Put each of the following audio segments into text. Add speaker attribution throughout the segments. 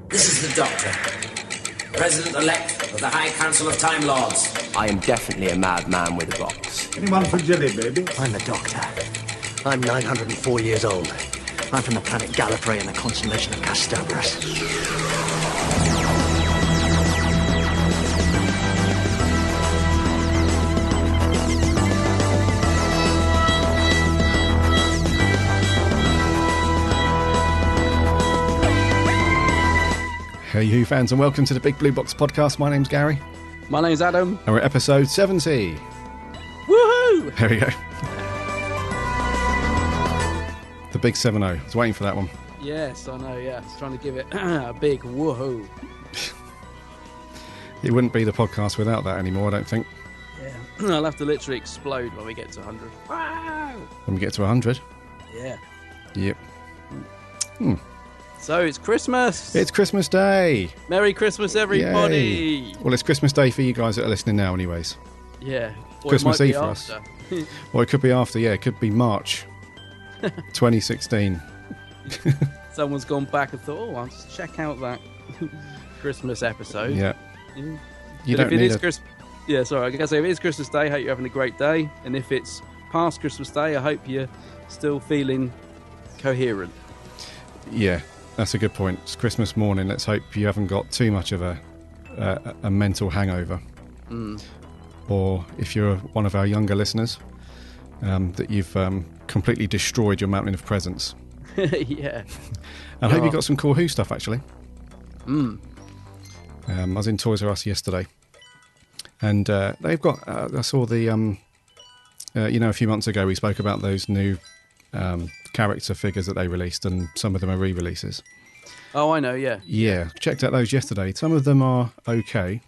Speaker 1: This is the Doctor, President-elect of the High Council of Time Lords.
Speaker 2: I am definitely a madman with a box.
Speaker 3: Anyone for jelly, baby?
Speaker 4: I'm the Doctor. I'm 904 years old. I'm from the planet Gallifrey in the constellation of Castobrius.
Speaker 5: Hey Who fans, and welcome to the Big Blue Box podcast. My name's Gary.
Speaker 6: My name's Adam.
Speaker 5: And we're at episode 70.
Speaker 6: Woohoo!
Speaker 5: There we go. The big 7-0. I was waiting for that one.
Speaker 6: Yes, I know, yeah. I was trying to give it a big woohoo.
Speaker 5: It wouldn't be the podcast without that anymore, I don't think.
Speaker 6: Yeah. I'll have to literally explode when we get to 100. Wow!
Speaker 5: When we get to 100.
Speaker 6: Yeah.
Speaker 5: Yep.
Speaker 6: So it's Christmas.
Speaker 5: It's Christmas Day.
Speaker 6: Merry Christmas, everybody.
Speaker 5: Yay. Well, it's Christmas Day for you guys that are listening now anyways.
Speaker 6: Yeah. Or
Speaker 5: Christmas
Speaker 6: it might
Speaker 5: Eve
Speaker 6: be
Speaker 5: for
Speaker 6: after.
Speaker 5: us. Well, it could be after, yeah. It could be March 2016.
Speaker 6: Someone's gone back and thought, oh, I'll just check out that Christmas episode.
Speaker 5: Yeah.
Speaker 6: Yeah.
Speaker 5: You
Speaker 6: But
Speaker 5: don't
Speaker 6: if it
Speaker 5: need
Speaker 6: is Yeah, sorry, I guess if it is Christmas Day, I hope you're having a great day. And if it's past Christmas Day, I hope you're still feeling coherent.
Speaker 5: Yeah, that's a good point. It's Christmas morning. Let's hope you haven't got too much of a mental hangover. Or if you're one of our younger listeners, that you've completely destroyed your mountain of presents.
Speaker 6: Yeah.
Speaker 5: I hope you got some cool Who stuff, actually. I was in Toys R Us yesterday, and they've got, I saw the, a few months ago we spoke about those new character figures that they released, and some of them are re-releases.
Speaker 6: Oh, I know, yeah.
Speaker 5: Yeah, checked out those yesterday. Some of them are okay.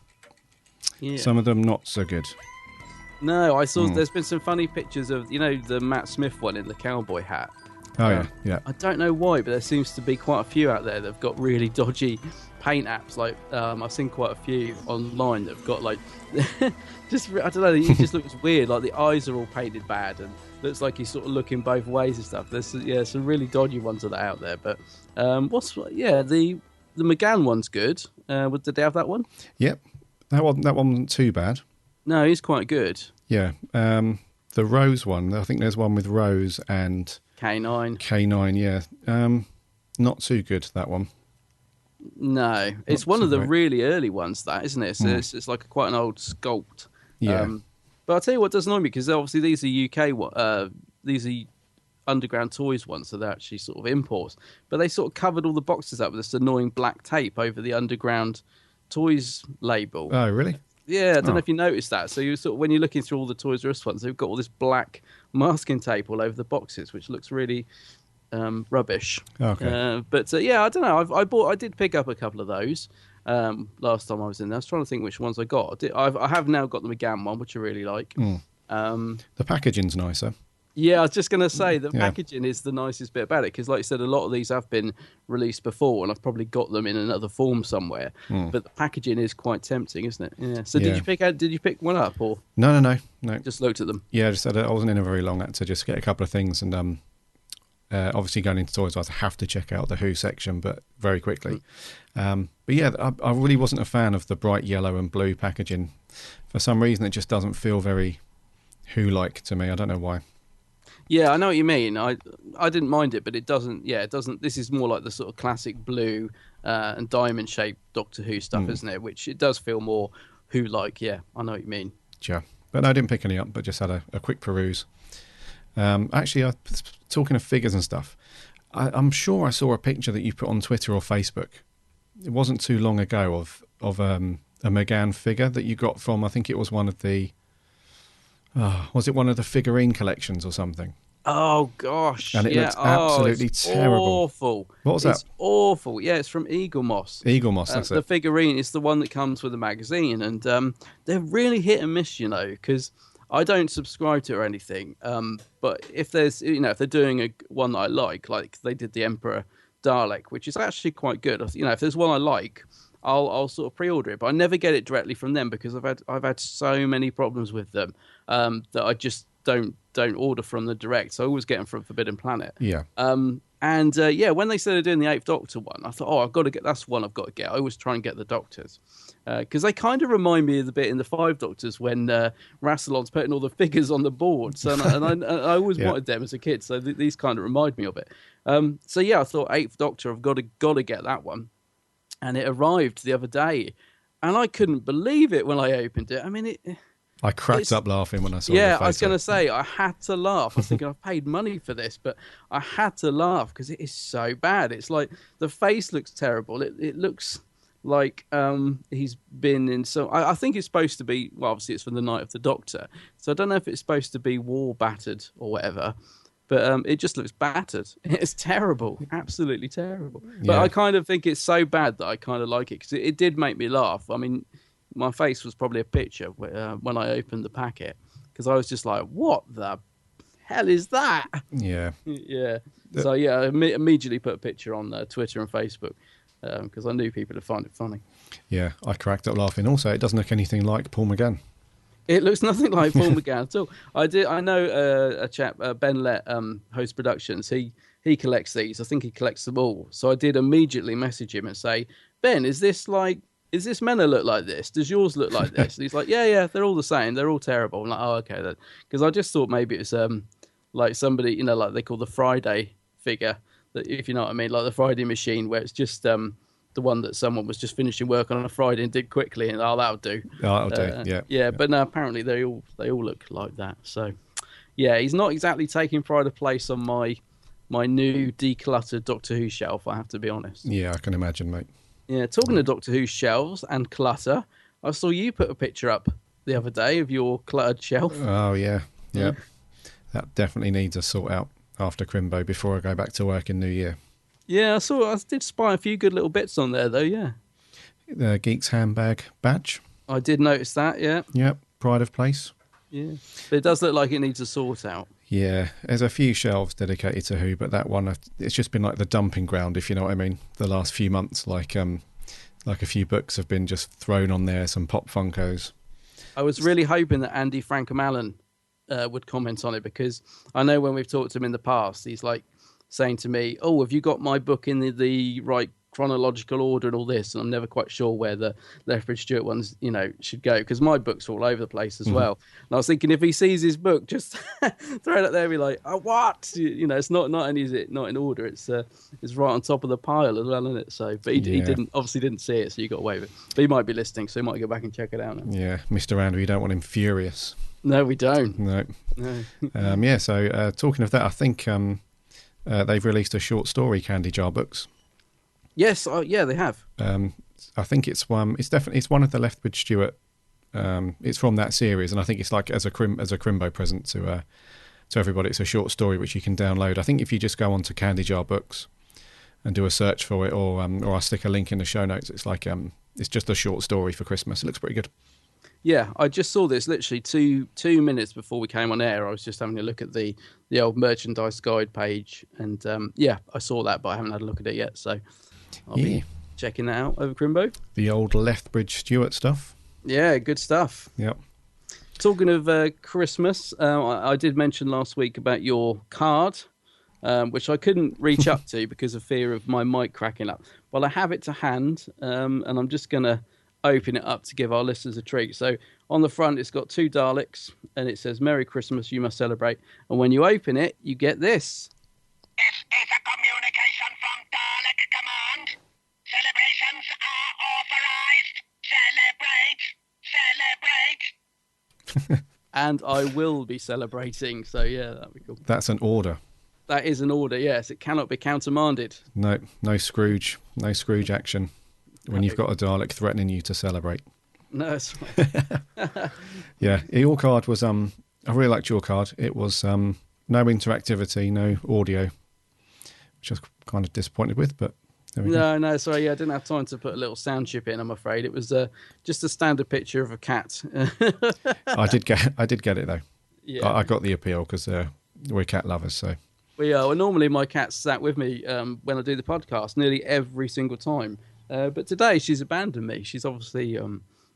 Speaker 6: Yeah.
Speaker 5: Some of them not so good.
Speaker 6: No, I saw there's been some funny pictures of, the Matt Smith one in the cowboy hat.
Speaker 5: Oh, yeah.
Speaker 6: I don't know why, but there seems to be quite a few out there that have got really dodgy paint apps. Like, I've seen quite a few online that have got, like, just, I don't know, it just looks weird. Like, the eyes are all painted bad and looks like he's sort of looking both ways and stuff. There's, some really dodgy ones that are out there. But, the McGann one's good. Did they have that one?
Speaker 5: Yep. That wasn't too bad.
Speaker 6: No, he's quite good.
Speaker 5: Yeah. The Rose one, I think there's one with Rose and
Speaker 6: K9,
Speaker 5: yeah. Not too good, that one.
Speaker 6: No, it's one of the really early ones, that, isn't it? So it's like quite an old sculpt.
Speaker 5: Yeah.
Speaker 6: But I'll tell you what does annoy me, because obviously these are UK, these are Underground Toys ones, so they're actually sort of imports. But they sort of covered all the boxes up with this annoying black tape over the Underground Toys label.
Speaker 5: Oh, really?
Speaker 6: Yeah, I don't know if you noticed that. So you sort of, when you're looking through all the Toys R Us ones, they've got all this black masking tape all over the boxes, which looks really rubbish.
Speaker 5: Okay.
Speaker 6: I don't know. I did pick up a couple of those last time I was in there. I was trying to think which ones I got. I have now got the McGann one, which I really like.
Speaker 5: The packaging's nicer.
Speaker 6: Yeah, I was just going to say the packaging is the nicest bit about it, because like you said, a lot of these have been released before and I've probably got them in another form somewhere, but the packaging is quite tempting, isn't it? Yeah. So did you pick one up, or
Speaker 5: No.
Speaker 6: just looked at them?
Speaker 5: Yeah, I wasn't in a very long, I had to just get a couple of things, and obviously going into Toys R Us, I have to check out the Who section, but very quickly. But yeah, I really wasn't a fan of the bright yellow and blue packaging. For some reason, it just doesn't feel very Who-like to me. I don't know why.
Speaker 6: Yeah, I know what you mean. I didn't mind it, but it doesn't. Yeah, it doesn't. This is more like the sort of classic blue and diamond shaped Doctor Who stuff, isn't it? Which it does feel more Who-like. Yeah, I know what you mean.
Speaker 5: Sure, but no, I didn't pick any up, but just had a quick peruse. Actually, talking of figures and stuff, I'm sure I saw a picture that you put on Twitter or Facebook. It wasn't too long ago of a McGann figure that you got from, I think it was one of the. Was it one of the figurine collections or something?
Speaker 6: Oh, gosh.
Speaker 5: And it looks absolutely terrible.
Speaker 6: Awful.
Speaker 5: What was that?
Speaker 6: It's awful. Yeah, it's from Eagle Moss.
Speaker 5: Eagle Moss, that's
Speaker 6: The
Speaker 5: it.
Speaker 6: figurine is the one that comes with the magazine. And they're really hit and miss, because I don't subscribe to it or anything. But if there's, if they're doing one that I like they did the Emperor Dalek, which is actually quite good. If there's one I like, I'll sort of pre-order it, but I never get it directly from them because I've had so many problems with them that I just don't order from the direct. So I always get them from Forbidden Planet.
Speaker 5: Yeah.
Speaker 6: And And yeah, when they started doing the Eighth Doctor one, I thought, I've got to get, that's one I've got to get. I always try and get the Doctors. Because they kind of remind me of the bit in the Five Doctors when Rassilon's putting all the figures on the boards. And I always wanted them as a kid. So these kind of remind me of it. So yeah, I thought Eighth Doctor, I've got to get that one. And it arrived the other day. And I couldn't believe it when I opened it. I mean,
Speaker 5: I cracked up laughing when I saw it.
Speaker 6: Yeah, I was going to say, I had to laugh. I was thinking, I've paid money for this, but I had to laugh because it is so bad. It's like the face looks terrible. It looks like he's been in some... I think it's supposed to be... Well, obviously it's from the Night of the Doctor. So I don't know if it's supposed to be war battered or whatever. But it just looks battered. It's terrible. Absolutely terrible. But
Speaker 5: Yeah.
Speaker 6: I kind of think it's so bad that I kind of like it because it did make me laugh. I mean... My face was probably a picture when I opened the packet because I was just like, what the hell is that?
Speaker 5: Yeah.
Speaker 6: Yeah. So, yeah, I immediately put a picture on Twitter and Facebook because I knew people would find it funny.
Speaker 5: Yeah, I cracked up laughing. Also, it doesn't look anything like Paul McGann.
Speaker 6: It looks nothing like Paul McGann at all. I know a chap, Ben Lett, Host Productions. He collects these. I think he collects them all. So I did immediately message him and say, Ben, is this Menna look like this? Does yours look like this? And he's like, yeah, they're all the same. They're all terrible. I'm like, oh, okay. Then. Because I just thought maybe it's like somebody, like they call the Friday figure, that if you know what I mean, like the Friday machine, where it's just the one that someone was just finishing work on a Friday and did quickly, and that'll do.
Speaker 5: Oh, that'll do. Yeah.
Speaker 6: But no, apparently they all look like that. So yeah, he's not exactly taking pride of place on my new decluttered Doctor Who shelf. I have to be honest.
Speaker 5: Yeah, I can imagine, mate.
Speaker 6: Yeah, talking to Doctor Who shelves and clutter, I saw you put a picture up the other day of your cluttered shelf.
Speaker 5: Oh, yeah. That definitely needs a sort out after Crimbo before I go back to work in New Year.
Speaker 6: Yeah, I did spy a few good little bits on there, though, yeah.
Speaker 5: The Geek's Handbag badge.
Speaker 6: I did notice that, yeah.
Speaker 5: Yep, pride of place.
Speaker 6: Yeah, but it does look like it needs a sort out.
Speaker 5: Yeah, there's a few shelves dedicated to Who, but that one, it's just been like the dumping ground, if you know what I mean, the last few months. Like a few books have been just thrown on there, some Pop Funkos.
Speaker 6: I was really hoping that Andy Frankham-Allen would comment on it, because I know when we've talked to him in the past, he's like saying to me, oh, have you got my book in the right chronological order and all this? And I'm never quite sure where the Lethbridge Stewart ones, should go, because my books are all over the place as well. And I was thinking, if he sees his book, just throw it up there and be like, oh, what? It's not only is it not in order, it's right on top of the pile as well, isn't it? So, but he obviously didn't see it, so you got away with it. But he might be listening, so he might go back and check it out now.
Speaker 5: Yeah, Mr. Andrew, you don't want him furious.
Speaker 6: No, we don't.
Speaker 5: No.
Speaker 6: No.
Speaker 5: So talking of that, I think they've released a short story, Candy Jar Books.
Speaker 6: Yes, they have.
Speaker 5: I think it's one of the Lethbridge Stewart. It's from that series, and I think it's like as a Crimbo present to everybody. It's a short story which you can download. I think if you just go on to Candy Jar Books and do a search for it, or I'll stick a link in the show notes. It's like it's just a short story for Christmas. It looks pretty good.
Speaker 6: Yeah, I just saw this literally two minutes before we came on air. I was just having a look at the old merchandise guide page, and I saw that, but I haven't had a look at it yet. So I'll be checking that out over Crimbo.
Speaker 5: The old Lethbridge Stewart stuff.
Speaker 6: Yeah, good stuff.
Speaker 5: Yep.
Speaker 6: Talking of Christmas, I did mention last week about your card, which I couldn't reach up to because of fear of my mic cracking up. Well, I have it to hand, and I'm just going to open it up to give our listeners a treat. So on the front, it's got 2 Daleks, and it says, Merry Christmas, you must celebrate. And when you open it, you get this.
Speaker 3: This is a communication from Dalek Command. Celebrations are authorized. Celebrate.
Speaker 6: And I will be celebrating. So, yeah, that'd be cool.
Speaker 5: That's an order.
Speaker 6: That is an order, yes. It cannot be countermanded.
Speaker 5: No Scrooge action when you've got a Dalek threatening you to celebrate.
Speaker 6: No, that's right.
Speaker 5: Yeah, your card was I really liked your card. It was no interactivity, no audio, which I was kind of disappointed with, but there we go.
Speaker 6: No, sorry, I didn't have time to put a little sound chip in, I'm afraid. It was just a standard picture of a cat.
Speaker 5: I did get it though.
Speaker 6: Yeah.
Speaker 5: I got the appeal because we're cat lovers, so.
Speaker 6: We are. Well, normally my cat's sat with me when I do the podcast nearly every single time. But today she's abandoned me. She's obviously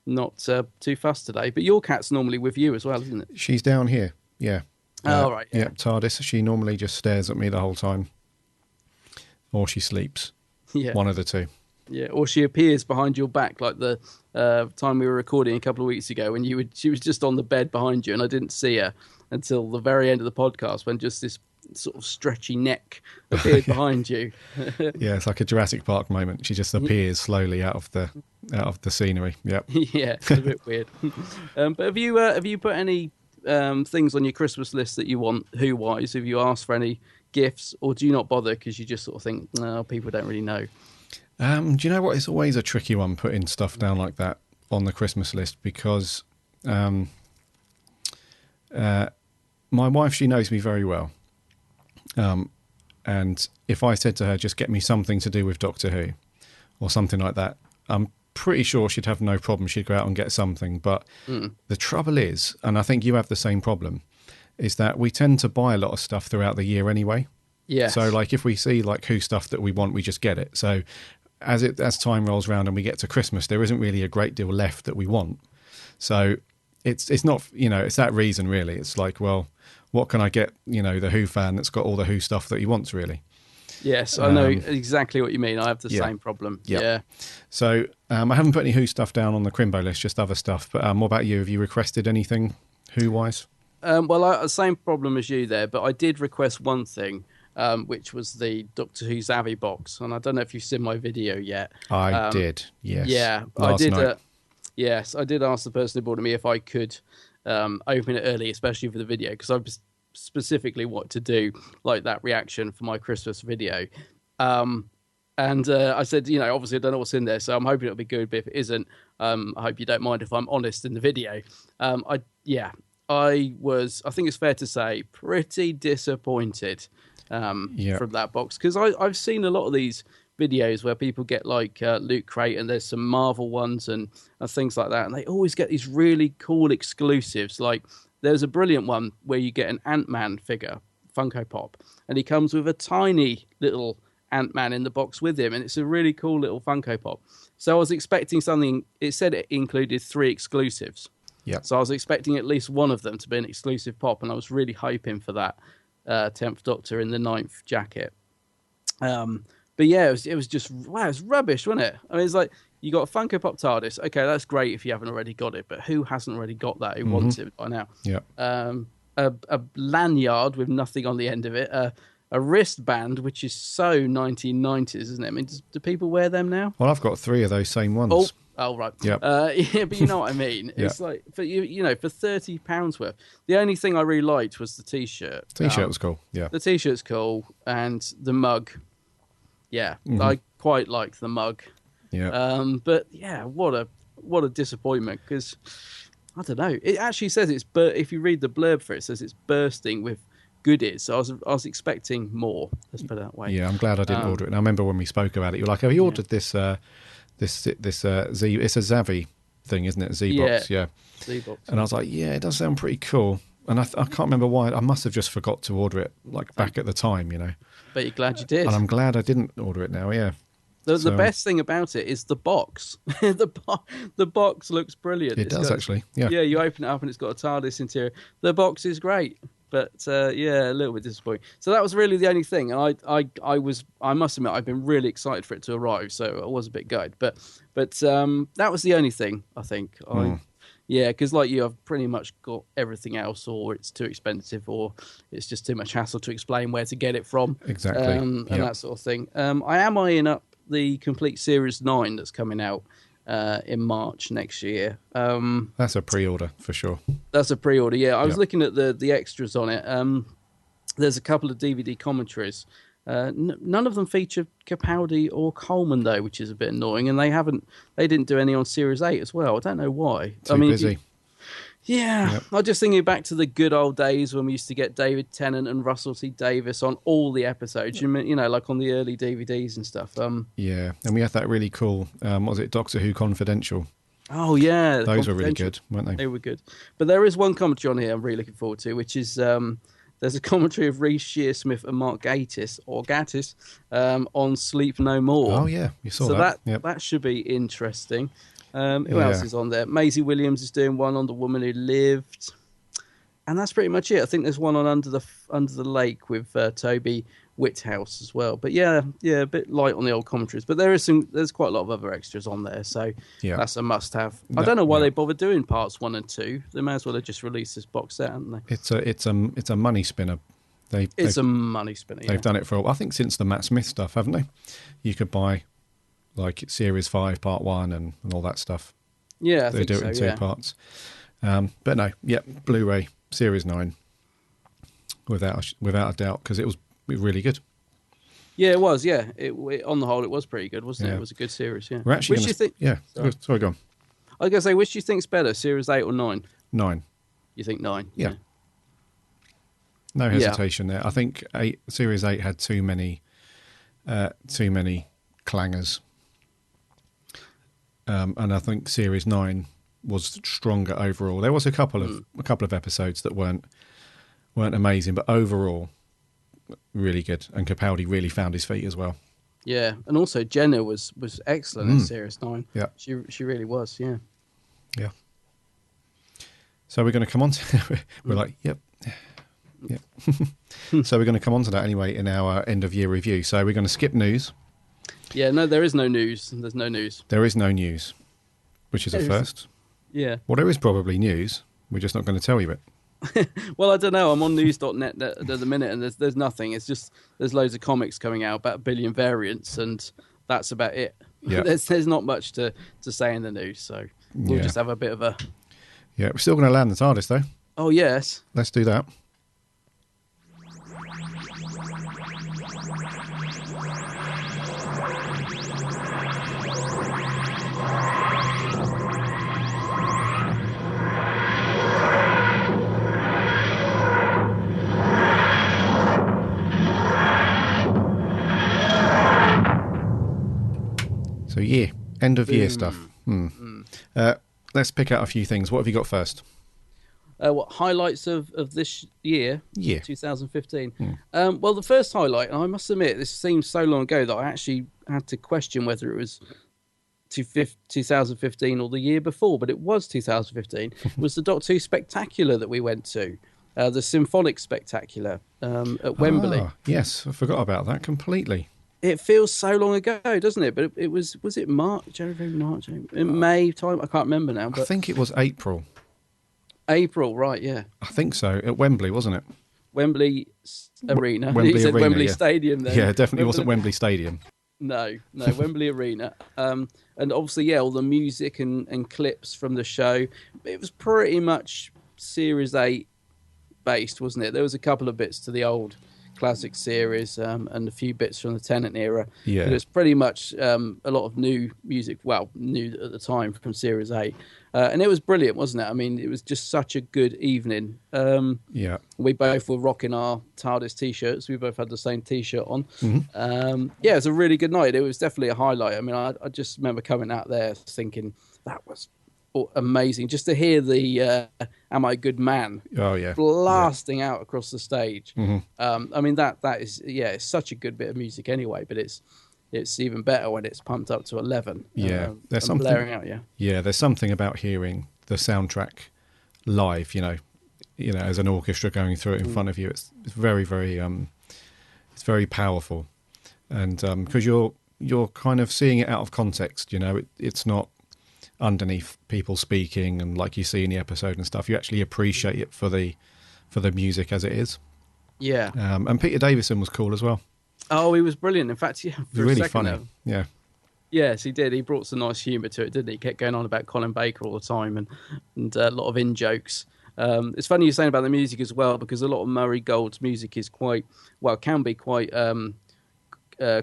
Speaker 6: not too fussed today. But your cat's normally with you as well, isn't it?
Speaker 5: She's down here, yeah.
Speaker 6: Oh, right.
Speaker 5: Yeah, TARDIS. She normally just stares at me the whole time. or she sleeps.
Speaker 6: Yeah.
Speaker 5: One of the two.
Speaker 6: Yeah, or she appears behind your back, like the time we were recording a couple of weeks ago when she was just on the bed behind you, and I didn't see her until the very end of the podcast when just this sort of stretchy neck appeared behind you.
Speaker 5: Yeah, it's like a Jurassic Park moment. She just appears slowly out of the scenery. Yep.
Speaker 6: Yeah, it's a bit weird. But have you put any things on your Christmas list that you want Who-wise? Have you asked for any gifts, or do you not bother because you just sort of think, no, people don't really know?
Speaker 5: Do you know what? It's always a tricky one putting stuff down like that on the Christmas list because my wife, she knows me very well. And if I said to her, just get me something to do with Doctor Who or something like that, I'm pretty sure she'd have no problem. She'd go out and get something. But the trouble is, and I think you have the same problem, is that we tend to buy a lot of stuff throughout the year anyway.
Speaker 6: Yeah.
Speaker 5: So like if we see like Who stuff that we want, we just get it. So as time rolls around and we get to Christmas, there isn't really a great deal left that we want. So it's not, it's that reason really. It's like, well, what can I get, the Who fan that's got all the Who stuff that he wants really?
Speaker 6: Yes, I know exactly what you mean. I have the same problem.
Speaker 5: Yep.
Speaker 6: Yeah.
Speaker 5: So I haven't put any Who stuff down on the Crimbo list, just other stuff. But what about you? Have you requested anything Who-wise?
Speaker 6: Well, same problem as you there, but I did request one thing, which was the Doctor Who Zavvi box. And I don't know if you've seen my video yet.
Speaker 5: I did, yes.
Speaker 6: Yeah,
Speaker 5: Last
Speaker 6: I did.
Speaker 5: night.
Speaker 6: Yes, I did ask the person who bought it me if I could open it early, especially for the video, because I specifically wanted to do like that reaction for my Christmas video. And I said, obviously I don't know what's in there, so I'm hoping it'll be good, but if it isn't, I hope you don't mind if I'm honest in the video. I think it's fair to say, pretty disappointed from that box, because I've seen a lot of these videos where people get like Loot Crate, and there's some Marvel ones and things like that, and they always get these really cool exclusives. Like there's a brilliant one where you get an Ant-Man figure, Funko Pop, and he comes with a tiny little Ant-Man in the box with him, and it's a really cool little Funko Pop. So I was expecting something. It said it included 3 exclusives.
Speaker 5: Yeah.
Speaker 6: So I was expecting at least one of them to be an exclusive pop, and I was really hoping for that 10th Doctor in the 9th jacket. But yeah, it was just, wow, it was rubbish, wasn't it? I mean, it's like, you got a Funko Pop TARDIS. Okay, that's great if you haven't already got it, but who hasn't already got that? Who wants it by now?
Speaker 5: Yeah.
Speaker 6: A lanyard with nothing on the end of it. A wristband, which is so 1990s, isn't it? I mean, do people wear them now?
Speaker 5: Well, I've got 3 of those same ones.
Speaker 6: Oh, right.
Speaker 5: Yep.
Speaker 6: Yeah, but you know what I mean. It's like for for £30 worth. The only thing I really liked was the T-shirt.
Speaker 5: T-shirt was cool. Yeah.
Speaker 6: The T-shirt's cool, and the mug. Yeah, I quite like the mug.
Speaker 5: Yeah.
Speaker 6: But yeah, what a disappointment, because I don't know. It actually says if you read the blurb for it, it says it's bursting with goodies. So I was expecting more. Let's put it that way.
Speaker 5: Yeah, I'm glad I didn't order it. And I remember when we spoke about it, you were like, "Have you ordered this? This Z? It's a Zavvi thing, isn't it? Z box, yeah.
Speaker 6: Z box.
Speaker 5: And I was like, yeah, it does sound pretty cool. And I can't remember why. I must have just forgot to order it like back at the time,
Speaker 6: But you're glad you did.
Speaker 5: And I'm glad I didn't order it now. Yeah.
Speaker 6: The best thing about it is the box. the box looks brilliant.
Speaker 5: It does actually. Yeah.
Speaker 6: Yeah, you open it up and it's got a TARDIS interior. The box is great. But yeah, a little bit disappointing. So that was really the only thing, and I must admit I've been really excited for it to arrive. So I was a bit gutted, but that was the only thing I think. Yeah, because like you, I've pretty much got everything else, or it's too expensive, or it's just too much hassle to explain where to get it from.
Speaker 5: Exactly,
Speaker 6: and that sort of thing. I am eyeing up the complete Series 9 that's coming out in March next year.
Speaker 5: That's a pre-order for sure.
Speaker 6: That's a pre-order, yeah. I was looking at the extras on it. There's a couple of DVD commentaries. None of them feature Capaldi or Coleman though, which is a bit annoying. And they didn't do any on Series 8 as well. I don't know why.
Speaker 5: Too busy.
Speaker 6: Yeah, yep. I'm just thinking back to the good old days when we used to get David Tennant and Russell T Davies on all the episodes. Like on the early DVDs and stuff.
Speaker 5: Yeah, and we had that really cool. What was it, Doctor Who Confidential?
Speaker 6: Oh yeah,
Speaker 5: those were really good, weren't they?
Speaker 6: They were good. But there is one commentary on here I'm really looking forward to, which is there's a commentary of Reece Shearsmith and Mark Gatiss on Sleep No More.
Speaker 5: Oh yeah, you saw that.
Speaker 6: So that should be interesting. Who else is on there? Maisie Williams is doing one on The Woman Who Lived, and that's pretty much it. I think there's one on Under the Lake with Toby Whithouse as well. But yeah, a bit light on the old commentaries. But there's quite a lot of other extras on there, so that's a must-have. I don't know why they bother doing parts 1 and 2. They may as well have just released this box set, haven't they?
Speaker 5: It's a money spinner.
Speaker 6: It's a money spinner.
Speaker 5: They've done it for, I think, since the Matt Smith stuff, haven't they? You could buy like Series 5 Part 1 and all that stuff.
Speaker 6: Yeah,
Speaker 5: they do it in 2 parts. But no, Blu-ray Series 9, without a doubt, because it was really good.
Speaker 6: Yeah, it was. Yeah, it on the whole, it was pretty good, wasn't it? It was a good series. Yeah.
Speaker 5: We're actually sorry, go on.
Speaker 6: I was gonna say, which do you think's better, Series 8 or 9?
Speaker 5: 9.
Speaker 6: You think 9?
Speaker 5: Yeah. No hesitation there. I think Series 8 had too many clangers, and I think Series 9 was stronger overall. There was a couple of episodes that weren't amazing, but overall, really good. And Capaldi really found his feet as well.
Speaker 6: Yeah, and also Jenna was excellent in Series 9.
Speaker 5: Yeah,
Speaker 6: she really was. Yeah.
Speaker 5: Yeah. So we're going to come on to. We're like, yep. So we're going to come on to that anyway in our end of year review. So we're going to skip news.
Speaker 6: Yeah, no, there is no news. There's no news.
Speaker 5: There is no news, which is a first.
Speaker 6: Yeah.
Speaker 5: Well, there is probably news. We're just not going to tell you it.
Speaker 6: Well, I don't know. I'm on news.net at the minute, and there's nothing. It's just there's loads of comics coming out, about 1 billion variants, and that's about it.
Speaker 5: Yeah.
Speaker 6: there's not much to say in the news, so we'll just have a bit of a.
Speaker 5: Yeah, we're still going to land the TARDIS though.
Speaker 6: Oh yes.
Speaker 5: Let's do that. So end of year stuff. Let's pick out a few things. What have you got first?
Speaker 6: What highlights of this year?
Speaker 5: Yeah.
Speaker 6: 2015. Well, the first highlight, and I must admit, this seems so long ago that I actually had to question whether it was 2015 or the year before, but it was 2015. was the Doctor Who Spectacular that we went to, the Symphonic Spectacular at Wembley.
Speaker 5: Yes, I forgot about that completely.
Speaker 6: It feels so long ago, doesn't it? But it was it March, January, March, in May time? I can't remember now. But
Speaker 5: I think it was April.
Speaker 6: April, right? Yeah.
Speaker 5: I think so. At Wembley, wasn't it?
Speaker 6: Wembley Arena.
Speaker 5: Wembley
Speaker 6: You said
Speaker 5: Arena,
Speaker 6: Wembley
Speaker 5: yeah.
Speaker 6: Stadium then.
Speaker 5: Yeah, it definitely wasn't Wembley Stadium.
Speaker 6: No, Wembley Arena. And obviously, all the music and clips from the show. It was pretty much Series 8 based, wasn't it? There was a couple of bits to the old classic series and a few bits from the Tennant era.
Speaker 5: Yeah.
Speaker 6: But it was pretty much a lot of new music, new at the time from Series 8. And it was brilliant, wasn't it? I mean, it was just such a good evening.
Speaker 5: Yeah.
Speaker 6: We both were rocking our TARDIS T-shirts. We both had the same T-shirt on.
Speaker 5: Mm-hmm.
Speaker 6: Yeah, it was a really good night. It was definitely a highlight. I mean, I just remember coming out there thinking that was amazing. Just to hear the "Am I a Good Man?"
Speaker 5: Oh yeah,
Speaker 6: blasting out across the stage.
Speaker 5: Mm-hmm.
Speaker 6: I mean, that is it's such a good bit of music anyway. But it's even better when it's pumped up to 11.
Speaker 5: Yeah, there's something
Speaker 6: blaring out.
Speaker 5: Yeah, there's something about hearing the soundtrack live. You know, as an orchestra going through it in front of you. It's very, very it's very powerful, and because you're kind of seeing it out of context. It's not underneath people speaking and like you see in the episode and stuff. You actually appreciate it for the music as it is.
Speaker 6: Yeah.
Speaker 5: And Peter Davison was cool as well.
Speaker 6: Oh, he was brilliant. In fact, yeah, for
Speaker 5: really
Speaker 6: a second
Speaker 5: funny.
Speaker 6: There.
Speaker 5: Yeah.
Speaker 6: Yes, he did. He brought some nice humour to it, didn't he? He kept going on about Colin Baker all the time and a lot of in-jokes. It's funny you're saying about the music as well, because a lot of Murray Gold's music is can be quite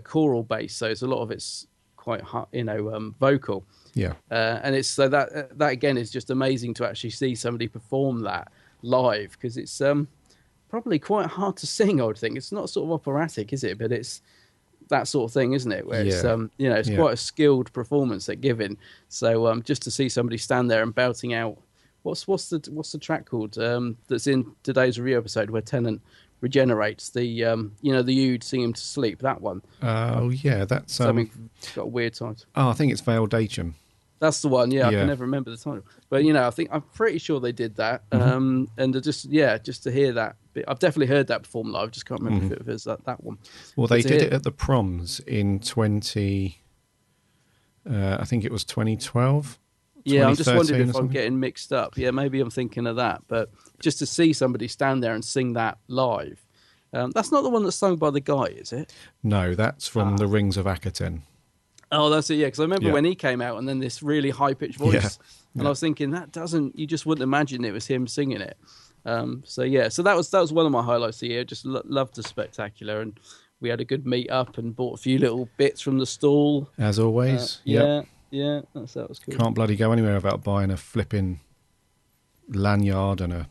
Speaker 6: choral based. So it's a lot of it's quite vocal.
Speaker 5: Yeah.
Speaker 6: And it's so that again is just amazing to actually see somebody perform that live, because it's probably quite hard to sing, I would think. It's not sort of operatic, is it? But it's that sort of thing, isn't it? Where it's it's quite a skilled performance they're giving. So just to see somebody stand there and belting out what's the track called that's in today's review episode where Tennant regenerates, the the You'd Sing Him to Sleep, that one.
Speaker 5: Oh yeah, that's
Speaker 6: something got a weird title.
Speaker 5: Oh, I think it's Vale Dachum.
Speaker 6: That's the one. Yeah, I can never remember the title, but I'm pretty sure they did that.
Speaker 5: Mm-hmm.
Speaker 6: And just to hear that I've definitely heard that performed live. Just can't remember if it was that one.
Speaker 5: Well, they
Speaker 6: But
Speaker 5: did it at the Proms in 20. I think it was 2012.
Speaker 6: Yeah, I'm just
Speaker 5: 2013
Speaker 6: wondering
Speaker 5: or
Speaker 6: if I'm
Speaker 5: something.
Speaker 6: getting mixed up. Yeah, maybe I'm thinking of that. But just to see somebody stand there and sing that live, that's not the one that's sung by the guy, is it?
Speaker 5: No, that's from the Rings of Akaten.
Speaker 6: Oh, that's it. Yeah, because I remember
Speaker 5: Yeah.
Speaker 6: when he came out and then this really high pitched voice,
Speaker 5: Yeah.
Speaker 6: and I was thinking you just wouldn't imagine it was him singing it. So that was one of my highlights of the year. Just loved the spectacular, and we had a good meet up and bought a few little bits from the stall.
Speaker 5: As always. Yep.
Speaker 6: Yeah, that was cool.
Speaker 5: Can't bloody go anywhere without buying a flipping lanyard and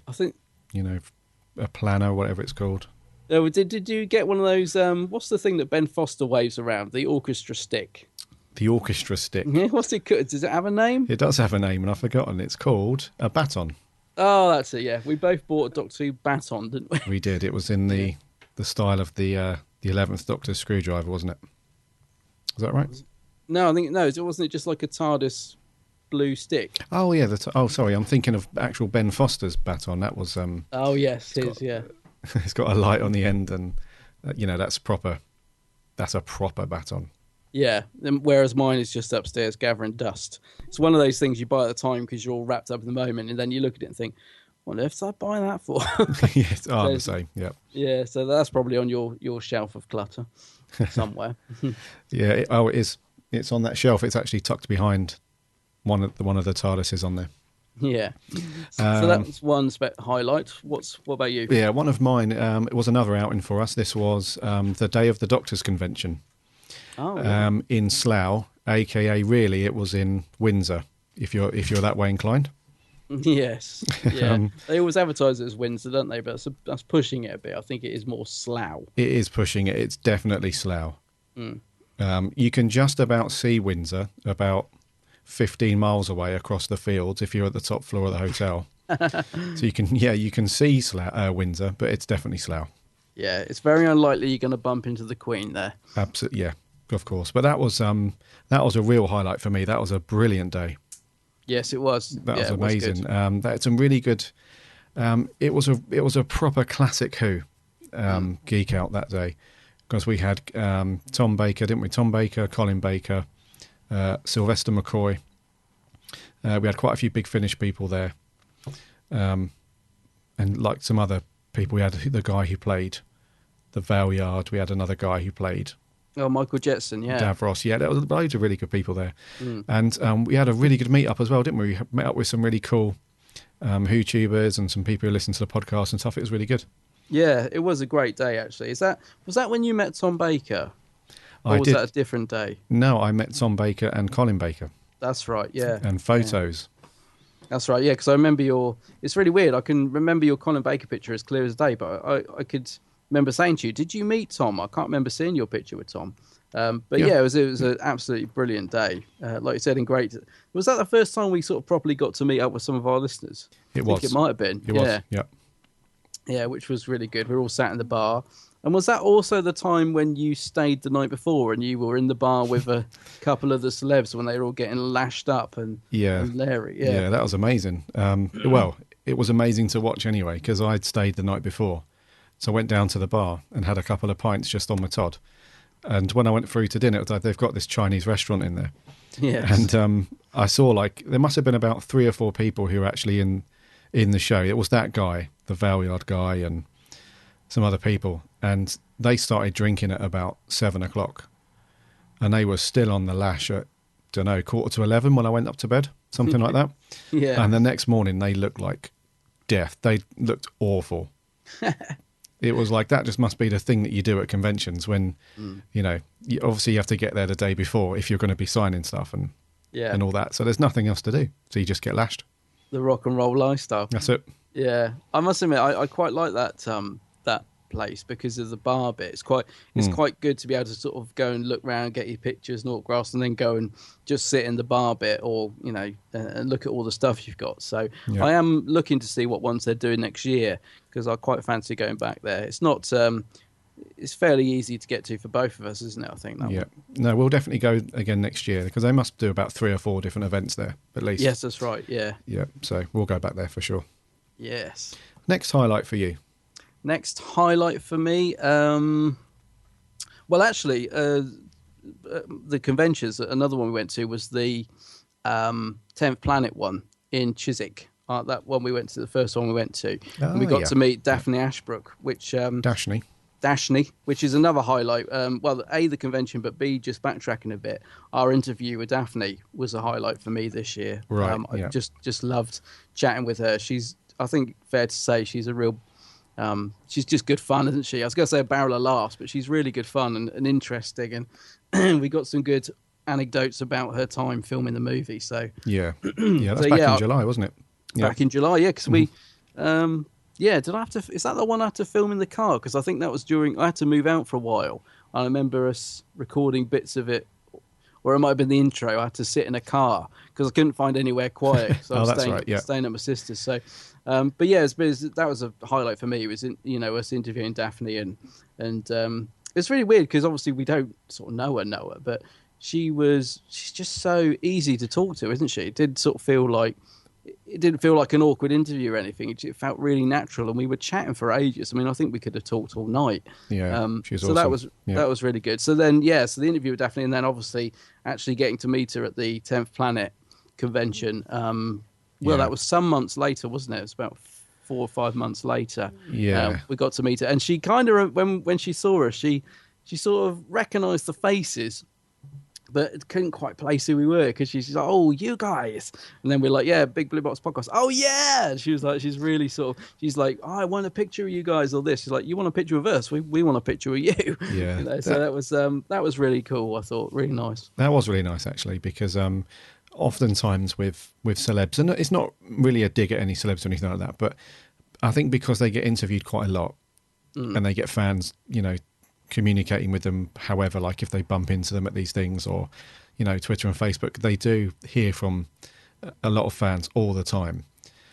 Speaker 6: I think.
Speaker 5: a planner, whatever it's called.
Speaker 6: Oh, did you get one of those? What's the thing that Ben Foster waves around? The orchestra stick.
Speaker 5: The orchestra stick.
Speaker 6: Yeah, what's it called? Does it have a name?
Speaker 5: It does have a name, and I've forgotten. It's called a baton.
Speaker 6: Oh, that's it. Yeah, we both bought a Doctor Who baton, didn't we?
Speaker 5: We did. It was in the style of the 11th Doctor's screwdriver, wasn't it? Is that right?
Speaker 6: No, I think no. Wasn't it just like a TARDIS blue stick?
Speaker 5: Oh yeah. Sorry, I'm thinking of actual Ben Foster's baton. That was
Speaker 6: Oh yes, his. Yeah.
Speaker 5: it's got a light on the end, and that's proper. That's a proper baton.
Speaker 6: Yeah, whereas mine is just upstairs gathering dust. It's one of those things you buy at the time because you're all wrapped up in the moment, and then you look at it and think, "What on earth did I buy that for?"
Speaker 5: Yes, I'm the same. Yeah.
Speaker 6: Yeah, so that's probably on your shelf of clutter somewhere.
Speaker 5: Yeah. It is. It's on that shelf. It's actually tucked behind one of the TARDISes on there.
Speaker 6: Yeah. So that was one highlight. What about you?
Speaker 5: Yeah, one of mine. It was another outing for us. This was the day of the Doctors' Convention.
Speaker 6: Oh, yeah.
Speaker 5: In Slough, aka really it was in Windsor, if you're that way inclined.
Speaker 6: Yes. Yeah. They always advertise it as Windsor, don't they? But that's pushing it a bit. I think it is more Slough.
Speaker 5: It is pushing it. It's definitely Slough. You can just about see Windsor about 15 miles away across the fields if you're at the top floor of the hotel. So you can see Windsor, but it's definitely Slough.
Speaker 6: Yeah, it's very unlikely you're going to bump into the Queen there.
Speaker 5: Absolutely, yeah, of course. But that was a real highlight for me. That was a brilliant day.
Speaker 6: Yes, it was.
Speaker 5: That was
Speaker 6: it was
Speaker 5: amazing.
Speaker 6: good.
Speaker 5: That's some really good. It was a proper classic Who geek out that day, because we had Tom Baker, didn't we? Tom Baker, Colin Baker, Sylvester McCoy. We had quite a few Big Finish people there, and like some other people. We had the guy who played the Valeyard. We had another guy who played
Speaker 6: Oh, Michael Jetson, yeah.
Speaker 5: Davros. Yeah, there was loads of really good people there. And we had a really good meet-up as well, didn't we? We met up with some really cool Who tubers and some people who listen to the podcast and stuff. It was really good.
Speaker 6: Yeah, it was a great day, actually. Was that when you met Tom Baker? Or
Speaker 5: I
Speaker 6: was
Speaker 5: did.
Speaker 6: that a different day?
Speaker 5: No, I met Tom Baker and Colin Baker.
Speaker 6: That's right, yeah.
Speaker 5: And photos.
Speaker 6: That's right, yeah, because I remember it's really weird. I can remember your Colin Baker picture as clear as day, but I could remember saying to you, did you meet Tom? I can't remember seeing your picture with Tom. But yeah, it was an absolutely brilliant day. Like you said, and great. Was that the first time we sort of properly got to meet up with some of our listeners?
Speaker 5: It
Speaker 6: I
Speaker 5: was.
Speaker 6: think it might have been.
Speaker 5: It was, yeah.
Speaker 6: Yeah, which was really good. We were all sat in the bar. And was that also the time when you stayed the night before and you were in the bar with a couple of the celebs when they were all getting lashed up and Larry?
Speaker 5: Yeah, that was amazing. Well, it was amazing to watch anyway, because I'd stayed the night before. So I went down to the bar and had a couple of pints just on my Todd. And when I went through to dinner, it was like they've got this Chinese restaurant in there.
Speaker 6: Yes.
Speaker 5: And I saw there must have been about 3 or 4 people who were actually in the show. It was that guy, the Valeyard guy, and some other people. And they started drinking at about 7 o'clock. And they were still on the lash at, 11:15 when I went up to bed, something like that.
Speaker 6: Yeah.
Speaker 5: And the next morning they looked like death. They looked awful. It was like, that just must be the thing that you do at conventions when, obviously you have to get there the day before if you're going to be signing stuff and all that. So there's nothing else to do. So you just get lashed.
Speaker 6: The rock and roll lifestyle.
Speaker 5: That's it.
Speaker 6: Yeah. I must admit, I quite like that place because of the bar bit. It's quite good to be able to sort of go and look around, get your pictures and autographs, and then go and just sit in the bar bit or, and look at all the stuff you've got. So
Speaker 5: Yeah.
Speaker 6: I am looking to see what ones they're doing next year because I quite fancy going back there. It's not, it's fairly easy to get to for both of us, isn't it? I think that
Speaker 5: Yeah.
Speaker 6: one.
Speaker 5: No, we'll definitely go again next year because they must do about 3 or 4 different events there, at least.
Speaker 6: Yes, that's right. Yeah.
Speaker 5: Yeah. So we'll go back there for sure.
Speaker 6: Yes.
Speaker 5: Next highlight for you.
Speaker 6: Next highlight for me. Well, actually, the conventions. Another one we went to was the 10th Planet one in Chiswick. That one we went to, the first one we went to. And we got to meet Daphne Ashbrook, which Dashni, which is another highlight. Well, A, the convention, but B, just backtracking a bit. Our interview with Daphne was a highlight for me this year.
Speaker 5: Right.
Speaker 6: I just loved chatting with her. I think fair to say she's a real. She's just good fun, isn't she? I was going to say a barrel of laughs, but she's really good fun and interesting. And we got some good anecdotes about her time filming the movie. So
Speaker 5: yeah, that's back in July, wasn't it?
Speaker 6: Back in July, because we, did I have to? Is that the one I had to film in the car? Because I think that was I had to move out for a while. I remember us recording bits of it, or it might have been the intro. I had to sit in a car because I couldn't find anywhere quiet. So I was staying at my sister's. So, but yeah, that was a highlight for me. It was us interviewing Daphne and it's really weird because obviously we don't sort of know her, but she's just so easy to talk to, isn't she? It didn't feel like an awkward interview or anything. It felt really natural, and we were chatting for ages. I mean, I think we could have talked all night.
Speaker 5: Yeah, she's
Speaker 6: so
Speaker 5: awesome.
Speaker 6: That was really good. So then, so the interview with Daphne, and then obviously actually getting to meet her at the 10th Planet convention. That was some months later, wasn't it? It was about 4 or 5 months later.
Speaker 5: Yeah,
Speaker 6: we got to meet her, and she kind of when she saw us, she sort of recognised the faces, but couldn't quite place who we were because she's like, "Oh, you guys," and then we're like, "Yeah, Big Blue Box Podcast." Oh yeah, and she was like, she's like, "Oh, I want a picture of you guys," or this. She's like, "You want a picture of us? We want a picture of you."
Speaker 5: Yeah,
Speaker 6: so that was really cool. I thought really nice.
Speaker 5: That was really nice actually because oftentimes with celebs, and it's not really a dig at any celebs or anything like that, but I think because they get interviewed quite a lot and they get fans, communicating with them, however, like if they bump into them at these things or, Twitter and Facebook, they do hear from a lot of fans all the time.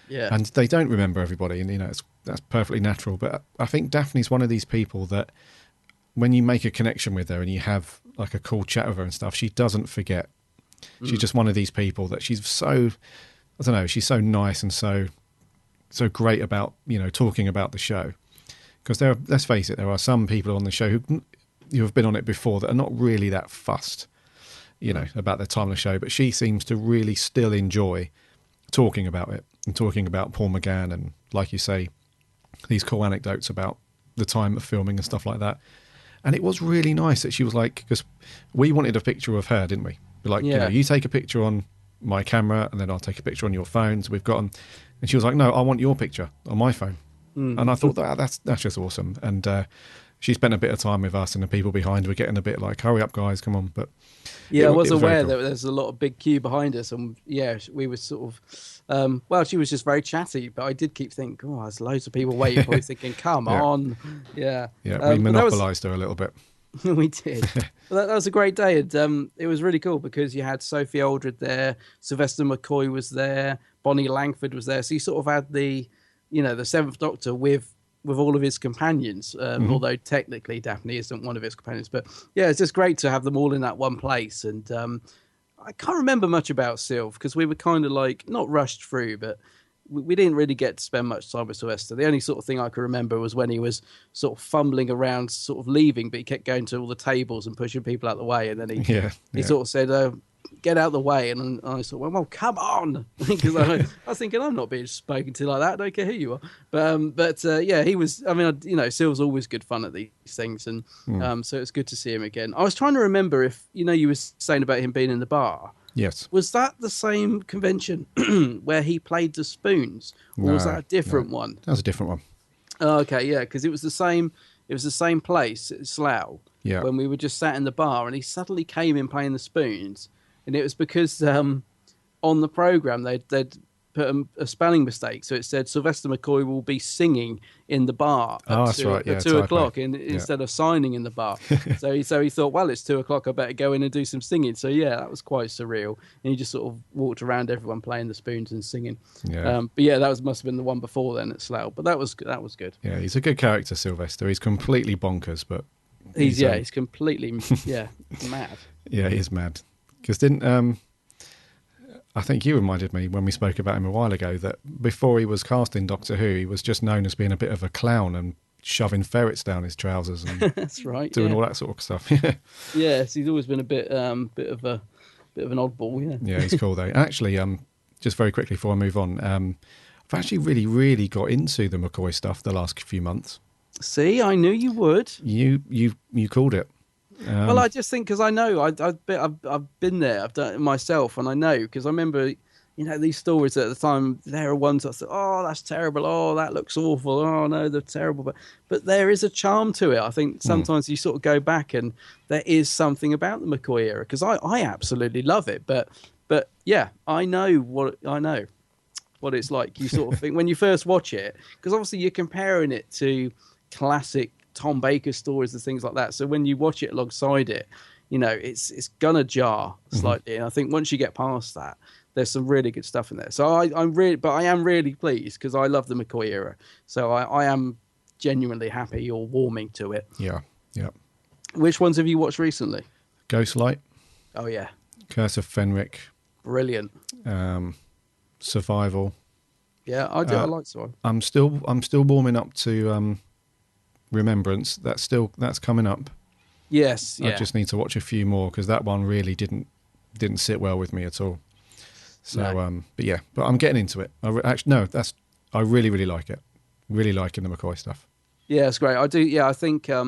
Speaker 6: Yeah.
Speaker 5: And they don't remember everybody, and, that's perfectly natural. But I think Daphne's one of these people that when you make a connection with her and you have like a cool chat with her and stuff, she doesn't forget. She's just one of these people that she's so, I don't know, she's so nice and so great about, talking about the show. Because let's face it, there are some people on the show who have been on it before that are not really that fussed, about their time on the show. But she seems to really still enjoy talking about it and talking about Paul McGann and, like you say, these cool anecdotes about the time of filming and stuff like that. And it was really nice that she was like, because we wanted a picture of her, didn't we? Like, you take a picture on my camera and then I'll take a picture on your phone. So we've got them. And she was like, no, I want your picture on my phone. And I thought that's just awesome. And she spent a bit of time with us, and the people behind were getting a bit like, hurry up, guys, come on. But
Speaker 6: I was aware that there's a lot of big queue behind us. And we were sort of, she was just very chatty, but I did keep thinking, oh, there's loads of people waiting, probably thinking, come on. Yeah.
Speaker 5: Yeah, we monopolised her a little bit.
Speaker 6: We did. Well, that was a great day. And it was really cool because you had Sophie Aldred there, Sylvester McCoy was there, Bonnie Langford was there. So you sort of had the Seventh Doctor with all of his companions, although technically Daphne isn't one of his companions. But yeah, it's just great to have them all in that one place. And I can't remember much about Sylv because we were kind of like, not rushed through, but we didn't really get to spend much time with Sylvester. The only sort of thing I could remember was when he was sort of fumbling around, sort of leaving, but he kept going to all the tables and pushing people out the way. And then he sort of said, get out of the way. And I sort of went, well, come on. Because I was thinking, I'm not being spoken to like that. I don't care who you are. But he was, Sylv's always good fun at these things. And so it's good to see him again. I was trying to remember if, you were saying about him being in the bar.
Speaker 5: Yes.
Speaker 6: Was that the same convention where he played the spoons? Or was that a different one?
Speaker 5: That was a different one.
Speaker 6: Oh, okay, yeah, because it was the same place at Slough when we were just sat in the bar and he suddenly came in playing the spoons. And it was because on the programme they'd put a spelling mistake. So it said Sylvester McCoy will be singing in the bar at 2 o'clock instead of signing in the bar. so he thought, well, it's 2 o'clock, I better go in and do some singing. So yeah, that was quite surreal. And he just sort of walked around everyone playing the spoons and singing.
Speaker 5: Yeah.
Speaker 6: But yeah, that must have been the one before then at Slough. But that was good.
Speaker 5: Yeah, he's a good character, Sylvester. He's completely bonkers, but
Speaker 6: he's completely mad.
Speaker 5: Yeah, he is mad. Because I think you reminded me when we spoke about him a while ago that before he was cast in Doctor Who, he was just known as being a bit of a clown and shoving ferrets down his trousers and
Speaker 6: That's right.
Speaker 5: doing
Speaker 6: yeah.
Speaker 5: all that sort of stuff. Yeah,
Speaker 6: Yes, he's always been a bit of an oddball. Yeah.
Speaker 5: yeah, he's cool though. Actually, just very quickly before I move on, I've actually really got into the McCoy stuff the last few months.
Speaker 6: See, I knew you would.
Speaker 5: You called it.
Speaker 6: Well, I just think because I know I've been there, I've done it myself, and I know because I remember, these stories at the time. There are ones I thought, oh, that's terrible. Oh, that looks awful. Oh no, they're terrible. But there is a charm to it. I think sometimes you sort of go back and there is something about the McCoy era because I absolutely love it. But yeah, I know what it's like. You sort of think when you first watch it because obviously you're comparing it to classic Tom Baker stories and things like that. So when you watch it alongside it, it's gonna jar slightly. And I think once you get past that, there's some really good stuff in there. So I am really pleased because I love the McCoy era. So I am genuinely happy or warming to it.
Speaker 5: Yeah.
Speaker 6: Which ones have you watched recently?
Speaker 5: Ghostlight,
Speaker 6: Oh yeah,
Speaker 5: Curse of Fenric,
Speaker 6: brilliant.
Speaker 5: Survival.
Speaker 6: Yeah, I do. I like so.
Speaker 5: I'm still warming up to Remembrance. That's coming up.
Speaker 6: Yes, yeah.
Speaker 5: I just need to watch a few more because that one really didn't sit well with me at all. So,
Speaker 6: No.
Speaker 5: but I'm getting into it. I really like it. Really liking the McCoy stuff.
Speaker 6: Yeah, it's great. I do. Yeah, I think. I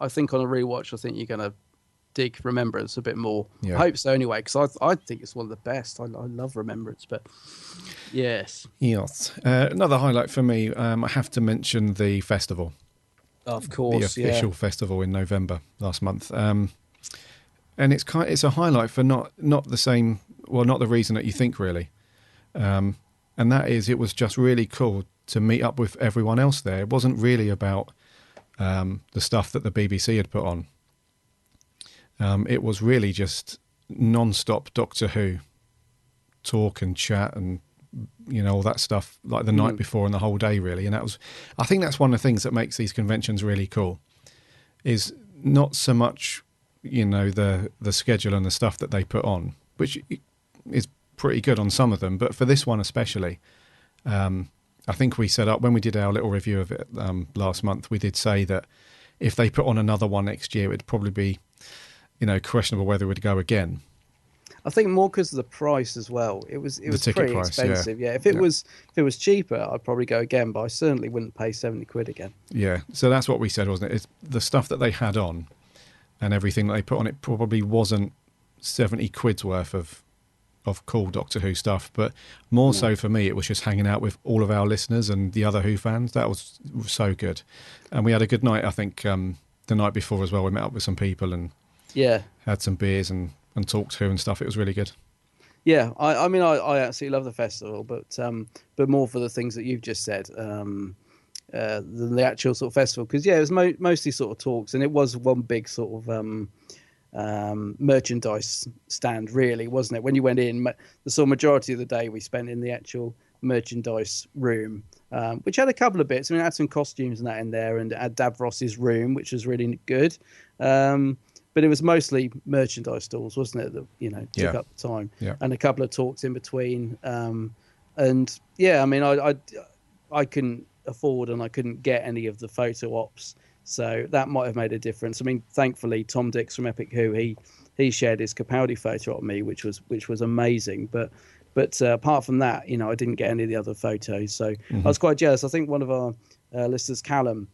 Speaker 6: think on a rewatch, I think you're gonna dig Remembrance a bit more.
Speaker 5: Yeah.
Speaker 6: I hope so anyway, because I think it's one of the best. I love Remembrance, but yes,
Speaker 5: Yes. Another highlight for me. I have to mention the festival.
Speaker 6: of
Speaker 5: The
Speaker 6: course,
Speaker 5: official festival in November last month. And it's a highlight for not the reason that you think really. And that is it was just really cool to meet up with everyone else there. It wasn't really about the stuff that the BBC had put on. It was really just non-stop Doctor Who talk and chat and all that stuff like the night before and the whole day really. And I think that's one of the things that makes these conventions really cool is not so much the schedule and the stuff that they put on, which is pretty good on some of them, but for this one especially, I think we set up when we did our little review of it last month, we did say that if they put on another one next year, it'd probably be questionable whether we'd go again.
Speaker 6: I think more because of the price as well. It was
Speaker 5: ticket
Speaker 6: pretty
Speaker 5: price,
Speaker 6: expensive. Yeah, if it was cheaper, I'd probably go again. But I certainly wouldn't pay £70 again.
Speaker 5: Yeah, so that's what we said, wasn't it? It's the stuff that they had on and everything that they put on it probably wasn't £70 worth of cool Doctor Who stuff, but more so for me, it was just hanging out with all of our listeners and the other Who fans. That was so good, and we had a good night. I think the night before as well, we met up with some people and had some beers and talked to and stuff. It was really good.
Speaker 6: Yeah, I mean, I absolutely love the festival, but more for the things that you've just said than the actual sort of festival. Because it was mostly sort of talks, and it was one big sort of merchandise stand, really, wasn't it? When you went in, the sort of majority of the day we spent in the actual merchandise room, which had a couple of bits. I mean, it had some costumes and that in there, and it had Davros's room, which was really good. But it was mostly merchandise stalls, wasn't it? That took up the time, and a couple of talks in between. And yeah, I mean, I couldn't afford and I couldn't get any of the photo ops, so that might have made a difference. I mean, thankfully, Tom Dix from Epic Who he shared his Capaldi photo of me, which was amazing. But apart from that, I didn't get any of the other photos, so I was quite jealous. I think one of our listeners, Callum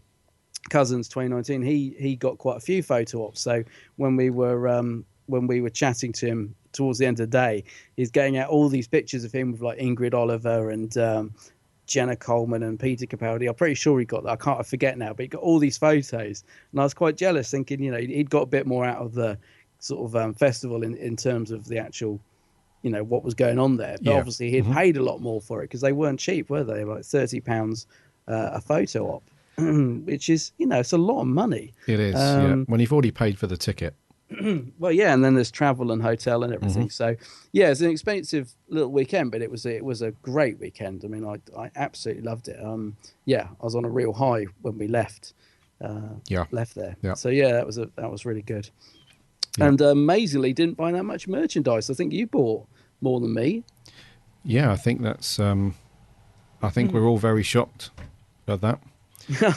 Speaker 6: Cousins 2019, he got quite a few photo ops. So when we were chatting to him towards the end of the day, he's getting out all these pictures of him with like Ingrid Oliver and Jenna Coleman and Peter Capaldi. I'm pretty sure he got that. I forget now, but he got all these photos, and I was quite jealous, thinking he'd got a bit more out of the sort of festival in terms of the actual what was going on there. But obviously he'd paid a lot more for it because they weren't cheap, were they? Like £30 a photo op. Which is, it's a lot of money.
Speaker 5: It is, when you've already paid for the ticket.
Speaker 6: Well, yeah, and then there's travel and hotel and everything. So, yeah, it's an expensive little weekend, but it was a great weekend. I mean, I absolutely loved it. I was on a real high when we left. Left there. Yeah. So yeah, that was really good. Yeah. And amazingly, didn't buy that much merchandise. I think you bought more than me.
Speaker 5: Yeah, I think that's. I think we're all very shocked at that.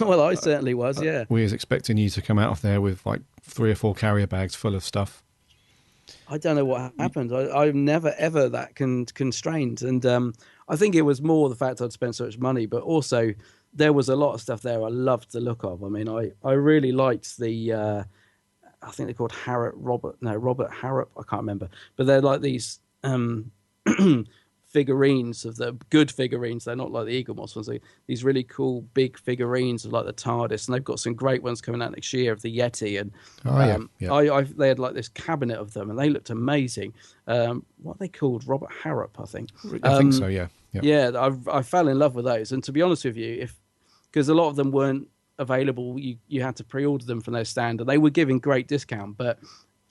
Speaker 6: Well, I certainly was. Yeah.
Speaker 5: We was expecting you to come out of there with like 3 or 4 carrier bags full of stuff.
Speaker 6: I don't know what happened. I'm never ever that constrained, and I think it was more the fact I'd spent so much money, but also there was a lot of stuff there I loved the look of. I mean, I really liked the I think they're called Robert Harrop. I can't remember, but they're like these figurines of the good figurines. They're not like the Eagle Moss ones. These really cool big figurines of like the TARDIS, and they've got some great ones coming out next year of the Yeti. And they had like this cabinet of them, and they looked amazing. What are they called? Robert Harrop, I think.
Speaker 5: I think so. Yeah.
Speaker 6: Yeah, I fell in love with those. And to be honest with you, because a lot of them weren't available, you had to pre-order them from their stand, and they were giving great discount, but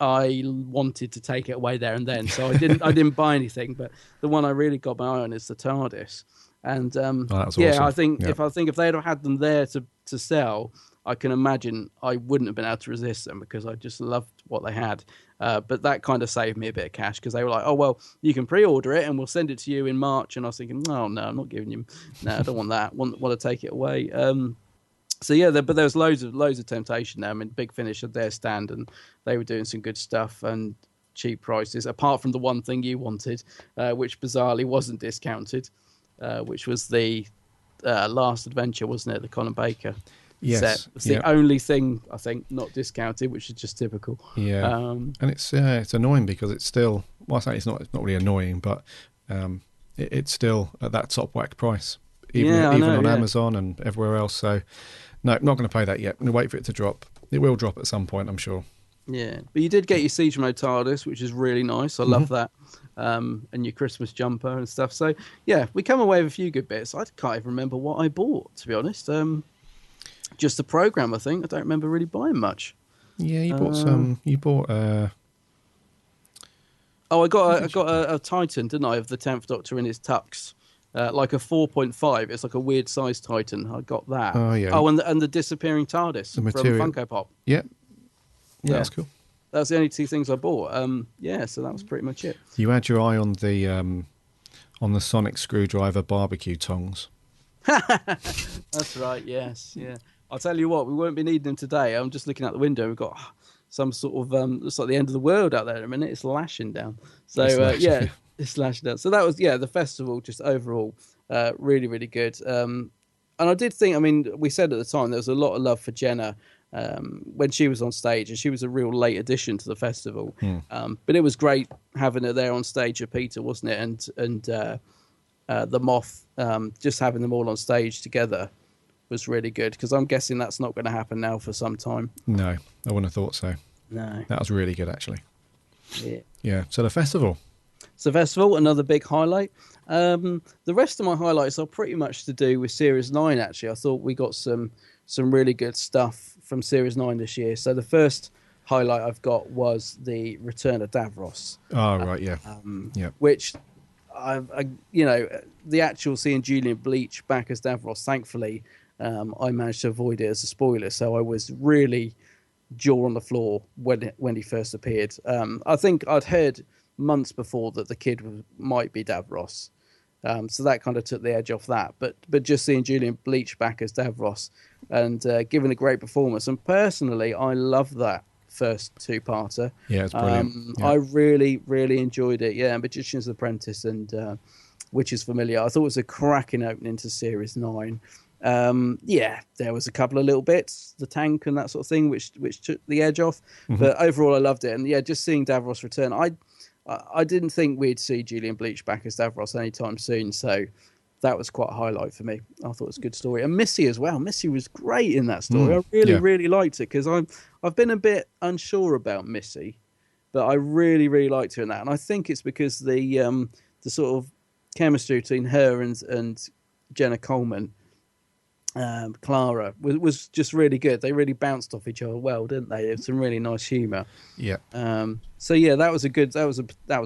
Speaker 6: I wanted to take it away there and then, so I didn't buy anything. But the one I really got my eye on is the TARDIS, and
Speaker 5: that's
Speaker 6: yeah,
Speaker 5: awesome.
Speaker 6: I think if they'd have had them there to sell, I can imagine I wouldn't have been able to resist them, because I just loved what they had. But that kind of saved me a bit of cash, because they were like, oh, well, you can pre-order it and we'll send it to you in March. And I was thinking, oh, no, I'm not giving you. No, I don't want that. Want to take it away. So, yeah, but there was loads of temptation there. I mean, Big Finish had their stand, and they were doing some good stuff and cheap prices, apart from the one thing you wanted, which bizarrely wasn't discounted, which was the Last Adventure, wasn't it? The Colin Baker.
Speaker 5: Yes,
Speaker 6: set. It's the only thing I think not discounted, which is just typical.
Speaker 5: Yeah, and it's annoying because it's still. Well, I say it's not really annoying, but it's still at that top whack price, even on Amazon and everywhere else. So, no, not going to pay that yet. I'm going to wait for it to drop. It will drop at some point, I'm sure.
Speaker 6: Yeah, but you did get your Siege Mode TARDIS, which is really nice. I love that, and your Christmas jumper and stuff. So yeah, we come away with a few good bits. I can't even remember what I bought, to be honest. Just the program, I think. I don't remember really buying much. Yeah,
Speaker 5: you bought some. You bought.
Speaker 6: I got a Titan, didn't I, of the 10th Doctor in his tux, like a 4.5. It's like a weird size Titan. I got that.
Speaker 5: Oh yeah.
Speaker 6: Oh, and the disappearing TARDIS from Funko Pop.
Speaker 5: Yeah, that's cool.
Speaker 6: That's the only 2 things I bought. So that was pretty much it.
Speaker 5: You had your eye on the sonic screwdriver barbecue tongs.
Speaker 6: That's right. Yes. Yeah. I'll tell you what, we won't be needing them today. I'm just looking out the window. We've got some sort of looks like the end of the world out there in a minute. It's lashing down. So it's lashing down. So that was the festival. Just overall, really, really good. And I did think, I mean, we said at the time there was a lot of love for Jenna when she was on stage, and she was a real late addition to the festival. But it was great having her there on stage with Peter, wasn't it? And the Moth, just having them all on stage together was really good, because I'm guessing that's not going to happen now for some time.
Speaker 5: No, I wouldn't have thought so.
Speaker 6: No.
Speaker 5: That was really good, actually.
Speaker 6: Yeah.
Speaker 5: So the festival.
Speaker 6: Another big highlight. The rest of my highlights are pretty much to do with Series 9, actually. I thought we got some really good stuff from Series 9 this year. So the first highlight I've got was the return of Davros.
Speaker 5: Oh, right, yeah.
Speaker 6: Which, the actual seeing Julian Bleach back as Davros, thankfully, I managed to avoid it as a spoiler, so I was really jaw on the floor when he first appeared. I think I'd heard months before that the kid might be Davros, so that kind of took the edge off that. But just seeing Julian Bleach back as Davros and giving a great performance, and personally, I love that first 2-parter.
Speaker 5: Yeah, it's brilliant.
Speaker 6: I really, really enjoyed it. Yeah, Magician's Apprentice and Witch's Familiar. I thought it was a cracking opening to Series 9. There was a couple of little bits, the tank and that sort of thing, which took the edge off. But overall, I loved it. And just seeing Davros return, I didn't think we'd see Julian Bleach back as Davros anytime soon. So that was quite a highlight for me. I thought it was a good story. And Missy as well. Missy was great in that story. I really liked it, because I've been a bit unsure about Missy, but I really, really liked her in that. And I think it's because the sort of chemistry between her and Jenna Coleman, Clara, was just really good. They really bounced off each other well, didn't they? There's some really nice humour.
Speaker 5: Yeah.
Speaker 6: That was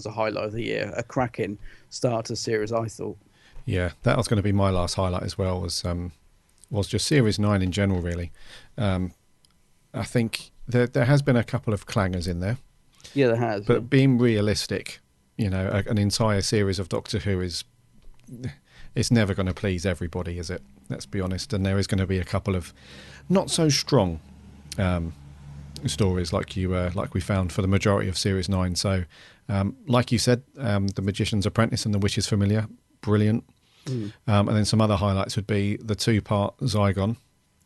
Speaker 6: a highlight of the year. A cracking start to the series, I thought.
Speaker 5: Yeah, that was going to be my last highlight as well. Was just Series 9 in general, really. I think there has been a couple of clangers in there.
Speaker 6: Yeah, there has.
Speaker 5: But being realistic, an entire series of Doctor Who it's never going to please everybody, is it? Let's be honest. And there is going to be a couple of not so strong stories like we found for the majority of Series 9. So, like you said, The Magician's Apprentice and The Witch's Familiar, brilliant. And then some other highlights would be the 2-part Zygon,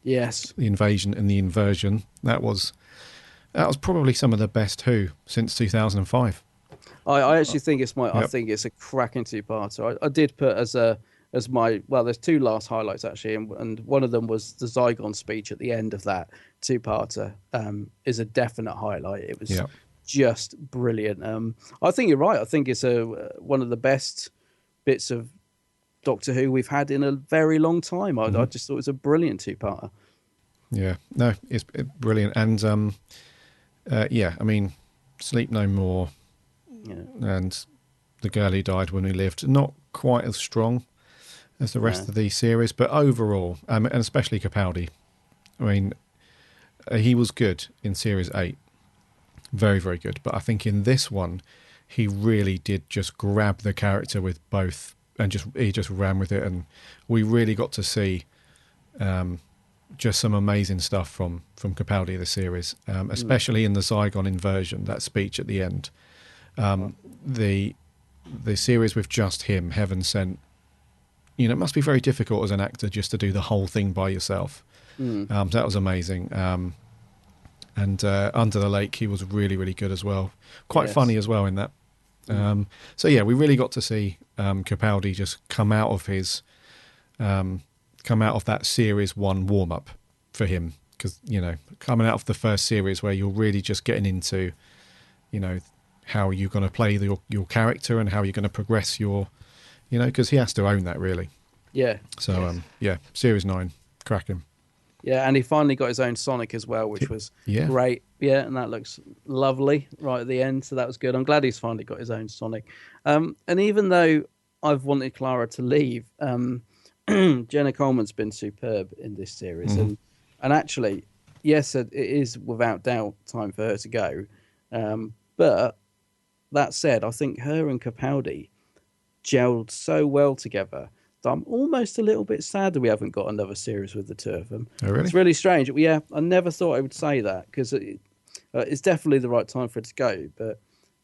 Speaker 6: Yes.
Speaker 5: the invasion and the inversion. That was probably some of the best Who since 2005.
Speaker 6: I actually think it's I
Speaker 5: Yep.
Speaker 6: think it's a cracking 2-parter. I did put as my, well, there's 2 last highlights actually, and one of them was the Zygon speech at the end of that 2-parter. Is a definite highlight. It was
Speaker 5: Yep.
Speaker 6: just brilliant. I think you're right. I think it's one of the best bits of Doctor Who we've had in a very long time. I just thought it was a brilliant 2-parter.
Speaker 5: Yeah, no, it's brilliant. And yeah, I mean, Sleep No More and The Girl Who Died When We Lived, not quite as strong as the rest of the series, but overall, and especially Capaldi, I mean, he was good in Series 8. Very, very good. But I think in this one, he really did just grab the character with both, and he just ran with it. And we really got to see just some amazing stuff from Capaldi, the series, especially in the Zygon inversion, that speech at the end. The series with just him, Heaven Sent, it must be very difficult as an actor just to do the whole thing by yourself. So that was amazing. And Under the Lake, he was really, really good as well. Quite funny as well in that. So yeah, we really got to see Capaldi just come out of that Series 1 warm-up for him. Because, coming out of the first series where you're really just getting into, how you're going to play your character and how you're going to progress your, because he has to own that, really.
Speaker 6: Yeah.
Speaker 5: So, yeah, Series 9, cracking.
Speaker 6: Yeah, and he finally got his own Sonic as well, which was great. Yeah, and that looks lovely right at the end, so that was good. I'm glad he's finally got his own Sonic. And even though I've wanted Clara to leave, Jenna Coleman's been superb in this series. And actually, yes, it is without doubt time for her to go. But that said, I think her and Capaldi gelled so well together that I'm almost a little bit sad that we haven't got another series with the two of them.
Speaker 5: Oh, really?
Speaker 6: It's really strange. Yeah, I never thought I would say that because it's definitely the right time for it to go.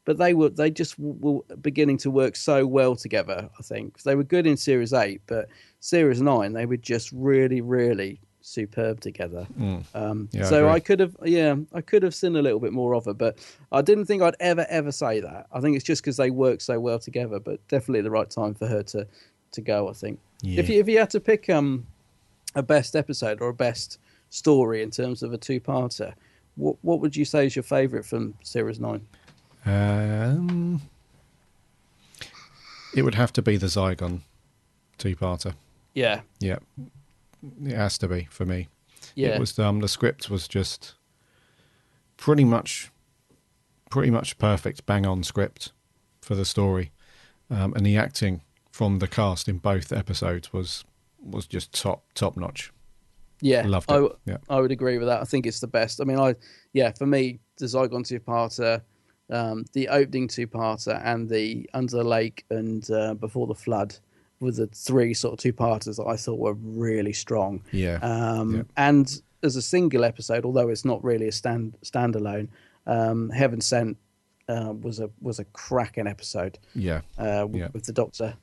Speaker 6: But they just were beginning to work so well together. I think they were good in Series 8, but Series 9 they were just really, really superb together. So I could have seen a little bit more of her, but I didn't think I'd ever say that. I think it's just because they work so well together, but definitely the right time for her to go, I think. If you had to pick a best episode or a best story in terms of a 2-parter, what would you say is your favourite from Series 9?
Speaker 5: It would have to be the Zygon 2-parter.
Speaker 6: Yeah.
Speaker 5: Yeah. It has to be for me.
Speaker 6: Yeah.
Speaker 5: It was the script was just pretty much perfect, bang on script for the story, and the acting from the cast in both episodes was just top notch.
Speaker 6: Yeah,
Speaker 5: loved it.
Speaker 6: I would agree with that. I think it's the best. I mean, for me, the Zygon 2-parter, the opening 2-parter, and the Under the Lake and Before the Flood were the 3 sort of 2-parters that I thought were really strong. And as a single episode, although it's not really a standalone, Heaven Sent was a cracking episode. With the Doctor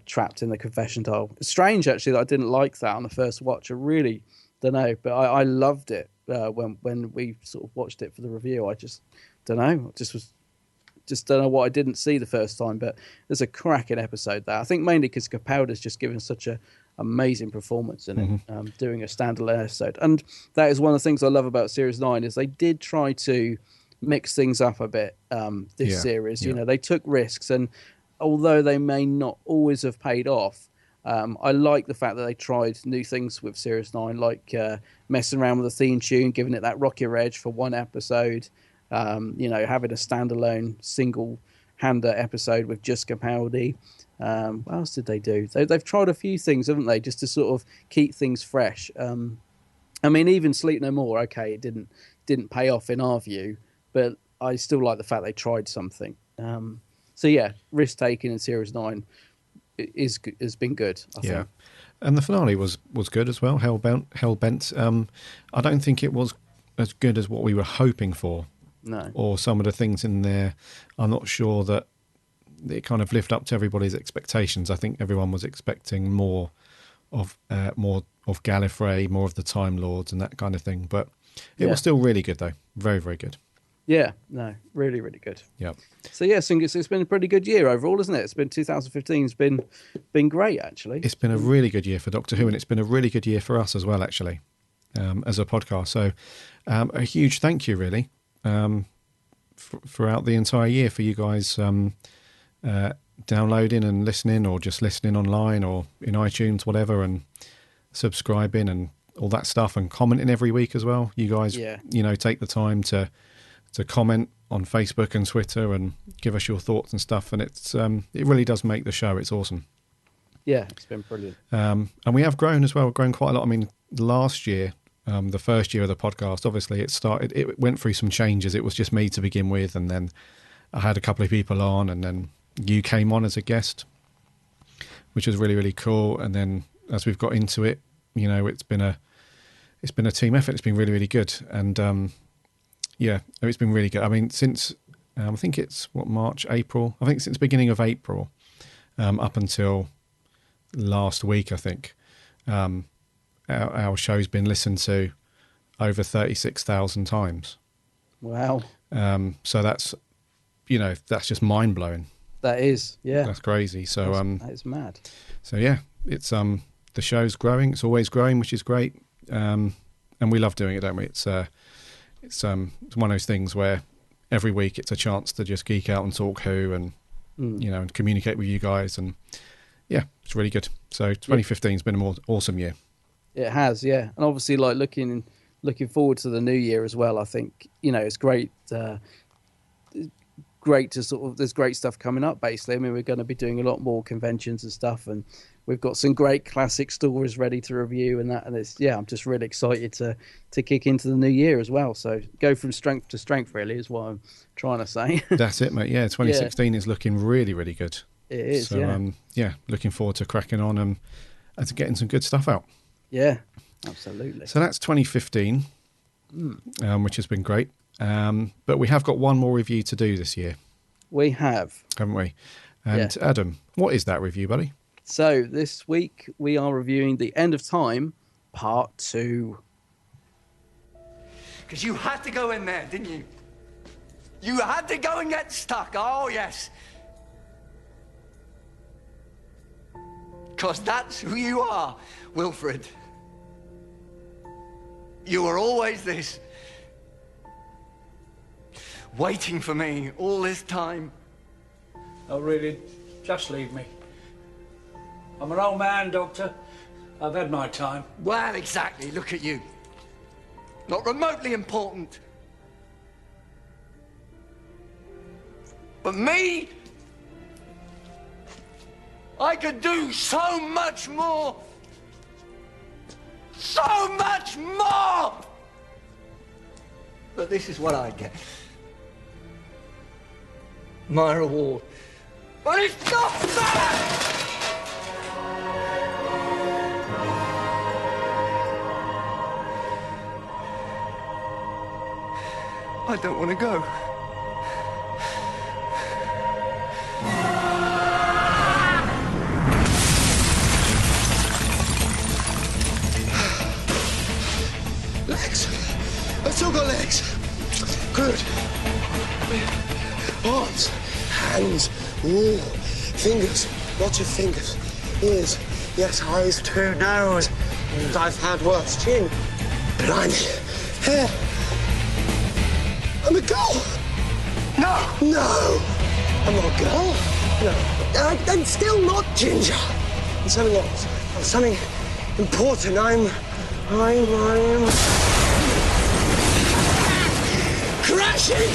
Speaker 6: trapped in the confession dial. It's strange actually that I didn't like that on the first watch. I really don't know, but I loved it when we sort of watched it for the review. I just don't know. Just don't know what I didn't see the first time, but there's a cracking episode there. I think mainly because Capaldi's just given such a amazing performance in it, doing a standalone episode. And that is one of the things I love about Series 9 is they did try to mix things up a bit this series. They took risks, and although they may not always have paid off, I like the fact that they tried new things with Series 9, like messing around with the theme tune, giving it that rockier edge for one episode, having a standalone single-hander episode with just Capaldi. What else did they do? They've tried a few things, haven't they, just to sort of keep things fresh. I mean, even Sleep No More, okay, it didn't pay off in our view, but I still like the fact they tried something. So yeah, risk taking in Series 9 has been good, I think.
Speaker 5: And the finale was good as well. Hellbent. I don't think it was as good as what we were hoping for.
Speaker 6: No.
Speaker 5: Or some of the things in there, I'm not sure that it kind of lived up to everybody's expectations. I think everyone was expecting more of Gallifrey, more of the Time Lords and that kind of thing. But it was still really good, though. Very, very good.
Speaker 6: Yeah, no, really, really good.
Speaker 5: Yeah.
Speaker 6: So yeah, so it's been a pretty good year overall, isn't it? It's been 2015's been great, actually.
Speaker 5: It's been a really good year for Doctor Who, and it's been a really good year for us as well, actually, as a podcast. So a huge thank you, really, throughout the entire year for you guys downloading and listening, or just listening online or in iTunes, whatever, and subscribing and all that stuff, and commenting every week as well. You guys, take the time to comment on Facebook and Twitter and give us your thoughts and stuff, and it really does make the show. It's awesome.
Speaker 6: Yeah, it's been brilliant.
Speaker 5: And we have grown as well. We've grown quite a lot. I mean, last year, the first year of the podcast, obviously it went through some changes. It was just me to begin with, and then I had a couple of people on, and then you came on as a guest, which was really, really cool. And then as we've got into it, it's been a team effort. It's been really, really good. And yeah, it's been really good. I mean, since I think it's March, April. I think since beginning of April up until last week, I think our show's been listened to over 36,000 times.
Speaker 6: Wow.
Speaker 5: So that's just mind blowing.
Speaker 6: That is, yeah.
Speaker 5: That's crazy. So
Speaker 6: that is mad.
Speaker 5: So yeah, it's the show's growing. It's always growing, which is great. And we love doing it, don't we? It's one of those things where every week it's a chance to just geek out and talk Who, and and communicate with you guys, and yeah, it's really good. So 2015's been a more awesome year. It
Speaker 6: has, yeah, and obviously like looking forward to the new year as well. I think it's great. Great to sort of, there's great stuff coming up. Basically, I mean, we're going to be doing a lot more conventions and stuff, and we've got some great classic stories ready to review and that. And I'm just really excited to kick into the new year as well. So go from strength to strength, really, is what I'm trying to say.
Speaker 5: That's it, mate. Yeah, 2016 is looking really, really good.
Speaker 6: It is.
Speaker 5: So, looking forward to cracking on and to getting some good stuff out.
Speaker 6: Yeah, absolutely.
Speaker 5: So that's 2015, which has been great. But we have got one more review to do this year.
Speaker 6: We have.
Speaker 5: Haven't we? And Adam, what is that review, buddy?
Speaker 6: So this week we are reviewing The End of Time, Part 2.
Speaker 7: Because you had to go in there, didn't you? You had to go and get stuck. Oh, yes. Because that's who you are, Wilfred. You were always this. Waiting for me all this time.
Speaker 8: Oh, really? Just leave me. I'm an old man, Doctor. I've had my time.
Speaker 7: Well, exactly. Look at you. Not remotely important. But me? I could do so much more. So much more! But this is what I get. My reward. But it's not fair! I don't want to go.
Speaker 9: Legs. I've still got legs. Good. Arms, hands, ooh, fingers, lots of fingers, ears, yes, eyes too, nose, and I've had worse, chin, blimey, hair. I'm a girl. No, I'm not a girl. No, I'm still not Ginger. And something else, something important. I'm crashing.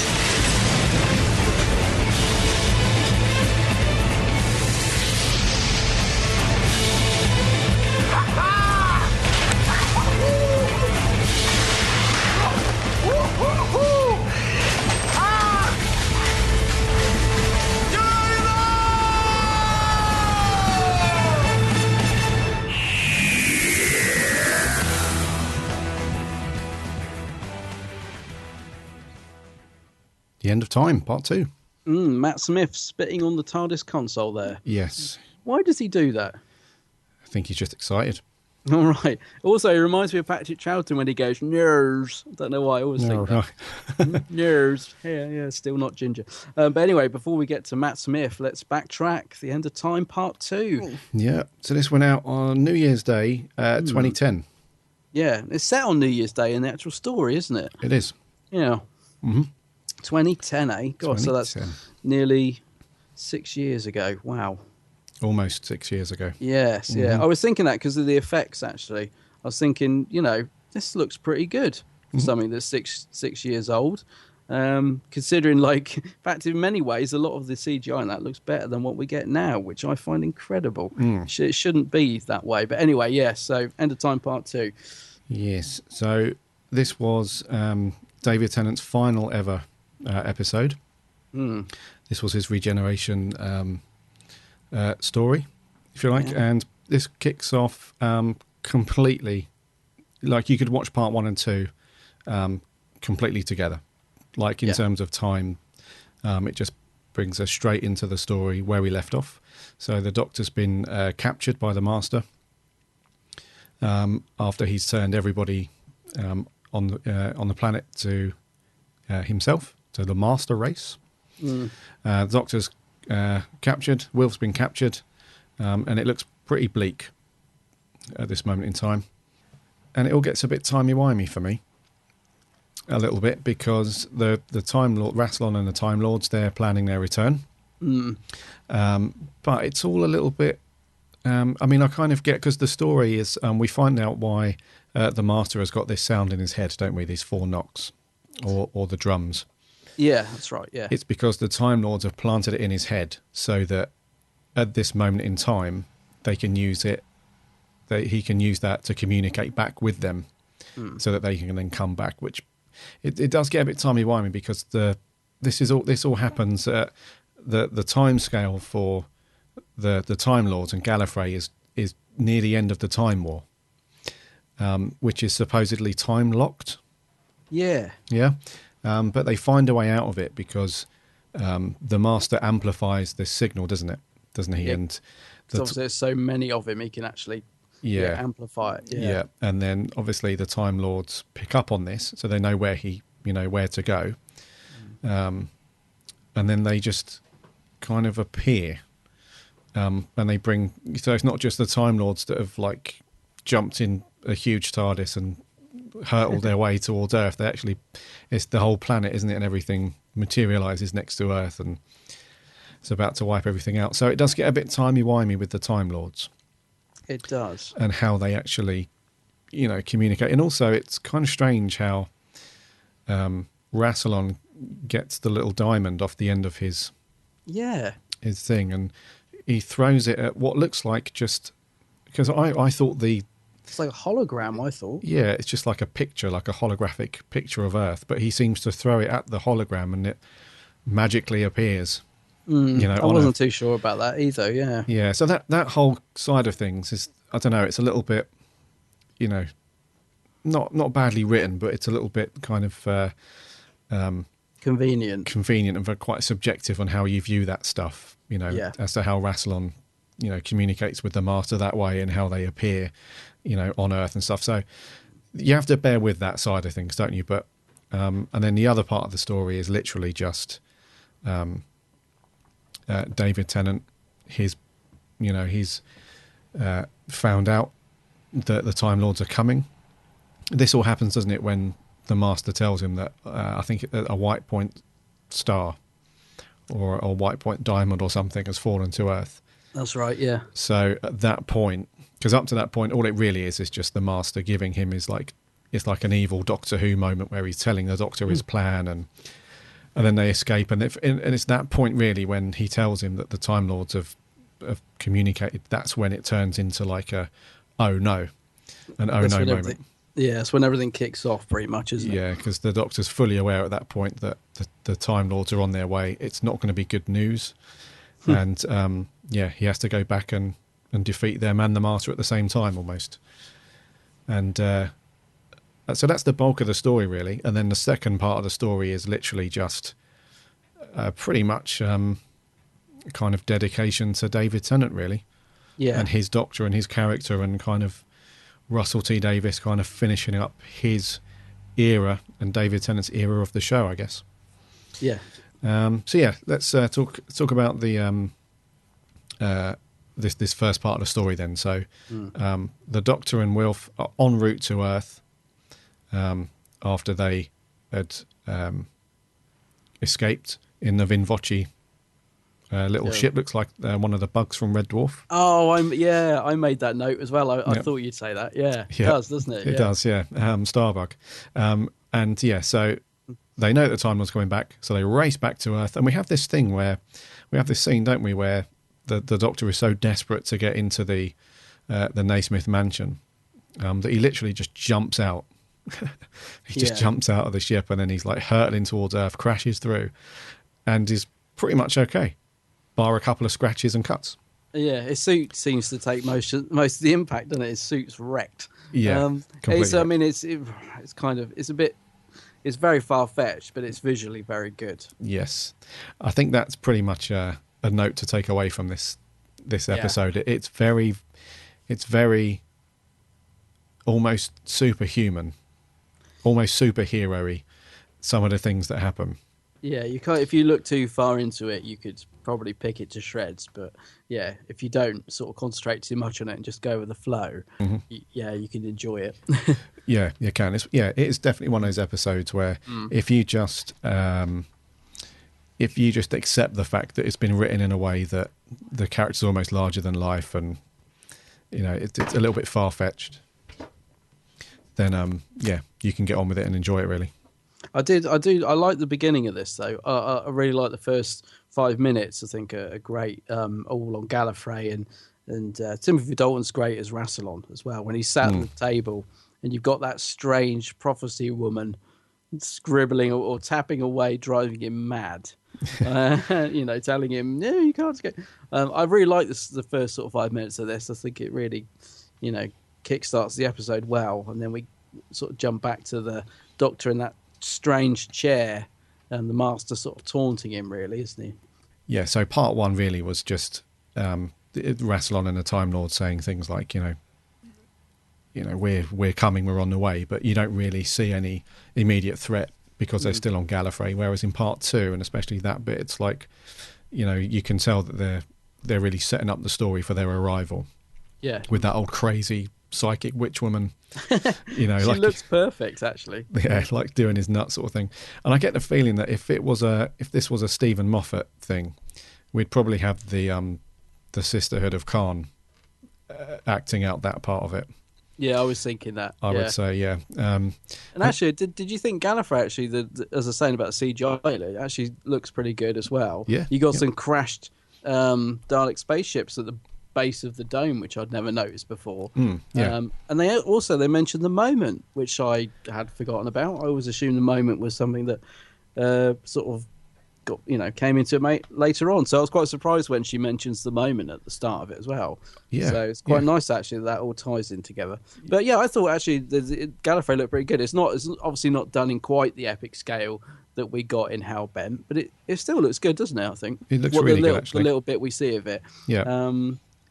Speaker 5: The End of Time, Part 2.
Speaker 6: Matt Smith spitting on the TARDIS console there.
Speaker 5: Yes.
Speaker 6: Why does he do that?
Speaker 5: I think he's just excited.
Speaker 6: All right. Also, it reminds me of Patrick Troughton when he goes, "Nurse." I don't know why I always think that. Nurse. Yeah, still not ginger. But anyway, before we get to Matt Smith, let's backtrack. The End of Time, Part 2.
Speaker 5: Yeah. So this went out on New Year's Day, 2010.
Speaker 6: Yeah, it's set on New Year's Day in the actual story, isn't it?
Speaker 5: It is.
Speaker 6: Yeah. 2010, eh? God, so that's
Speaker 5: 2010.
Speaker 6: nearly 6 years ago. Wow.
Speaker 5: Almost 6 years ago.
Speaker 6: Yes, yeah. I was thinking that because of the effects, actually. I was thinking, this looks pretty good for something that's six years old. Considering, in fact, in many ways, a lot of the CGI in that looks better than what we get now, which I find incredible. It shouldn't be that way. But anyway, yes, so End of Time Part 2.
Speaker 5: Yes. So this was David Tennant's final ever episode. This was his regeneration story, if you like, and this kicks off completely, like you could watch part 1 and 2 completely together, like in terms of time. It just brings us straight into the story where we left off. So the Doctor's been captured by the Master after he's turned everybody on the planet to himself, to the Master race. The Doctor's captured, Wilf's been captured, and it looks pretty bleak at this moment in time. And it all gets a bit timey-wimey for me, a little bit, because the Time Lord, Rassilon and the Time Lords, they're planning their return. But it's all a little bit, I kind of get, because the story is, we find out why the Master has got this sound in his head, don't we? These 4 knocks, or the drums.
Speaker 6: Yeah, that's right, yeah.
Speaker 5: It's because the Time Lords have planted it in his head so that at this moment in time, they can use it, he can use that to communicate back with them so that they can then come back, which it does get a bit timey-wimey because this all happens at the time scale for the Time Lords and Gallifrey is near the end of the Time War, which is supposedly time-locked.
Speaker 6: Yeah.
Speaker 5: Yeah. But they find a way out of it because the Master amplifies this signal, doesn't he?
Speaker 6: Yeah.
Speaker 5: And
Speaker 6: obviously there's so many of him, he can actually amplify it.
Speaker 5: Yeah. And then obviously the Time Lords pick up on this, so they know where where to go. And then they just kind of appear. And they bring, so it's not just the Time Lords that have jumped in a huge TARDIS and hurtled their way towards Earth. It's the whole planet, isn't it? And everything materializes next to Earth and it's about to wipe everything out. So it does get a bit timey-wimey with the Time Lords.
Speaker 6: It does.
Speaker 5: And how they actually, communicate. And also it's kind of strange how Rassilon gets the little diamond off the end of his thing, and he throws it at what looks like just, because I thought
Speaker 6: it's like a hologram, I thought.
Speaker 5: Yeah, it's just like a picture, like a holographic picture of Earth. But he seems to throw it at the hologram and it magically appears.
Speaker 6: I wasn't too sure about that either, yeah.
Speaker 5: Yeah, so that whole side of things is, I don't know, it's a little bit, not badly written, but it's a little bit kind of...
Speaker 6: Convenient
Speaker 5: and very quite subjective on how you view that stuff, as to how Rassilon, communicates with the Master that way and how they appear, on Earth and stuff. So you have to bear with that side of things, don't you? But and then the other part of the story is literally just David Tennant. He's found out that the Time Lords are coming. This all happens, doesn't it, when the Master tells him that I think a white point star or a white point diamond or something has fallen to Earth.
Speaker 6: That's right, yeah.
Speaker 5: So at that point, because up to that point, all it really is just the Master giving him it's like an evil Doctor Who moment where he's telling the Doctor his plan, and then they escape, and it's that point really when he tells him that the Time Lords have communicated. That's when it turns into like a oh no moment.
Speaker 6: Yeah, that's when everything kicks off pretty much, isn't it?
Speaker 5: Yeah, because the Doctor's fully aware at that point that the Time Lords are on their way. It's not going to be good news. And, he has to go back and defeat them and the Master at the same time almost. And so that's the bulk of the story, really. And then the second part of the story is literally just pretty much kind of dedication to David Tennant, really.
Speaker 6: Yeah.
Speaker 5: And his Doctor and his character, and kind of Russell T Davies kind of finishing up his era and David Tennant's era of the show, I guess.
Speaker 6: Yeah.
Speaker 5: So yeah, let's talk about the this first part of the story then. So the Doctor and Wilf are en route to Earth after they had escaped in the Vinvoce little ship. Looks like one of the bugs from Red Dwarf.
Speaker 6: Oh, I made that note as well. I thought you'd say that. Yeah, it does, doesn't it?
Speaker 5: It does, yeah. Starbug. And yeah, so they know that the Time Lord's coming back, so they race back to Earth. And we have this thing where, we have this scene, don't we, where the Doctor is so desperate to get into the Naismith mansion that he literally just jumps out. He just jumps out of the ship, and then he's like hurtling towards Earth, crashes through, and is pretty much okay, bar a couple of scratches and cuts.
Speaker 6: Yeah, his suit seems to take most of the impact, doesn't it? His suit's wrecked.
Speaker 5: Yeah,
Speaker 6: it's very far fetched, but it's visually very good.
Speaker 5: Yes, I think that's pretty much a note to take away from this episode. It's very almost superhuman, almost superhero-y, some of the things that happen.
Speaker 6: Yeah, you can't. If you look too far into it, you could probably pick it to shreds. But yeah, if you don't sort of concentrate too much on it and just go with the flow, you can enjoy it.
Speaker 5: Yeah, you can. It is definitely one of those episodes where if you just accept the fact that it's been written in a way that the character's almost larger than life, and it's a little bit far fetched, then you can get on with it and enjoy it, really. I
Speaker 6: like the beginning of this though. I really like the first 5 minutes. I think are great. All on Gallifrey, and Timothy Dalton's great as Rassilon as well. When he's sat at the table and you've got that strange prophecy woman scribbling or tapping away, driving him mad. Telling him, no, you can't escape. I really like the first sort of 5 minutes of this. I think it really, kickstarts the episode well, and then we sort of jump back to the Doctor in that strange chair, and the Master sort of taunting him, really, isn't he?
Speaker 5: Yeah. So part one really was just Rassilon and the Time Lord saying things like, we're coming, we're on the way, but you don't really see any immediate threat because they're still on Gallifrey. Whereas in part two, and especially that bit, it's like, you can tell that they're really setting up the story for their arrival. Yeah. With that old crazy psychic witch woman,
Speaker 6: she looks perfect, actually.
Speaker 5: Yeah, like doing his nut sort of thing. And I get the feeling that if this was a Stephen Moffat thing, we'd probably have the Sisterhood of Khan acting out that part of it.
Speaker 6: Yeah, I was thinking that.
Speaker 5: I would say, yeah.
Speaker 6: And actually, did you think Gallifrey actually, as I was saying about the CGI, it actually looks pretty good as well?
Speaker 5: Yeah.
Speaker 6: You got some crashed Dalek spaceships at the base of the dome, which I'd never noticed before.
Speaker 5: Yeah.
Speaker 6: And they mentioned the moment, which I had forgotten about. I always assumed the moment was something that sort of came into it later on. So I was quite surprised when she mentions the moment at the start of it as well.
Speaker 5: Yeah.
Speaker 6: So it's quite nice actually that all ties in together. But yeah, I thought actually Gallifrey looked pretty good. It's obviously not done in quite the epic scale that we got in Hellbent, but it still looks good, doesn't it? I think
Speaker 5: it looks really good. Actually,
Speaker 6: the little bit we see of it.
Speaker 5: Yeah.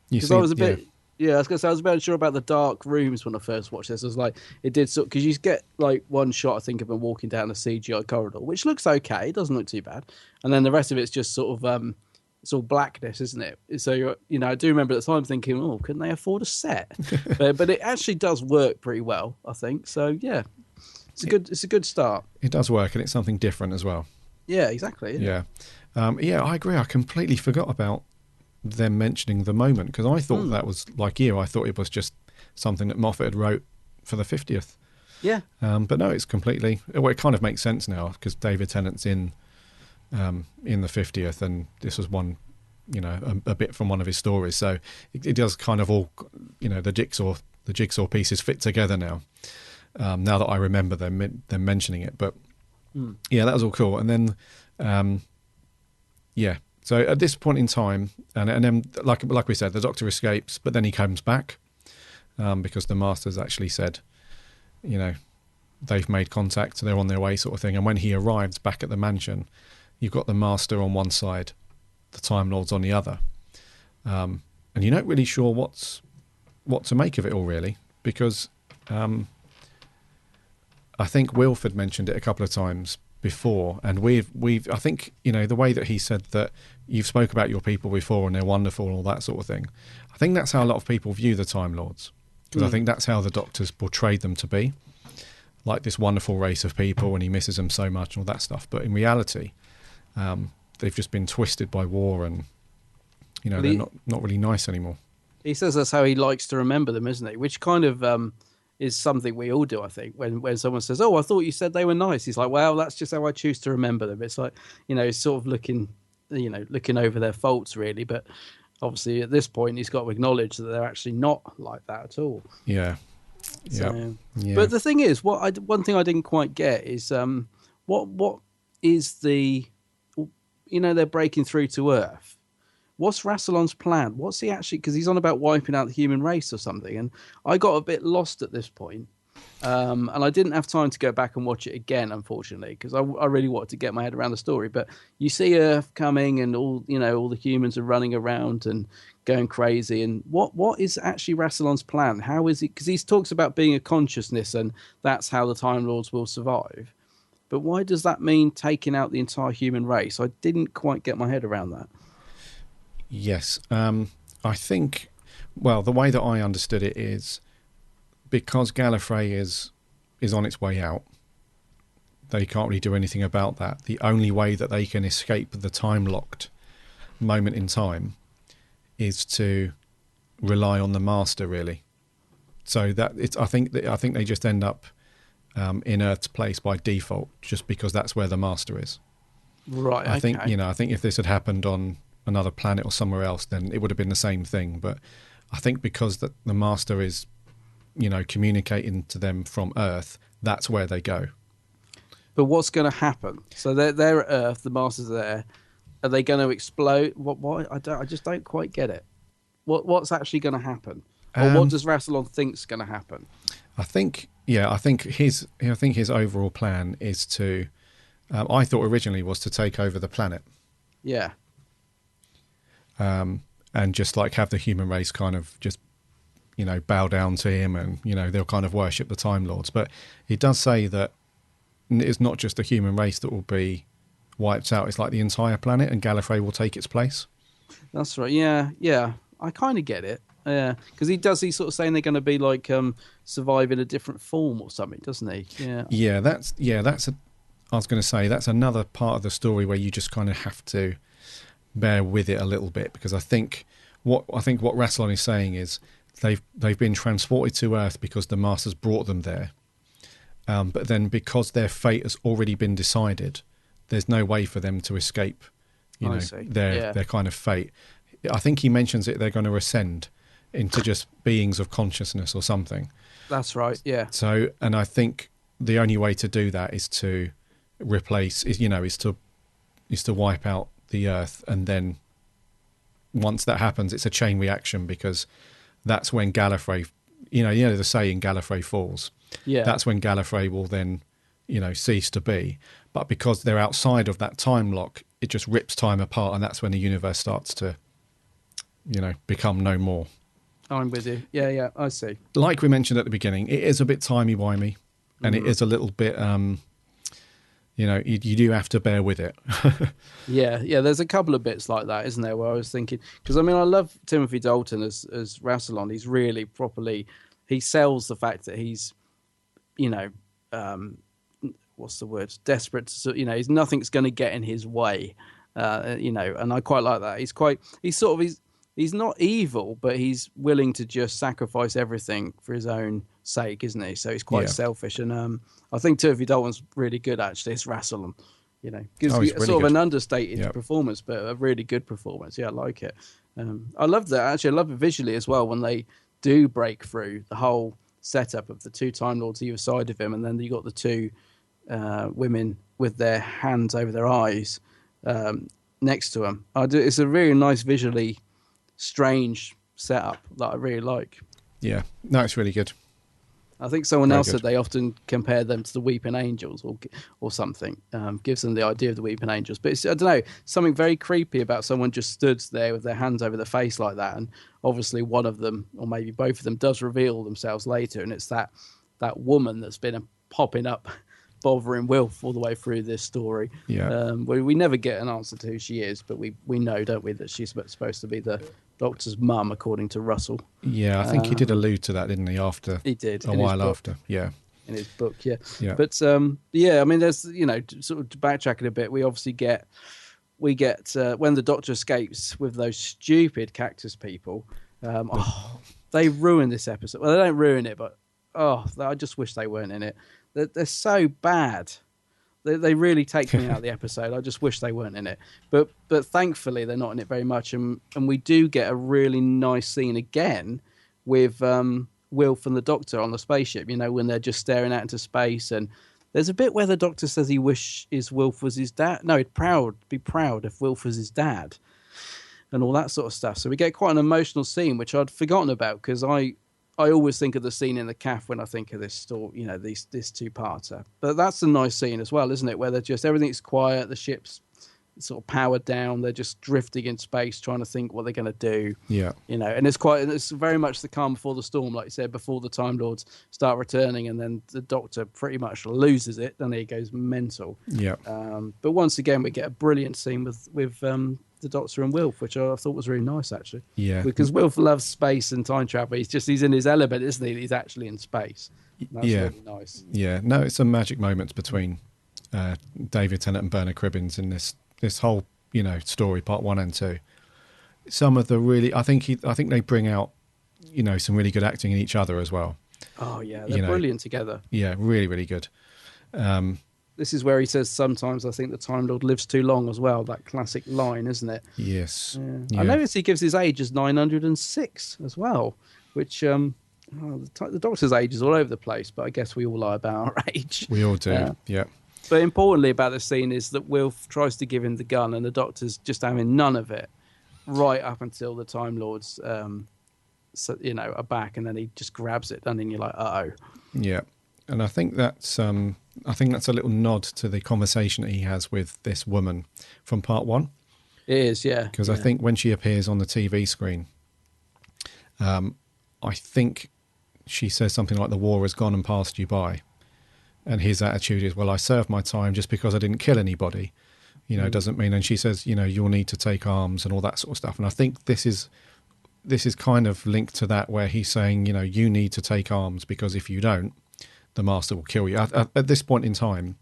Speaker 6: Because I was a bit. Yeah, I was going to say, I was a bit unsure about the dark rooms when I first watched this. I was like, it did sort, because you get like one shot, I think, of him walking down a CGI corridor, which looks okay. It doesn't look too bad. And then the rest of it's just sort of, it's all blackness, isn't it? So, I do remember at the time thinking, oh, couldn't they afford a set? but it actually does work pretty well, I think. So, yeah, it's a good start.
Speaker 5: It does work, and it's something different as well.
Speaker 6: Yeah, exactly.
Speaker 5: Yeah. I agree. I completely forgot about them mentioning the moment, because I thought that was like you. I thought it was just something that Moffat had wrote for the 50th.
Speaker 6: Yeah.
Speaker 5: But no, it's completely. Well, it kind of makes sense now because David Tennant's in the 50th, and this was one, a bit from one of his stories. So it does kind of all, the jigsaw pieces fit together now. Now that I remember them mentioning it, but yeah, that was all cool. And then, yeah. So at this point in time, and then like we said, the Doctor escapes, but then he comes back because the Master's actually said, they've made contact, they're on their way, sort of thing. And when he arrives back at the mansion, you've got the Master on one side, the Time Lords on the other, and you're not really sure what to make of it all, really, because I think Wilford mentioned it a couple of times before, and we've I think, you know, the way that he said that you've spoke about your people before and they're wonderful and all that sort of thing. I think that's how a lot of people view the Time Lords, because I think that's how the Doctor's portrayed them to be, like this wonderful race of people, and he misses them so much and all that stuff. But in reality, they've just been twisted by war, and you know, they're not really nice anymore.
Speaker 6: He says that's how he likes to remember them, isn't he? Which kind of is something we all do, I think. When someone says, "Oh, I thought you said they were nice," he's like, "Well, that's just how I choose to remember them." It's like, you know, he's sort of looking over their faults, really. But obviously, at this point, he's got to acknowledge that they're actually not like that at all.
Speaker 5: Yeah.
Speaker 6: So,
Speaker 5: yeah.
Speaker 6: But the thing is, one thing I didn't quite get is what is the, you know, they're breaking through to Earth. What's Rassilon's plan? What's he actually? Because he's on about wiping out the human race or something, and I got a bit lost at this point, and I didn't have time to go back and watch it again, unfortunately, because I really wanted to get my head around the story. But you see Earth coming, and all the humans are running around and going crazy. And what is actually Rassilon's plan? How is he? Because he talks about being a consciousness, and that's how the Time Lords will survive. But why does that mean taking out the entire human race? I didn't quite get my head around that.
Speaker 5: Yes. I think, well, the way that I understood it is because Gallifrey is on its way out, they can't really do anything about that. The only way that they can escape the time-locked moment in time is to rely on the Master, really. So that I think they just end up in Earth's place by default, just because that's where the Master is.
Speaker 6: Right.
Speaker 5: I think if this had happened on another planet or somewhere else, then it would have been the same thing. But I think because the Master is, you know, communicating to them from Earth, that's where they go.
Speaker 6: But what's going to happen? So they're at Earth, the Master's there. Are they going to explode? What? I just don't quite get it. What's actually going to happen? Or what does Rassilon think's going to happen? I think
Speaker 5: his overall plan is to. I thought originally was to take over the planet.
Speaker 6: Yeah.
Speaker 5: And just like have the human race kind of just, you know, bow down to him, and, you know, they'll kind of worship the Time Lords. But he does say that it's not just the human race that will be wiped out. It's like the entire planet, and Gallifrey will take its place.
Speaker 6: That's right. Yeah. I kind of get it. Yeah, because he's sort of saying they're going to be like survive in a different form or something, doesn't he? Yeah. I was going to say that's another part of the story where you just kind of have to bear with it a little bit, because I think what Rassilon is saying is they've been transported to Earth because the Master's brought them there, but then because their fate has already been decided, there's no way for them to escape, their kind of fate. I think he mentions it. They're going to ascend into just beings of consciousness or something. That's right. Yeah.
Speaker 5: So, and I think the only way to do that is to replace, is to wipe out the Earth, and then once that happens, it's a chain reaction, because that's when Gallifrey, the saying Gallifrey falls.
Speaker 6: Yeah.
Speaker 5: That's when Gallifrey will then, cease to be. But because they're outside of that time lock, it just rips time apart, and that's when the universe starts to, become no more.
Speaker 6: I'm with you. Yeah, I see.
Speaker 5: Like we mentioned at the beginning, it is a bit timey-wimey, and it is a little bit, you do have to bear with it.
Speaker 6: Yeah, there's a couple of bits like that, isn't there, where I was thinking, because I love Timothy Dalton as Rassilon. He's really properly, he sells the fact that he's, what's the word, desperate to, nothing's going to get in his way, and I quite like that. He's not evil, but he's willing to just sacrifice everything for his own sake, isn't he? So he's quite selfish. And I think Timothy Dalton's really good, actually. It's Rassilon, gives
Speaker 5: really
Speaker 6: sort of
Speaker 5: good.
Speaker 6: an understated performance, but a really good performance. Yeah, I like it. I love that. Actually, I love it visually as well when they do break through the whole setup of the two Time Lords either side of him, and then you got the two women with their hands over their eyes next to him. It's a really nice visually strange setup that I really like.
Speaker 5: Yeah, no, it's really good.
Speaker 6: I think someone
Speaker 5: Very
Speaker 6: else
Speaker 5: good.
Speaker 6: said they often compare them to the Weeping Angels or something. Gives them the idea of the Weeping Angels. But it's, I don't know, something very creepy about someone just stood there with their hands over their face like that. And obviously one of them, or maybe both of them, does reveal themselves later. And it's that woman that's been popping up, bothering Wilf all the way through this story.
Speaker 5: Yeah.
Speaker 6: We never get an answer to who she is, but we know, don't we, that she's supposed to be the Doctor's mum, according to Russell.
Speaker 5: Yeah, I think he did allude to that, didn't he? After
Speaker 6: He did
Speaker 5: a
Speaker 6: in his
Speaker 5: while
Speaker 6: book.
Speaker 5: after, yeah.
Speaker 6: In his book, yeah.
Speaker 5: Yeah.
Speaker 6: But yeah, I mean, there's sort of backtracking a bit. We obviously get when the Doctor escapes with those stupid cactus people. They ruin this episode. Well, they don't ruin it, but I just wish they weren't in it. They're so bad. They really take me out of the episode. I just wish they weren't in it. But thankfully they're not in it very much, and we do get a really nice scene again with Wilf and the Doctor on the spaceship. When they're just staring out into space, and there's a bit where the Doctor says he wishes Wilf was his dad. No, he'd be proud if Wilf was his dad, and all that sort of stuff. So we get quite an emotional scene, which I'd forgotten about because I always think of the scene in the calf when I think of this story, this two-parter. But that's a nice scene as well, isn't it? Where they're just, everything's quiet, the ship's sort of powered down, they're just drifting in space, trying to think what they're going to do.
Speaker 5: Yeah.
Speaker 6: And it's very much the calm before the storm, like you said, before the Time Lords start returning, and then the Doctor pretty much loses it, then he goes mental.
Speaker 5: Yeah.
Speaker 6: But once again, we get a brilliant scene with the Doctor and Wilf, which I thought was really nice, actually.
Speaker 5: Yeah.
Speaker 6: Because Wilf loves space and time travel. He's in his element, isn't he? He's actually in space. That's really nice.
Speaker 5: Yeah. No, it's some magic moments between David Tennant and Bernard Cribbins in this whole story, part 1 and 2. Some of the really, I think they bring out some really good acting in each other as well.
Speaker 6: Oh yeah, they're brilliant together.
Speaker 5: Yeah, really, really good.
Speaker 6: This is where he says, sometimes I think the Time Lord lives too long as well. That classic line, isn't it?
Speaker 5: Yes.
Speaker 6: Yeah. I noticed he gives his age as 906 as well, which the Doctor's age is all over the place, but I guess we all lie about our age.
Speaker 5: We all do, yeah.
Speaker 6: But importantly about this scene is that Wilf tries to give him the gun and the Doctor's just having none of it right up until the Time Lords are back, and then he just grabs it, and then you're like, uh-oh.
Speaker 5: Yeah. And I think that's a little nod to the conversation that he has with this woman from part 1.
Speaker 6: It is, yeah.
Speaker 5: Because I think when she appears on the TV screen, I think she says something like, the war has gone and passed you by. And his attitude is, well, I served my time just because I didn't kill anybody. Doesn't mean, and she says, you'll need to take arms and all that sort of stuff. And I think this is kind of linked to that, where he's saying, you need to take arms, because if you don't, the Master will kill you. At this point in time,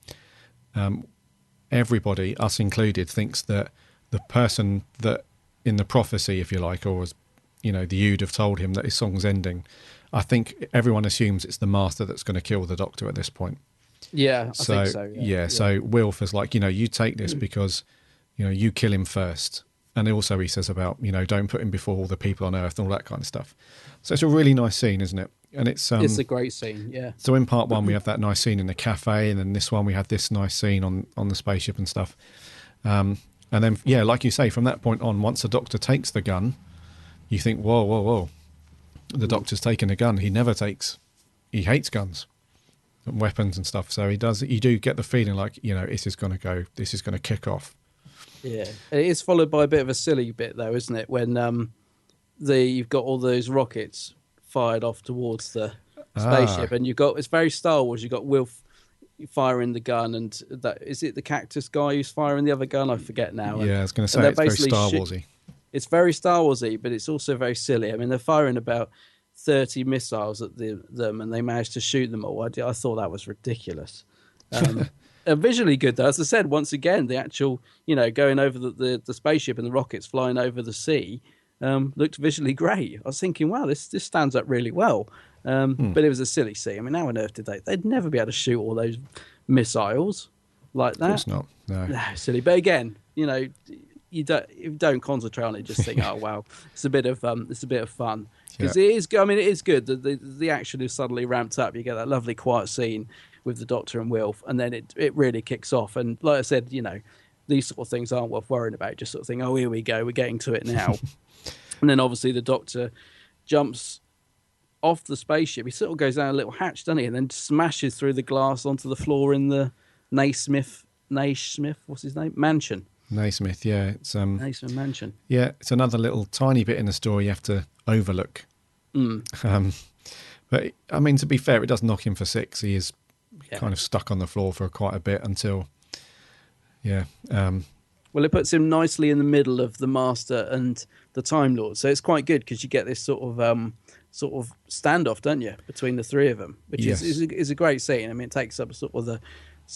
Speaker 5: everybody, us included, thinks that the person that in the prophecy, if you like, or as the Ood have told him that his song's ending, I think everyone assumes it's the Master that's going to kill the Doctor at this point.
Speaker 6: Yeah, I think so. Yeah.
Speaker 5: So Wilf is like, you take this because, you kill him first. And also he says about, don't put him before all the people on Earth and all that kind of stuff. So it's a really nice scene, isn't it? And it's
Speaker 6: a great scene, yeah.
Speaker 5: So in part 1 we have that nice scene in the cafe, and then this one we have this nice scene on the spaceship and stuff. And then, yeah, like you say, from that point on, once the Doctor takes the gun, you think, whoa. The Doctor's taken a gun. He hates guns and weapons and stuff. So you do get the feeling like, this is going to kick off.
Speaker 6: Yeah. It is followed by a bit of a silly bit though, isn't it? When you've got all those rockets fired off towards the spaceship, and it's very Star Wars. You've got Wilf firing the gun, and is it the cactus guy who's firing the other gun? I forget now.
Speaker 5: Yeah, I was going to say it's very Star Warsy.
Speaker 6: It's very Star Warsy, but it's also very silly. I mean, they're firing about 30 missiles at them, and they managed to shoot them all. I thought that was ridiculous. Visually good though, as I said. Once again, the actual going over the spaceship and the rockets flying over the sea looked visually great. I was thinking, wow, this stands up really well. But it was a silly scene. I mean, how on earth did they'd never be able to shoot all those missiles like that?
Speaker 5: Of course not. No,
Speaker 6: silly. But again, you don't concentrate on it. Just think, oh wow, it's a bit of fun, because it is. I mean, it is good. The action is suddenly ramped up. You get that lovely quiet scene with the Doctor and Wilf, and then it really kicks off. And like I said, these sort of things aren't worth worrying about. Just sort of think, oh, here we go, we're getting to it now. And then obviously the Doctor jumps off the spaceship. He sort of goes down a little hatch, doesn't he? And then smashes through the glass onto the floor in the Naismith, what's his name? Mansion.
Speaker 5: Naismith, yeah. It's
Speaker 6: Naismith Mansion.
Speaker 5: Yeah, it's another little tiny bit in the story you have to overlook. But I mean, to be fair, it does knock him for 6. He is kind of stuck on the floor for quite a bit until,
Speaker 6: Well, it puts him nicely in the middle of the Master and the Time Lord, so it's quite good because you get this sort of standoff, don't you, between the three of them, which is a great scene. I mean, it takes up sort of the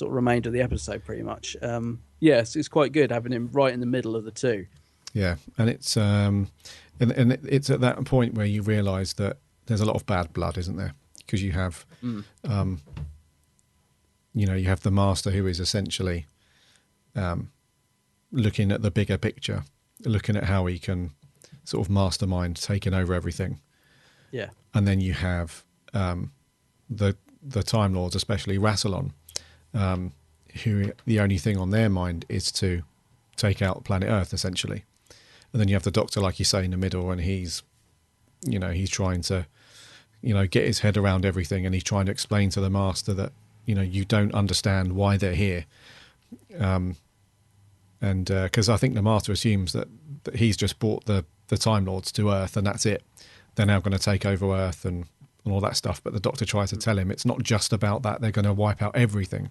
Speaker 6: remainder of the episode pretty much. Yes, it's quite good having him right in the middle of the two.
Speaker 5: Yeah, and it's and it's at that point where you realise that there's a lot of bad blood, isn't there? Because you have, you have the Master who is essentially looking at the bigger picture, looking at how he can sort of mastermind taking over everything.
Speaker 6: Yeah,
Speaker 5: and then you have the Time Lords, especially Rassilon, who the only thing on their mind is to take out planet Earth, essentially. And then you have the Doctor, like you say, in the middle, and he's trying to, get his head around everything, and he's trying to explain to the Master that, you don't understand why they're here. And because I think the Master assumes that he's just brought the Time Lords to Earth, and that's it. They're now going to take over Earth and all that stuff. But the Doctor tries to tell him it's not just about that. They're going to wipe out everything.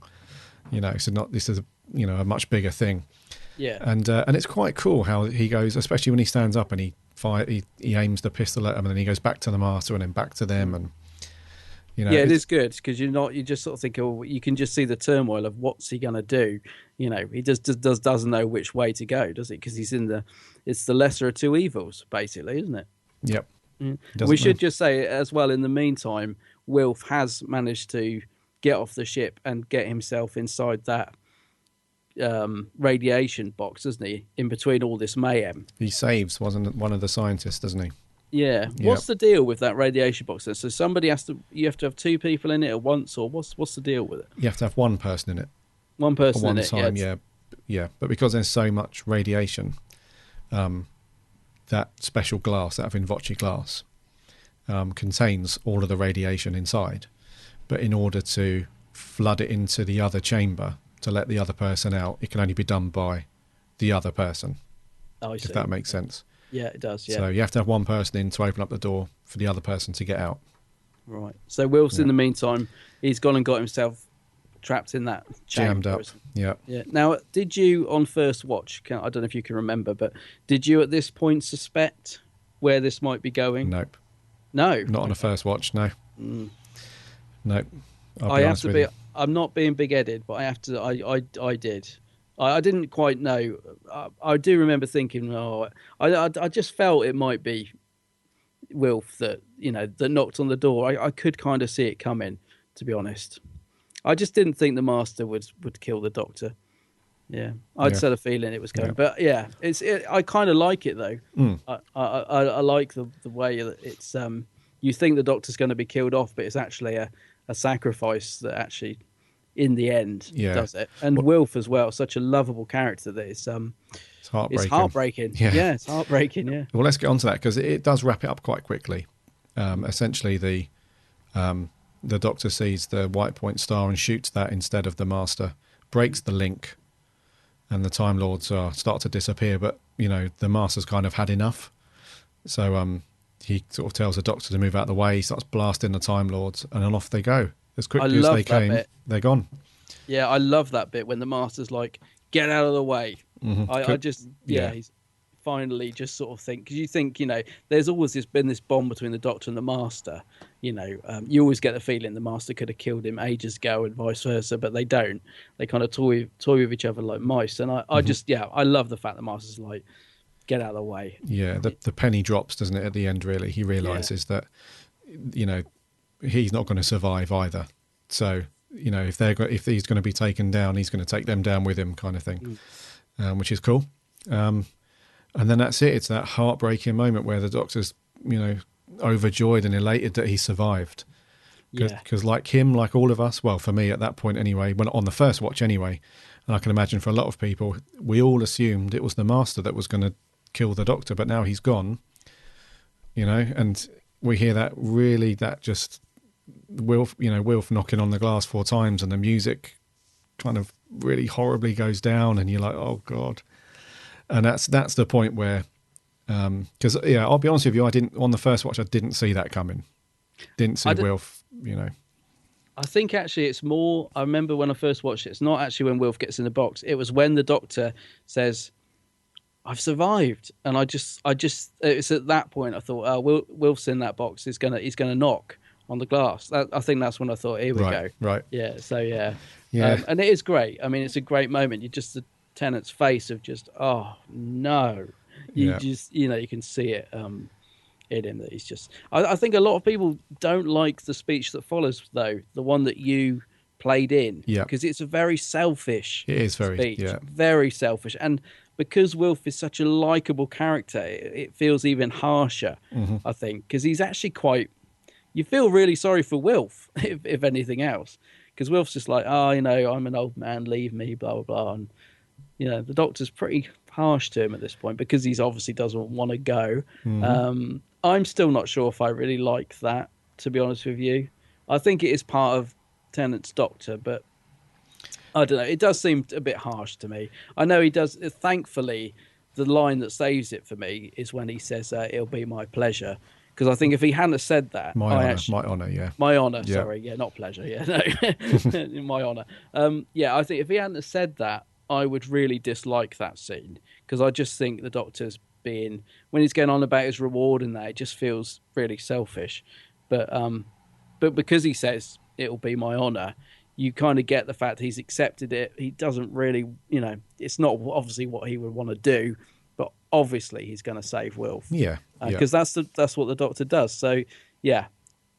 Speaker 5: So this is a much bigger thing.
Speaker 6: Yeah.
Speaker 5: And it's quite cool how he goes, especially when he stands up and he aims the pistol at them, and then he goes back to the Master and then back to them, and
Speaker 6: yeah, it is good because you just sort of think, oh, you can just see the turmoil of what's he going to do. He just doesn't know which way to go, does he? Because it's the lesser of two evils, basically, isn't it?
Speaker 5: Yep.
Speaker 6: We should just say as well, in the meantime, Wilf has managed to get off the ship and get himself inside that radiation box, doesn't he? In between all this mayhem.
Speaker 5: He saves one of the scientists, doesn't he?
Speaker 6: Yeah. What's the deal with that radiation box then? So you have to have 2 people in it at once, or what's the deal with it?
Speaker 5: You have to have one person in it.
Speaker 6: One person
Speaker 5: at one
Speaker 6: in it,
Speaker 5: time, yeah. But because there's so much radiation, that special glass, that Vinvoce glass, contains all of the radiation inside. But in order to flood it into the other chamber to let the other person out, it can only be done by the other person.
Speaker 6: Oh, I see.
Speaker 5: If that makes sense.
Speaker 6: Yeah, it does. Yeah.
Speaker 5: So you have to have one person in to open up the door for the other person to get out.
Speaker 6: Right. So Wilf's in the meantime, he's gone and got himself trapped in that chamber.
Speaker 5: Jammed up. Yeah.
Speaker 6: Yeah. Now, did you on first watch? I don't know if you can remember, but did you at this point suspect where this might be going?
Speaker 5: Nope.
Speaker 6: No.
Speaker 5: Not on a first watch. No. Nope.
Speaker 6: I have to be. I'm not being big-headed, but I have to. I did. I didn't quite know. I do remember thinking, I just felt it might be Wilf that knocked on the door. I could kind of see it coming, to be honest. I just didn't think the Master would kill the Doctor. Yeah, I just had a feeling it was going. Yeah. But I kind of like it though. I like the way that it's. You think the Doctor's going to be killed off, but it's actually a sacrifice that actually, in the end, does it. And Wilf as well, such a lovable character that it's heartbreaking. It's heartbreaking. Yeah, it's heartbreaking. Yeah.
Speaker 5: Well, let's get on to that because it does wrap it up quite quickly. Essentially, the Doctor sees the white point star and shoots that instead of the Master, breaks the link, and the Time Lords start to disappear. But the Master's kind of had enough, so he sort of tells the Doctor to move out of the way. He starts blasting the Time Lords, and then off they go. As quickly as they came, they're gone.
Speaker 6: Yeah, I love that bit when the Master's like, "Get out of the way." Mm-hmm. He's finally just sort of think, because you think, there's always been this bond between the Doctor and the Master. You always get the feeling the Master could have killed him ages ago and vice versa, but they don't. They kind of toy with each other like mice. And I love the fact the Master's like, get out of the way.
Speaker 5: Yeah, the penny drops, doesn't it, at the end, really? He realises that, he's not going to survive either. So, if he's going to be taken down, he's going to take them down with him, kind of thing, which is cool. And then that's it. It's that heartbreaking moment where the Doctor's, overjoyed and elated that he survived. Because like him, like all of us, well, for me at that point anyway, when on the first watch anyway, and I can imagine for a lot of people, we all assumed it was the Master that was going to kill the Doctor, but now he's gone, and we hear that just Wilf knocking on the glass 4 times, and the music kind of really horribly goes down, and you're like, oh God. And that's the point where, because I'll be honest with you, on the first watch I didn't see that coming. Didn't see Wilf,
Speaker 6: I think actually it's more, I remember when I first watched it, it's not actually when Wilf gets in the box. It was when the Doctor says, I've survived. And I just it's at that point I thought, oh, Wilf's in that box. He's gonna knock on the glass. I think that's when I thought, here we go.
Speaker 5: Right.
Speaker 6: Yeah. So yeah.
Speaker 5: Yeah.
Speaker 6: And it is great. I mean, it's a great moment. You just, the Tennant's face of just, oh no. You can see it. In him that he's just. I think a lot of people don't like the speech that follows, though, the one that you played in, because it's a very selfish.
Speaker 5: It is very
Speaker 6: speech, very selfish, and because Wilf is such a likable character, it feels even harsher. I think because he's actually quite. You feel really sorry for Wilf, if anything else, because Wilf's just like, I'm an old man, leave me, blah blah blah, and the Doctor's pretty harsh to him at this point because he's obviously doesn't want to go. I'm still not sure if I really like that, to be honest with you. I think it is part of Tennant's Doctor, but I don't know. It does seem a bit harsh to me. I know he does. Thankfully, the line that saves it for me is when he says, it'll be my pleasure. Because I think if he hadn't said that...
Speaker 5: My honour, yeah.
Speaker 6: My honour, sorry. Yeah, not pleasure. Yeah, no. My honour. I think if he hadn't said that, I would really dislike that scene. Because I just think the Doctor's being, when he's going on about his reward and that, it just feels really selfish. But because he says it'll be my honour, you kind of get the fact he's accepted it. He doesn't really, it's not obviously what he would want to do, but obviously he's going to save Wilf. Because that's what the Doctor does. So yeah,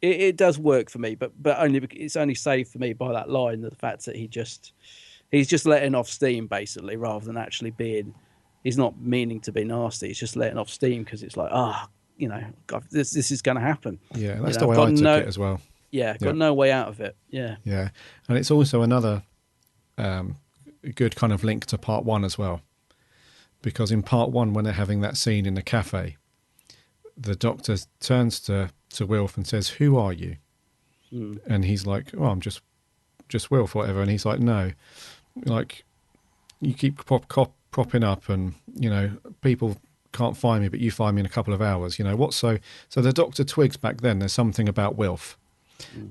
Speaker 6: it does work for me, but it's only saved for me by that line, the fact that he's just letting off steam basically, rather than actually being. He's not meaning to be nasty. He's just letting off steam because it's like, God, this is going to happen.
Speaker 5: Yeah, that's the way I took it as well.
Speaker 6: Yeah, got no way out of it. Yeah.
Speaker 5: Yeah, and it's also another good kind of link to part 1 as well. Because in part 1, when they're having that scene in the cafe, the Doctor turns to Wilf and says, "Who are you?" And he's like, "Oh, I'm just Wilf, or whatever." And he's like, "No, like you keep propping up, and people can't find me, but you find me in a couple of hours. What?" So the Doctor twigs back then there's something about Wilf,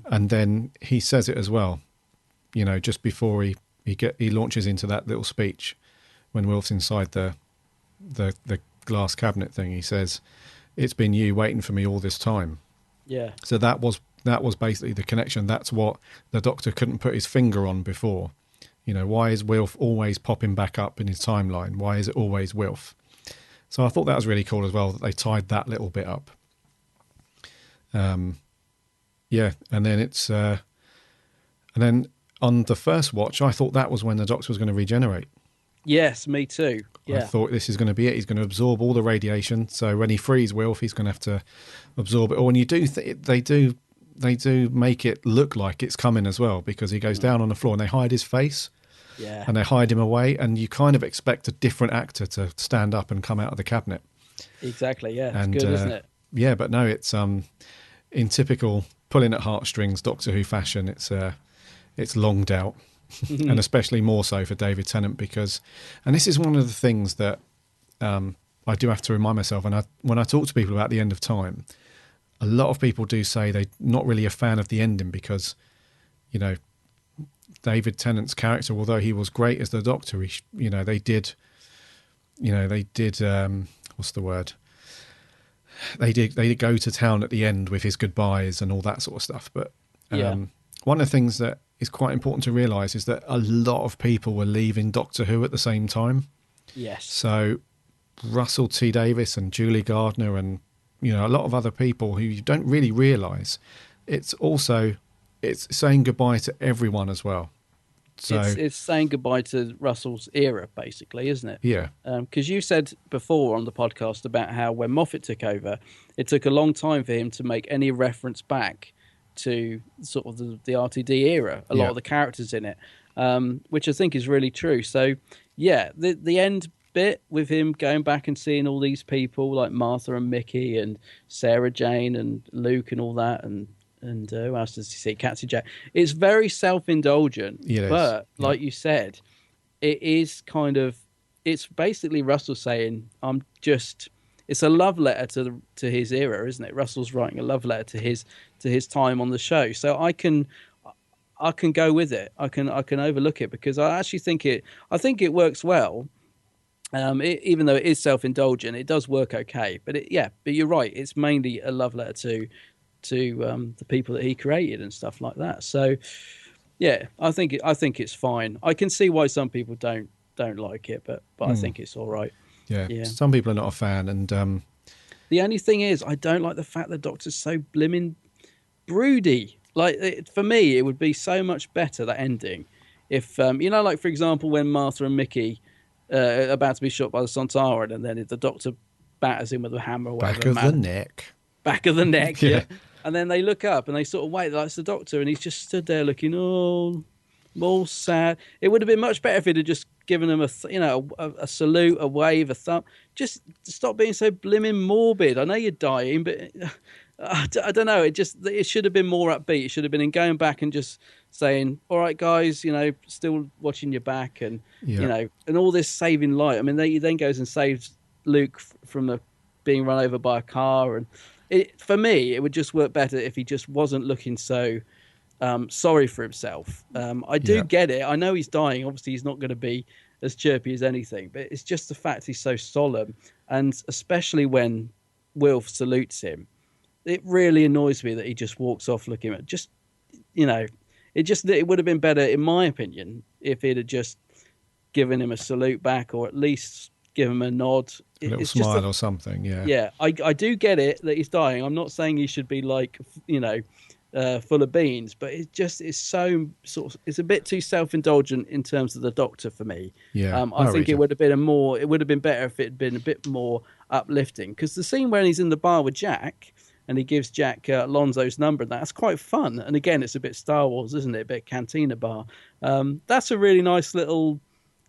Speaker 5: and then he says it as well. Just before he launches into that little speech, when Wilf's inside the glass cabinet thing, he says, "It's been you waiting for me all this time."
Speaker 6: Yeah.
Speaker 5: So that was basically the connection. That's what the Doctor couldn't put his finger on before. Why is Wilf always popping back up in his timeline? Why is it always Wilf? So I thought that was really cool as well, that they tied that little bit up. And then and then on the first watch, I thought that was when the Doctor was going to regenerate.
Speaker 6: Yes, me too. Yeah.
Speaker 5: I thought this is going to be it. He's going to absorb all the radiation. So when he frees Wilf, he's going to have to absorb it all. And you do they do make it look like it's coming as well, because he goes down on the floor and they hide his face.
Speaker 6: Yeah.
Speaker 5: And they hide him away, and you kind of expect a different actor to stand up and come out of the cabinet.
Speaker 6: Exactly, yeah. It's good, isn't it?
Speaker 5: Yeah, but no, it's in typical pulling at heartstrings Doctor Who fashion, it's longed out. And especially more so for David Tennant, because, and this is one of the things that I do have to remind myself, and when I talk to people about The End of Time, a lot of people do say they're not really a fan of the ending because, David Tennant's character, although he was great as the Doctor, they did what's the word? They did go to town at the end with his goodbyes and all that sort of stuff. But one of the things that is quite important to realise is that a lot of people were leaving Doctor Who at the same time.
Speaker 6: Yes.
Speaker 5: So Russell T Davies and Julie Gardner and a lot of other people who you don't really realise. It's saying goodbye to everyone as well. So
Speaker 6: it's saying goodbye to Russell's era, basically, isn't it?
Speaker 5: Yeah.
Speaker 6: Because you said before on the podcast about how when Moffat took over, it took a long time for him to make any reference back to sort of the RTD era, a lot of the characters in it, which I think is really true. So, yeah, the end bit with him going back and seeing all these people like Martha and Mickey and Sarah Jane and Luke and all that, and who else does he see? Captain Jack. It's very self-indulgent, but like you said, it is kind of, it's basically Russell saying, it's a love letter to his era, isn't it? Russell's writing a love letter to his time on the show. So I can go with it. I can overlook it because I actually think it works well. Even though it is self-indulgent, it does work okay. But you're right. It's mainly a love letter to the people that he created and stuff like that. So yeah, I think it's fine. I can see why some people don't like it, but I think it's all right.
Speaker 5: Yeah. Some people are not a fan, and
Speaker 6: the only thing is, I don't like the fact the Doctor's so blimmin' broody. Like, for me, it would be so much better, that ending, if like, for example, when Martha and Mickey are about to be shot by the Sontaran, and then the Doctor batters him with a hammer or whatever.
Speaker 5: Back of the neck.
Speaker 6: Yeah. And then they look up and they sort of wait, like, it's the Doctor, and he's just stood there looking all sad. It would have been much better if he'd have just given him a salute, a wave, a thumb. Just stop being so blimmin' morbid. I know you're dying, but I don't know. It should have been more upbeat. It should have been in going back and just saying, "All right, guys, still watching your back," and and all this saving light. I mean, he then goes and saves Luke from being run over by a car, and for me, it would just work better if he just wasn't looking so sorry for himself. I do get it. I know he's dying. Obviously, he's not going to be as chirpy as anything, but it's just the fact he's so solemn, and especially when Wilf salutes him, it really annoys me that he just walks off looking at it would have been better, in my opinion, if he'd have just given him a salute back, or at least give him a nod,
Speaker 5: a little smile or something.
Speaker 6: Yeah, I do get it that he's dying. I'm not saying he should be like full of beans, but it's so sort of, it's a bit too self-indulgent in terms of the Doctor for me. I think it would have been better if it had been a bit more uplifting, because the scene when he's in the bar with Jack and he gives Jack Alonso's number, and that's quite fun. And again, it's a bit Star Wars, isn't it? A bit Cantina Bar. That's a really nice little,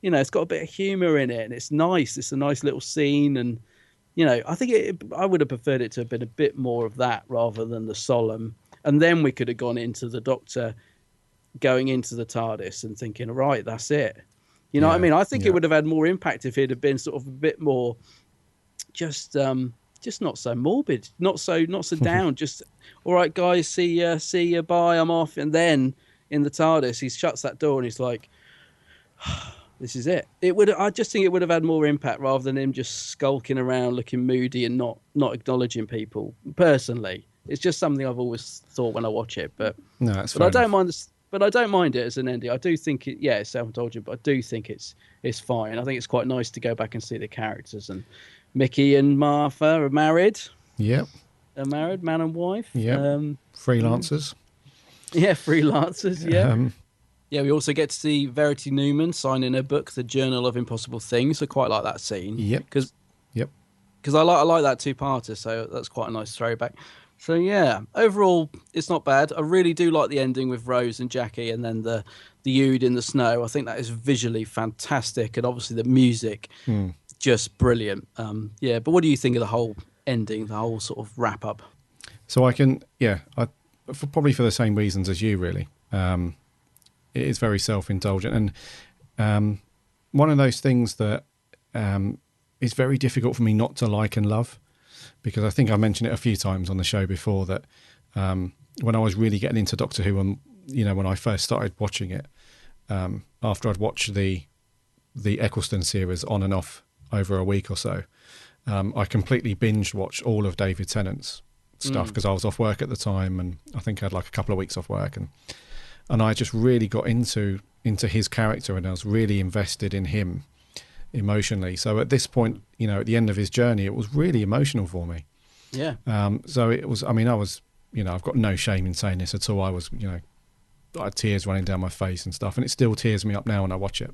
Speaker 6: it's got a bit of humor in it, and it's nice. It's a nice little scene, and I think I would have preferred it to have been a bit more of that rather than the solemn. And then we could have gone into the Doctor going into the TARDIS and thinking, right, that's it. You know what I mean? I think it would have had more impact if it had been sort of a bit more just not so morbid, not so down. Just, all right, guys, see you, bye, I'm off. And then in the TARDIS, he shuts that door and he's like, this is it. I just think it would have had more impact rather than him just skulking around looking moody and not acknowledging people. Personally, it's just something I've always thought when I watch it. But
Speaker 5: no, that's
Speaker 6: but I don't mind this. But I don't mind it as an ending. I do think it's self-indulgent, but I do think it's fine. I think it's quite nice to go back and see the characters. And Mickey and Martha are married.
Speaker 5: Yep.
Speaker 6: They're married, man and wife.
Speaker 5: Yep. Freelancers.
Speaker 6: Yeah, freelancers. Yeah. Yeah, we also get to see Verity Newman signing her book, The Journal of Impossible Things. I quite like that scene.
Speaker 5: Yep.
Speaker 6: Because I like that two-parter, so that's quite a nice throwback. So yeah, overall, it's not bad. I really do like the ending with Rose and Jackie, and then the Ood in the snow. I think that is visually fantastic, and obviously the music, just brilliant. But what do you think of the whole ending, the whole sort of wrap-up?
Speaker 5: So probably for the same reasons as you, really. It is very self-indulgent, and one of those things that is very difficult for me not to like and love, because I think I mentioned it a few times on the show before that when I was really getting into Doctor Who, and when I first started watching it, after I'd watched the Eccleston series on and off over a week or so, I completely binge watched all of David Tennant's stuff because I was off work at the time, and I think I had like a couple of weeks off work, and I just really got into his character, and I was really invested in him emotionally. So at this point, at the end of his journey, it was really emotional for me.
Speaker 6: Yeah.
Speaker 5: So it was, I was, I've got no shame in saying this at all. I was, I had tears running down my face and stuff, and it still tears me up now when I watch it.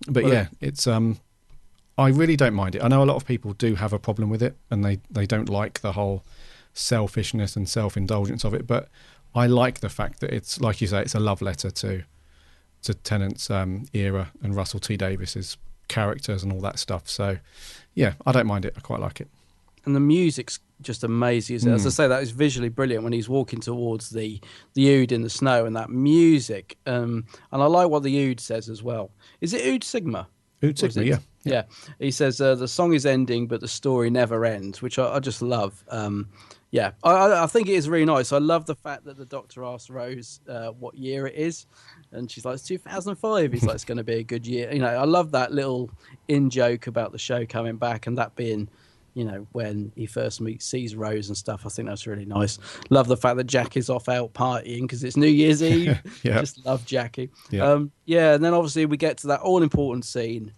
Speaker 5: It's, I really don't mind it. I know a lot of people do have a problem with it, and they don't like the whole selfishness and self-indulgence of it, but I like the fact that it's, like you say, it's a love letter to to Tennant's era and Russell T Davis's characters and all that stuff. So, yeah, I don't mind it. I quite like it.
Speaker 6: And the music's just amazing, isn't it? As I say, that is visually brilliant when he's walking towards the Ood in the snow, and that music. And I like what the Ood says as well. Is it Ood Sigma?
Speaker 5: Ood Sigma,
Speaker 6: yeah. He says the song is ending, but the story never ends, which I just love. I think it is really nice. I love the fact that the Doctor asks Rose what year it is, and she's like, it's 2005. He's like, it's going to be a good year. You know, I love that little in-joke about the show coming back, and that being, you know, when he first sees Rose and stuff. I think that's really nice. Love the fact that Jack is off out partying because it's New Year's Eve. Just love Jackie. And then obviously we get to that all-important scene,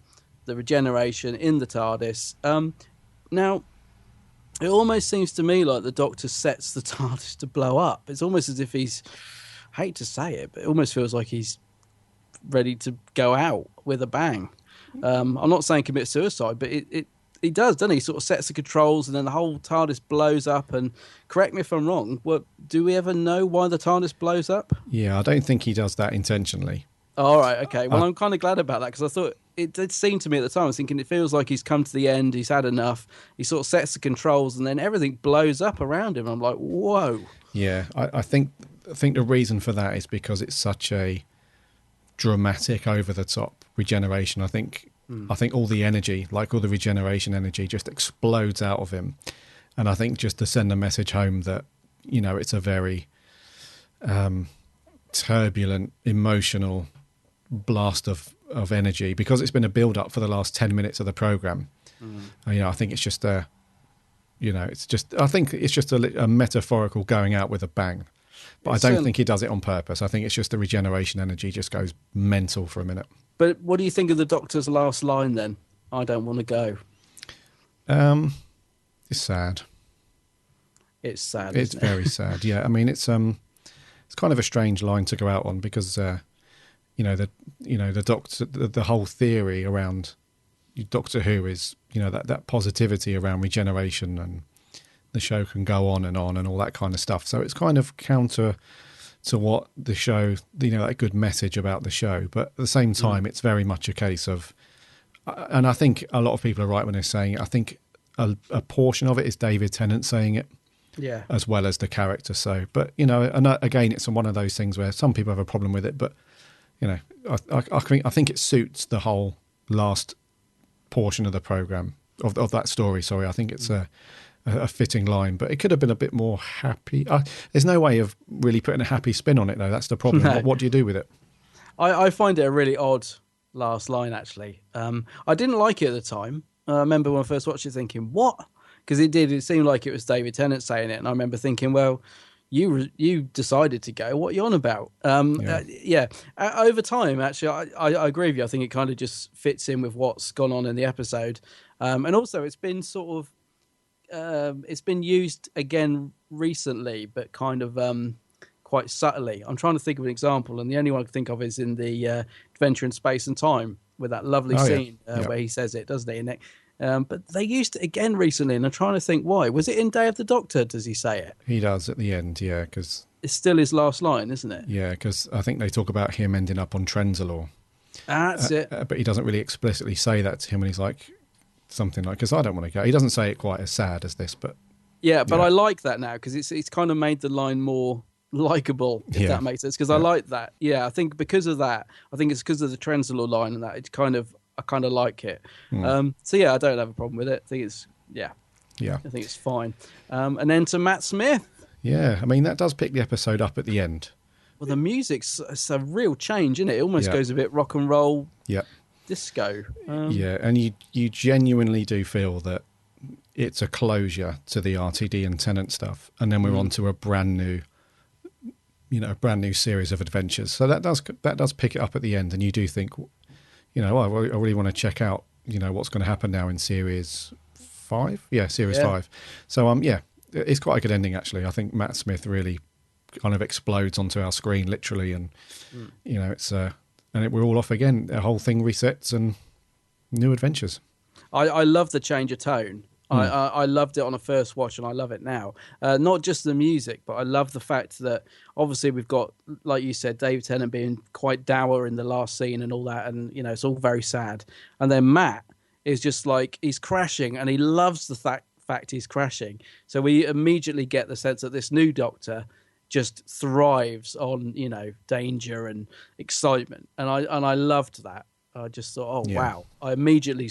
Speaker 6: the regeneration in the TARDIS. Now, it almost seems to me like the Doctor sets the TARDIS to blow up. It's almost as if he's, I hate to say it, but it almost feels like he's ready to go out with a bang. I'm not saying commit suicide, but he does, doesn't he? He sort of sets the controls and then the whole TARDIS blows up. And correct me if I'm wrong, do we ever know why the TARDIS blows up?
Speaker 5: Yeah, I don't think he does that intentionally.
Speaker 6: All right, okay. Well, I'm kind of glad about that because I thought it did seem to me at the time, I was thinking it feels like he's come to the end, he's had enough, he sort of sets the controls and then everything blows up around him. I'm like, whoa.
Speaker 5: Yeah, I think the reason for that is because it's such a dramatic, over-the-top regeneration. I think all the energy, like all the regeneration energy, just explodes out of him. And I think just to send a message home that, you know, it's a very turbulent, emotional blast of energy, because it's been a build-up for the last 10 minutes of the programme. You know, I think it's just I think it's just a metaphorical going out with a bang. But I don't think he does it on purpose. I think it's just the regeneration energy just goes mental for a minute.
Speaker 6: But what do you think of the Doctor's last line then? I don't want to go.
Speaker 5: It's sad.
Speaker 6: It's sad.
Speaker 5: It's very sad. Yeah, I mean, it's kind of a strange line to go out on because the Doctor, the whole theory around Doctor Who is, you know, that positivity around regeneration, and the show can go on and all that kind of stuff. So it's kind of counter to what the show, you know, that good message about the show. But at the same time, it's very much a case of, and I think a lot of people are right when they're saying it. I think a portion of it is David Tennant saying it, as well as the character. So, but you know, and again, it's one of those things where some people have a problem with it, but you know, I think it suits the whole last portion of the program of that story. Sorry, I think it's a fitting line, but it could have been a bit more happy. There's no way of really putting a happy spin on it, though. That's the problem.
Speaker 6: No.
Speaker 5: What do you do with it?
Speaker 6: I find it a really odd last line, actually. I didn't like it at the time. I remember when I first watched it thinking, what? Because it seemed like it was David Tennant saying it, and I remember thinking, well, you decided to go. What are you on about? Over time, actually, I agree with you. I think it kind of just fits in with what's gone on in the episode. And also, it's been sort of, it's been used again recently, but kind of quite subtly. I'm trying to think of an example, and the only one I can think of is in the Adventure in Space and Time, with that lovely scene where he says it, doesn't he? But they used it again recently, and I'm trying to think why. Was it in Day of the Doctor? Does he say it?
Speaker 5: He does at the end, yeah, because
Speaker 6: it's still his last line, isn't it?
Speaker 5: Yeah, because I think they talk about him ending up on Trenzalore.
Speaker 6: That's it.
Speaker 5: But he doesn't really explicitly say that to him, and he's like something like, because I don't want to go. He doesn't say it quite as sad as this, but
Speaker 6: yeah, but I like that now because it's kind of made the line more likable, if that makes sense. Because I like that. Yeah, I think because of that, I think it's because of the Trenzalore line and that it's kind of, I kind of like it. So yeah, I don't have a problem with it. I think it's I think it's fine. And then to Matt Smith.
Speaker 5: Yeah, I mean that does pick the episode up at the end.
Speaker 6: Well, the music's it's a real change, isn't it? It almost goes a bit rock and roll.
Speaker 5: Yeah.
Speaker 6: Disco.
Speaker 5: And you genuinely do feel that it's a closure to the RTD and Tennant stuff, and then we're on to a brand new series of adventures. So that does pick it up at the end, and you do think, you know, I really want to check out, you know, what's going to happen now in series 5. Yeah, series 5. So it's quite a good ending actually. I think Matt Smith really kind of explodes onto our screen literally, and you know, it's we're all off again. The whole thing resets and new adventures.
Speaker 6: I love the change of tone. I loved it on a first watch, and I love it now. Not just the music, but I love the fact that obviously we've got, like you said, David Tennant being quite dour in the last scene and all that, and it's all very sad. And then Matt is just like, he's crashing, and he loves the fact he's crashing. So we immediately get the sense that this new Doctor just thrives on danger and excitement, and I loved that. I just thought, wow! I immediately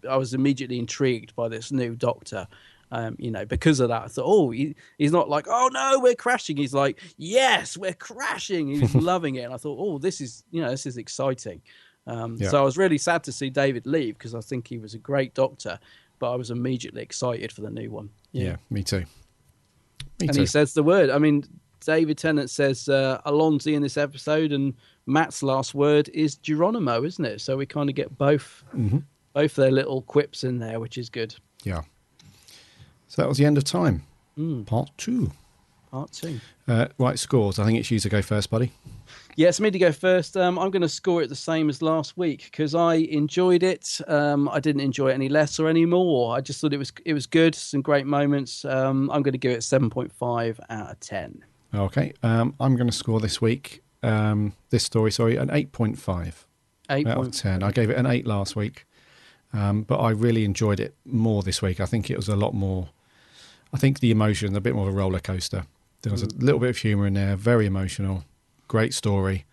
Speaker 6: I was immediately intrigued by this new Doctor, because of that. I thought, he's not like, oh no, we're crashing. He's like, yes, we're crashing. He was loving it, and I thought, this is exciting. So I was really sad to see David leave, because I think he was a great Doctor, but I was immediately excited for the new one.
Speaker 5: Yeah, me too.
Speaker 6: He says the word. I mean, David Tennant says Alonzi in this episode, and Matt's last word is Geronimo, isn't it? So we kind of get both their little quips in there, which is good.
Speaker 5: Yeah. So that was the end of time. Part 2. Right, scores. I think it's you to go first, buddy.
Speaker 6: Yeah, it's me to go first. I'm going to score it the same as last week, because I enjoyed it. I didn't enjoy it any less or any more. I just thought it was good, some great moments. I'm going to give it 7.5 out of 10.
Speaker 5: Okay, I'm going to score this week, this story, an 8.5 out of 10. I gave it an 8 last week, but I really enjoyed it more this week. I think it was a lot more, I think the emotion, a bit more of a roller coaster. There was a little bit of humour in there, very emotional, great story.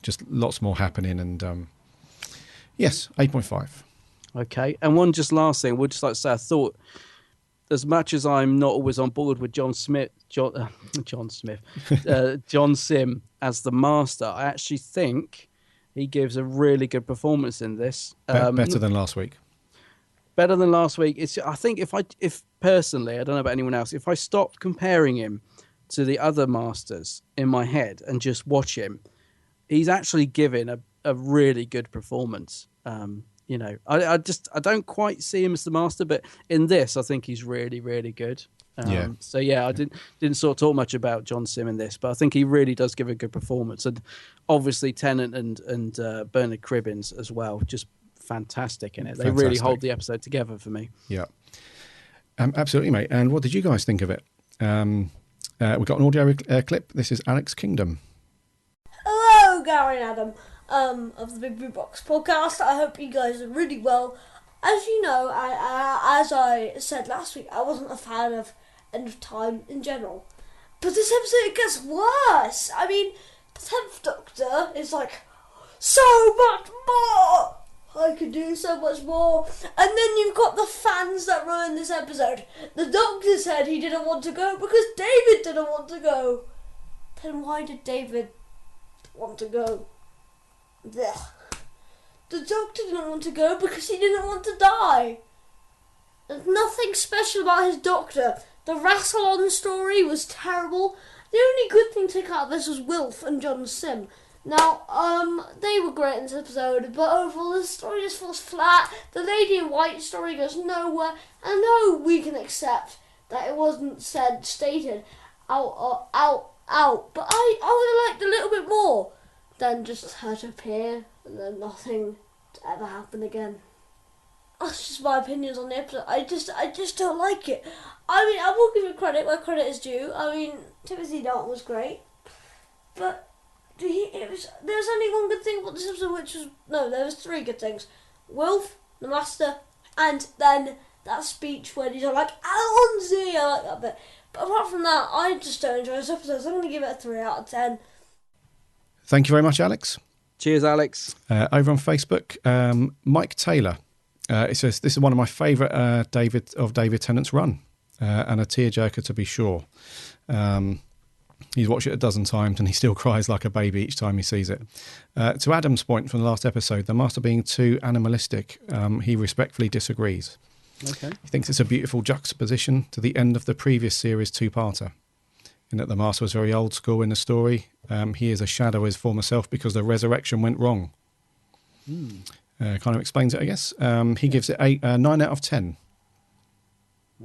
Speaker 5: Just lots more happening, and yes, 8.5.
Speaker 6: Okay, and one just last thing, we'll just like to say, I thought, as much as I'm not always on board with John Sim as the Master, I actually think he gives a really good performance in this.
Speaker 5: Better than last week.
Speaker 6: Better than last week. I think if personally, I don't know about anyone else, if I stopped comparing him to the other Masters in my head and just watch him, he's actually giving a really good performance. I don't quite see him as the Master, but in this, I think he's really, really good. So I didn't sort of talk much about John Sim in this, but I think he really does give a good performance. And obviously Tennant and Bernard Cribbins as well, just fantastic in it. They really hold the episode together for me.
Speaker 5: Yeah, absolutely, mate. And what did you guys think of it? We've got an audio clip. This is Alex Kingdom.
Speaker 10: Hello, Gary and Adam. Of the Big Blue Box podcast. I hope you guys are really well. As you know, as I said last week, I wasn't a fan of End of Time in general. But this episode, it gets worse. I mean, the 10th Doctor is like, so much more! I could do so much more. And then you've got the fans that ruined this episode. The Doctor said he didn't want to go because David didn't want to go. Then why did David want to go? Ugh. The Doctor didn't want to go because he didn't want to die. There's nothing special about his Doctor. The Rassilon story was terrible. The only good thing to take out of this was Wilf and John Sim. Now, they were great in this episode, but overall the story just falls flat. The Lady in White story goes nowhere. And I know we can accept that it wasn't stated out, but I would have liked a little bit more than just her to appear and then nothing to ever happen again. That's just my opinions on the episode. I just don't like it. I mean, I will give it credit where credit is due. I mean, Timothy Dalton was great, but there was only one good thing about this episode, there was 3 good things: Wilf, the Master, and then that speech when he's all like, Alonzi. I like that bit. But apart from that, I just don't enjoy this episode. So I'm going to give it a 3 out of 10.
Speaker 5: Thank you very much, Alex.
Speaker 6: Cheers, Alex.
Speaker 5: Over on Facebook, Mike Taylor. It says, this is one of my favourite David Tennant's run, and a tearjerker to be sure. He's watched it a dozen times and he still cries like a baby each time he sees it. To Adam's point from the last episode, the Master being too animalistic, he respectfully disagrees.
Speaker 6: Okay.
Speaker 5: He thinks it's a beautiful juxtaposition to the end of the previous series two-parter, in that the Master was very old school in the story. He is a shadow of his former self because the resurrection went wrong. Kind of explains it, I guess. He gives it a 9 out of 10.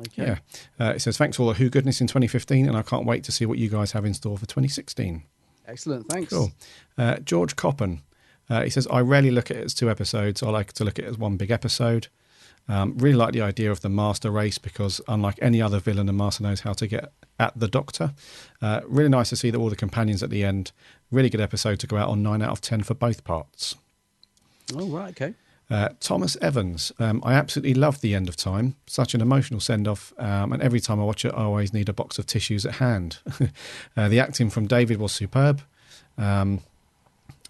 Speaker 6: Okay.
Speaker 5: Yeah. It says, thanks for all the Who goodness in 2015, and I can't wait to see what you guys have in store for 2016.
Speaker 6: Excellent, thanks.
Speaker 5: Cool. George Coppen. He says, I rarely look at it as 2 episodes. I like to look at it as one big episode. Really like the idea of the Master race because unlike any other villain, the Master knows how to get at the Doctor. Really nice to see that all the companions at the end. Really good episode to go out on 9 out of 10 for both parts.
Speaker 6: Oh, right, okay.
Speaker 5: Thomas Evans. I absolutely love The End of Time. Such an emotional send-off. And every time I watch it, I always need a box of tissues at hand. The acting from David was superb.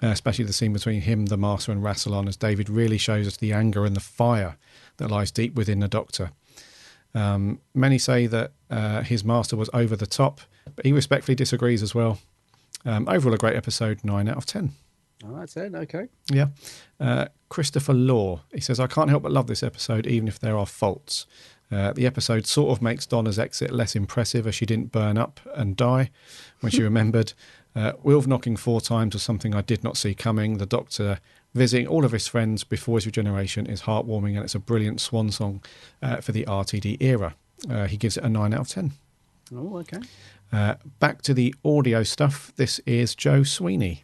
Speaker 5: Especially the scene between him, the Master, and Rassilon, as David really shows us the anger and the fire that lies deep within the Doctor. Many say that his Master was over the top, but he respectfully disagrees as well. Overall, a great episode, 9 out of 10.
Speaker 6: Oh, that's it, okay.
Speaker 5: Yeah. Christopher Law, he says, I can't help but love this episode, even if there are faults. The episode sort of makes Donna's exit less impressive as she didn't burn up and die when she remembered. Wilf knocking 4 times was something I did not see coming. The Doctor visiting all of his friends before his regeneration is heartwarming, and it's a brilliant swan song for the RTD era. He gives it a 9 out of 10.
Speaker 6: Oh, okay.
Speaker 5: Back to the audio stuff. This is Joe Sweeney.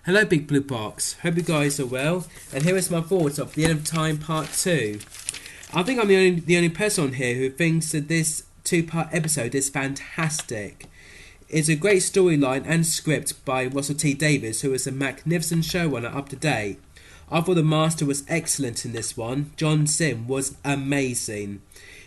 Speaker 11: Hello, Big Blue Box. Hope you guys are well. And here is my thoughts of The End of Time Part 2. I think I'm the only person on here who thinks that this 2-part episode is fantastic. It's a great storyline and script by Russell T Davies, who is a magnificent showrunner up to date. I thought the Master was excellent in this one. John Sim was amazing.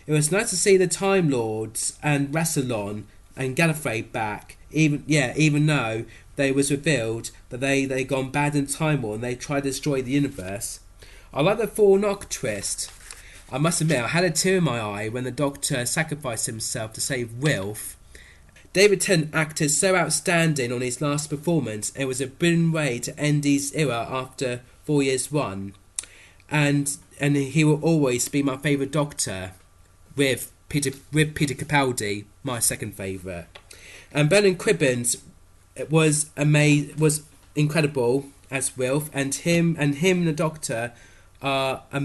Speaker 11: It was nice to see the Time Lords and Rassilon and Gallifrey back, even though they was revealed that they gone bad in Time War and they tried to destroy the universe. I like the 4-knock twist. I must admit, I had a tear in my eye when the Doctor sacrificed himself to save Wilf. David Tennant acted so outstanding on his last performance. It was a brilliant way to end his era after 4 years one, and he will always be my favourite Doctor, with Peter Capaldi, my second favourite. And Bernard Cribbins was incredible as Wilf, and him and the Doctor are an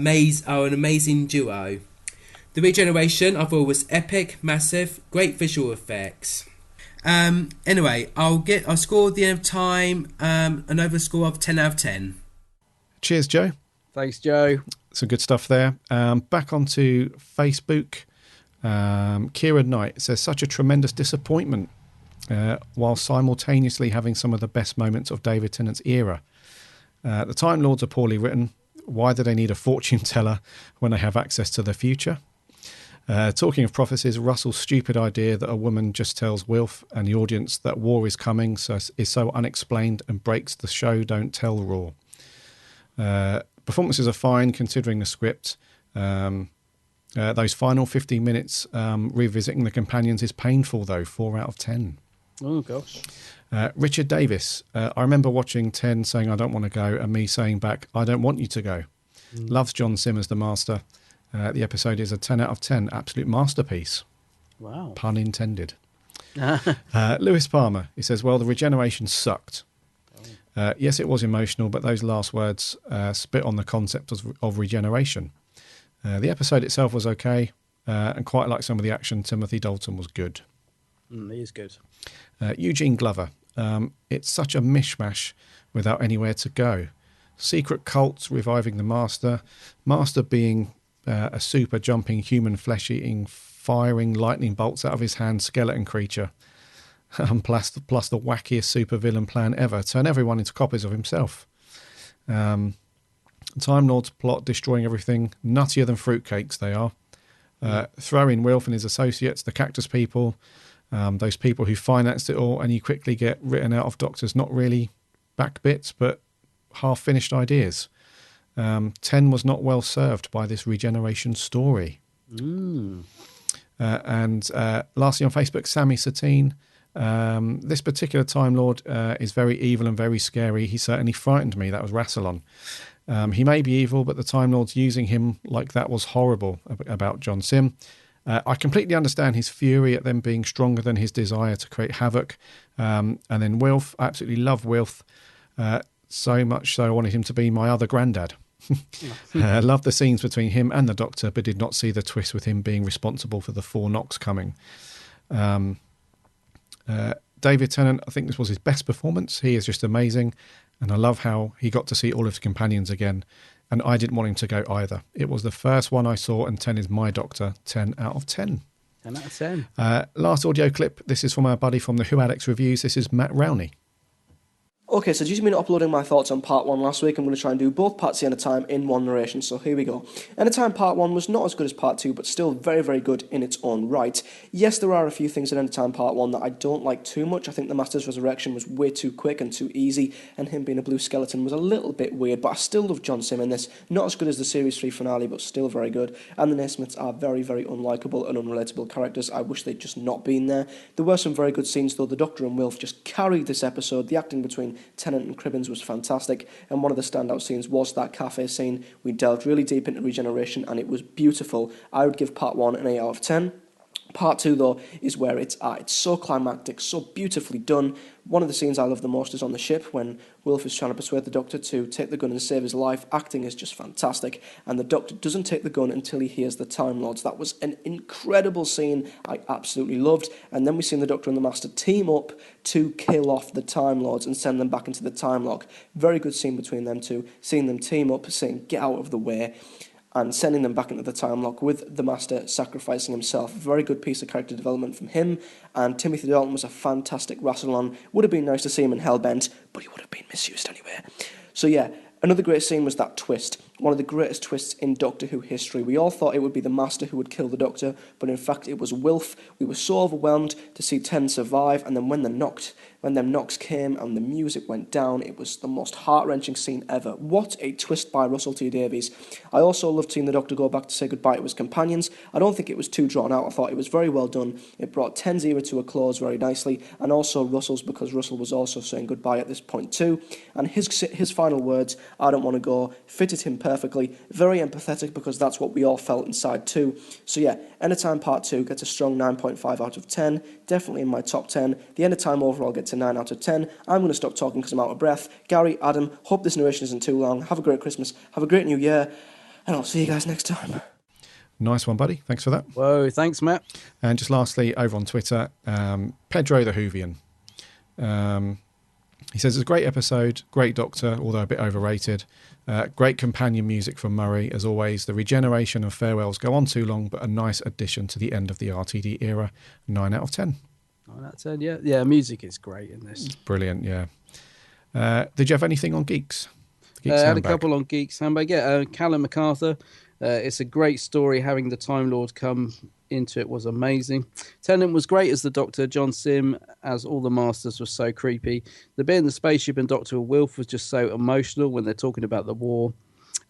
Speaker 11: amazing duo. The regeneration I thought was epic, massive, great visual effects. Anyway, I'll score The End of Time an over score of 10 out of 10.
Speaker 5: Cheers, Joe.
Speaker 6: Thanks, Joe.
Speaker 5: Some good stuff there. Back onto Facebook. Kira Knight says, such a tremendous disappointment while simultaneously having some of the best moments of David Tennant's era. The Time Lords are poorly written. Why do they need a fortune teller when they have access to the future? Talking of prophecies, Russell's stupid idea that a woman just tells Wilf and the audience that war is coming is so unexplained and breaks the show don't tell rule. Performances are fine considering the script. Those final 15 minutes revisiting the companions is painful though, 4 out of 10.
Speaker 6: Oh gosh.
Speaker 5: Richard Davis, I remember watching 10 saying I don't want to go and me saying back I don't want you to go. Loves John Sim as the Master. The episode is a 10 out of 10, absolute masterpiece.
Speaker 6: Wow.
Speaker 5: Pun intended. Lewis Palmer, he says, well, the regeneration sucked. Yes, it was emotional, but those last words spit on the concept of regeneration. The episode itself was okay, and quite like some of the action, Timothy Dalton was good.
Speaker 6: He is good.
Speaker 5: Eugene Glover, it's such a mishmash without anywhere to go. Secret cults reviving the Master being a super jumping, human flesh-eating, firing lightning bolts out of his hand skeleton creature. Plus the wackiest supervillain plan ever. Turn everyone into copies of himself. Time Lord's plot destroying everything. Nuttier than fruitcakes they are. Throw in Wilf and his associates, the Cactus People, those people who financed it all, and you quickly get written out of Doctor's not really back bits, but half-finished ideas. 10 was not well served by this regeneration story. And lastly on Facebook, Sammy Satine. This particular Time Lord is very evil and very scary. He certainly frightened me. That was Rassilon. He may be evil, but the Time Lords using him like that was horrible about John Sim. I completely understand his fury at them being stronger than his desire to create havoc. And then Wilf, I absolutely love Wilf. So much so I wanted him to be my other granddad. Loved the scenes between him and the Doctor, but did not see the twist with him being responsible for the 4 knocks coming. David Tennant, I think this was his best performance. He is just amazing, and I love how he got to see all of his companions again and I didn't want him to go either. It was the first one I saw, and 10 is my Doctor. 10 out of 10.
Speaker 6: 10 out of 10.
Speaker 5: Last audio clip. This is from our buddy from the Who Addicts Reviews. This is Matt Rowney.
Speaker 12: Okay, so due to me not uploading my thoughts on part 1 last week, I'm going to try and do both parts of End of Time in one narration, so here we go. End of Time part 1 was not as good as part 2, but still very, very good in its own right. Yes, there are a few things in End of Time part 1 that I don't like too much. I think the Master's Resurrection was way too quick and too easy, and him being a blue skeleton was a little bit weird, but I still love John Sim in this. Not as good as the Series 3 finale, but still very good. And the Naismiths are very, very unlikable and unrelatable characters. I wish they'd just not been there. There were some very good scenes, though. The Doctor and Wilf just carried this episode. The acting between Tennant and Cribbins was fantastic, and one of the standout scenes was that cafe scene. We delved really deep into regeneration, and it was beautiful. I would give part 1 an 8 out of 10. Part 2, though, is where it's at. It's so climactic, so beautifully done. One of the scenes I love the most is on the ship when Wilf is trying to persuade the Doctor to take the gun and save his life. Acting is just fantastic, and the Doctor doesn't take the gun until he hears the Time Lords. That was an incredible scene I absolutely loved. And then we see the Doctor and the Master team up to kill off the Time Lords and send them back into the Time Lock. Very good scene between them two, seeing them team up, saying, "Get out of the way," and sending them back into the Time Lock with the Master sacrificing himself. Very good piece of character development from him, and Timothy Dalton was a fantastic Rassilon. Would have been nice to see him in Hellbent, but he would have been misused anyway. So yeah, another great scene was that twist. One of the greatest twists in Doctor Who history. We all thought it would be the Master who would kill the Doctor, but in fact it was Wilf. We were so overwhelmed to see 10 survive, and then when them knocks came and the music went down, it was the most heart-wrenching scene ever. What a twist by Russell T Davies. I also loved seeing the Doctor go back to say goodbye to his companions. I don't think it was too drawn out. I thought it was very well done. It brought 10's era to a close very nicely, and also Russell's, because Russell was also saying goodbye at this point too. And his final words, "I don't want to go," fitted him perfectly. Very empathetic, because that's what we all felt inside too. So yeah, End of Time Part 2 gets a strong 9.5 out of 10. Definitely in my top 10. The End of Time overall gets a 9 out of 10. I'm going to stop talking because I'm out of breath. Gary, Adam, hope this narration isn't too long. Have a great Christmas. Have a great New Year. And I'll see you guys next time.
Speaker 5: Nice one, buddy. Thanks for that.
Speaker 6: Whoa, thanks, Matt.
Speaker 5: And just lastly, over on Twitter, Pedro the Whovian. He says, it's a great episode, great Doctor, although a bit overrated. Great companion music from Murray, as always. The regeneration and farewells go on too long, but a nice addition to the end of the RTD era. 9 out of 10.
Speaker 6: 9 out of 10, yeah. Yeah, music is great in this.
Speaker 5: Brilliant, yeah. Did you have anything on Geeks?
Speaker 6: I had a couple on Geeks Handbag. Yeah, Callum MacArthur. It's a great story. Having the Time Lord come into it was amazing. Tennant was great as the Doctor. John Sim as all the Masters was so creepy. The bit in the spaceship and Dr. Wilf was just so emotional when they're talking about the war,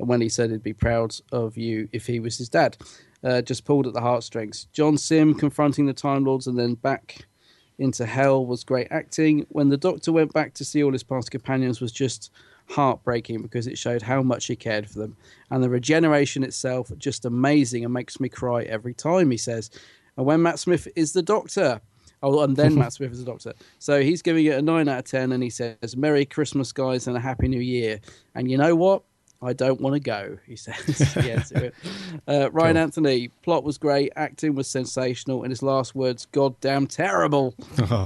Speaker 6: and when he said he'd be proud of you if he was his dad. Just pulled at the heartstrings. John Sim confronting the Time Lords and then back into hell was great acting. When the Doctor went back to see all his past companions was just heartbreaking, because it showed how much he cared for them. And the regeneration itself, just amazing and makes me cry every time, he says. And when Matt Smith is the Doctor, and then Matt Smith is the Doctor. So he's giving it a 9 out of 10, and he says, "Merry Christmas, guys, and a Happy New Year." And you know what? I don't want to go, he says. Ryan Anthony, plot was great, acting was sensational, and his last words, "goddamn terrible."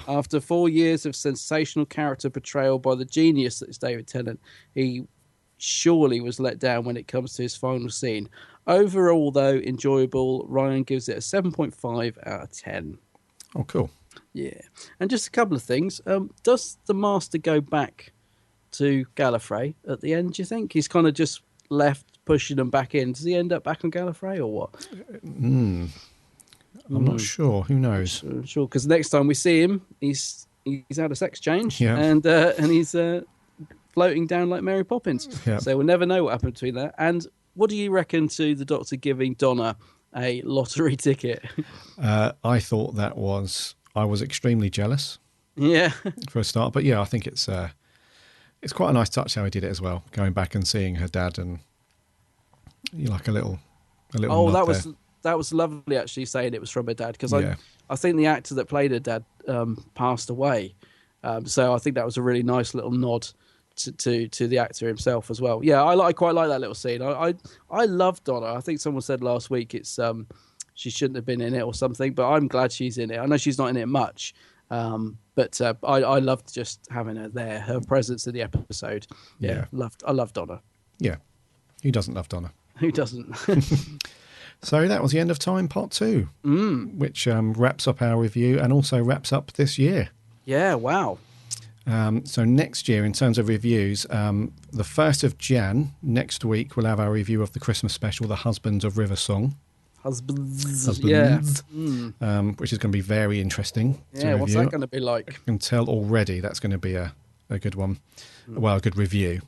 Speaker 6: After 4 years of sensational character portrayal by the genius that is David Tennant, he surely was let down when it comes to his final scene. Overall, though, enjoyable. Ryan gives it a 7.5 out of 10.
Speaker 5: Oh, cool.
Speaker 6: Yeah. And just a couple of things. Does the Master go back to Gallifrey at the end, do you think? He's kind of just left pushing them back in. Does he end up back on Gallifrey or what?
Speaker 5: I'm not sure. Who knows?
Speaker 6: Sure, because next time we see him, he's had a sex change,
Speaker 5: yeah,
Speaker 6: and he's floating down like Mary Poppins.
Speaker 5: Yeah.
Speaker 6: So we'll never know what happened between that. And what do you reckon to the Doctor giving Donna a lottery ticket?
Speaker 5: I thought I was extremely jealous.
Speaker 6: Yeah.
Speaker 5: For a start, but yeah, I think it's quite a nice touch how he did it as well, going back and seeing her dad, and like a little.
Speaker 6: Oh, that was lovely, actually, saying it was from her dad, because I think the actor that played her dad passed away, so I think that was a really nice little nod to the actor himself as well. Yeah, I quite like that little scene. I love Donna. I think someone said last week it's she shouldn't have been in it or something, but I'm glad she's in it. I know she's not in it much. But I loved just having her there, her presence in the episode. I loved Donna.
Speaker 5: Yeah. Who doesn't love Donna?
Speaker 6: Who doesn't?
Speaker 5: So that was the end of Time Part 2, which wraps up our review and also wraps up this year.
Speaker 6: Yeah, wow.
Speaker 5: So next year, in terms of reviews, the 1st of Jan, next week, we'll have our review of the Christmas special, The Husbands of River Song.
Speaker 6: Husbands. Yeah.
Speaker 5: Which is going to be very interesting to
Speaker 6: Yeah, what's
Speaker 5: review.
Speaker 6: that going to be like?
Speaker 5: I can tell already that's going to be a good one. Well, a good review.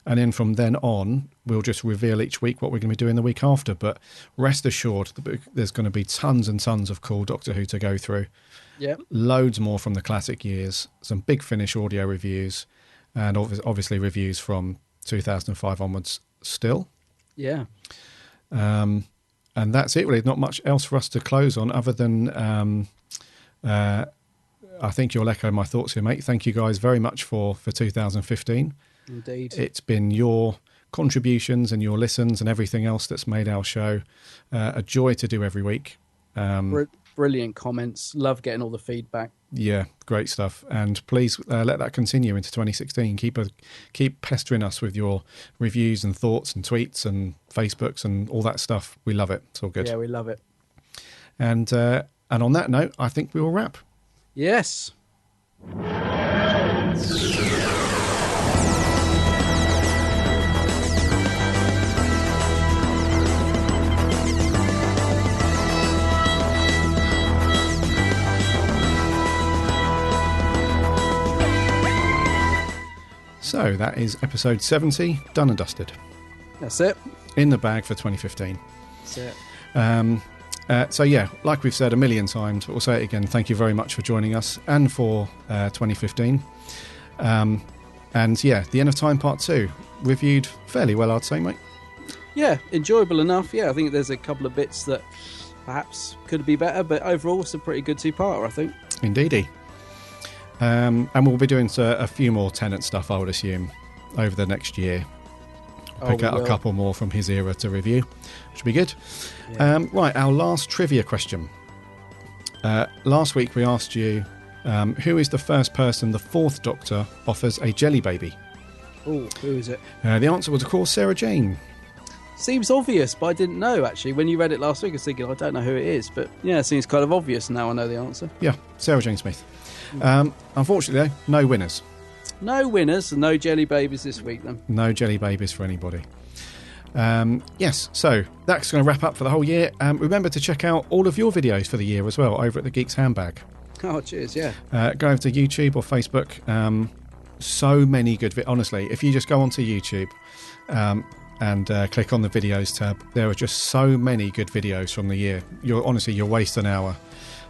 Speaker 5: And then from then on, we'll just reveal each week what we're going to be doing the week after. But rest assured, there's going to be tons and tons of cool Doctor Who to go through.
Speaker 6: Yeah.
Speaker 5: Loads more from the classic years, some Big Finish audio reviews, and obviously reviews from 2005 onwards still.
Speaker 6: Yeah.
Speaker 5: And that's it, really. Not much else for us to close on other than I think you'll echo my thoughts here, mate. Thank you guys very much for 2015.
Speaker 6: Indeed.
Speaker 5: It's been your contributions and your listens and everything else that's made our show a joy to do every week.
Speaker 6: Brilliant comments. Love getting all the feedback.
Speaker 5: Yeah, great stuff. And please let that continue into 2016. Keep pestering us with your reviews and thoughts and tweets and Facebooks and all that stuff. We love it. It's all good.
Speaker 6: Yeah, we love it.
Speaker 5: And on that note, I think we will wrap.
Speaker 6: Yes.
Speaker 5: So that is episode 70, done and dusted.
Speaker 6: That's it.
Speaker 5: In the bag for 2015.
Speaker 6: That's it.
Speaker 5: So yeah, like we've said a million times, but we'll say it again. Thank you very much for joining us and for 2015. And yeah, The End of Time Part 2 reviewed fairly well, I'd say, mate.
Speaker 6: Yeah, enjoyable enough. Yeah, I think there's a couple of bits that perhaps could be better, but overall it's a pretty good two-parter, I think.
Speaker 5: Indeedy. And we'll be doing a few more Tennant stuff, I would assume, over the next year. Pick out a couple more from his era to review, which will be good. Yeah. Right, our last trivia question. Last week we asked you, who is the first person the Fourth Doctor offers a jelly baby?
Speaker 6: Oh, who is it?
Speaker 5: The answer was, of course, Sarah Jane.
Speaker 6: Seems obvious, but I didn't know, actually. When you read it last week, I was thinking, I don't know who it is. But yeah, it seems kind of obvious now I know the answer.
Speaker 5: Yeah, Sarah Jane Smith. Unfortunately, though, no winners.
Speaker 6: No winners and no jelly babies this week, then.
Speaker 5: No jelly babies for anybody. Yes, so that's going to wrap up for the whole year. Remember to check out all of your videos for the year as well over at the Geeks Handbag.
Speaker 6: Oh, cheers, yeah.
Speaker 5: Go over to YouTube or Facebook. So many good honestly, if you just go onto YouTube and click on the videos tab, there are just so many good videos from the year. You'll waste an hour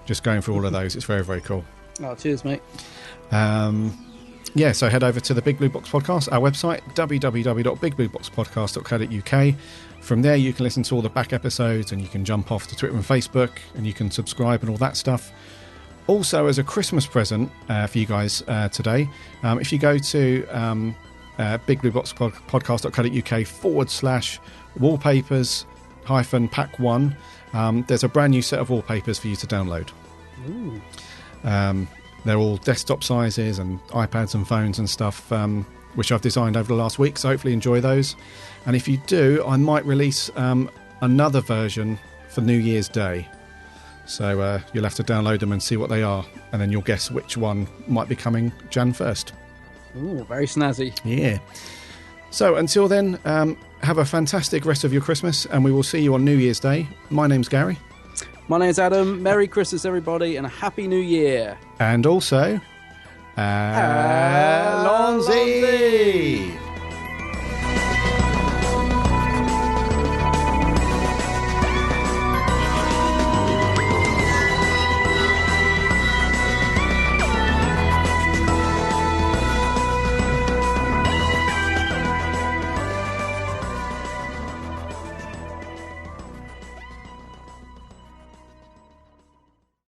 Speaker 5: just going through all of those. It's very, very cool.
Speaker 6: Oh, cheers, mate.
Speaker 5: Yeah, so head over to the Big Blue Box Podcast, our website, www.bigblueboxpodcast.co.uk. From there, you can listen to all the back episodes and you can jump off to Twitter and Facebook and you can subscribe and all that stuff. Also, as a Christmas present for you guys today, if you go to bigblueboxpodcast.co.uk/wallpapers-pack1, there's a brand new set of wallpapers for you to download.
Speaker 6: Ooh.
Speaker 5: They're all desktop sizes and iPads and phones and stuff, which I've designed over the last week, so hopefully enjoy those. And if you do, I might release another version for New Year's Day. So you'll have to download them and see what they are, and then you'll guess which one might be coming Jan 1st.
Speaker 6: Ooh, very snazzy.
Speaker 5: Yeah. So until then, have a fantastic rest of your Christmas, and we will see you on New Year's Day. My name's Gary.
Speaker 6: My name's Adam. Merry Christmas, everybody, and a Happy New Year.
Speaker 5: And also, Allons-y!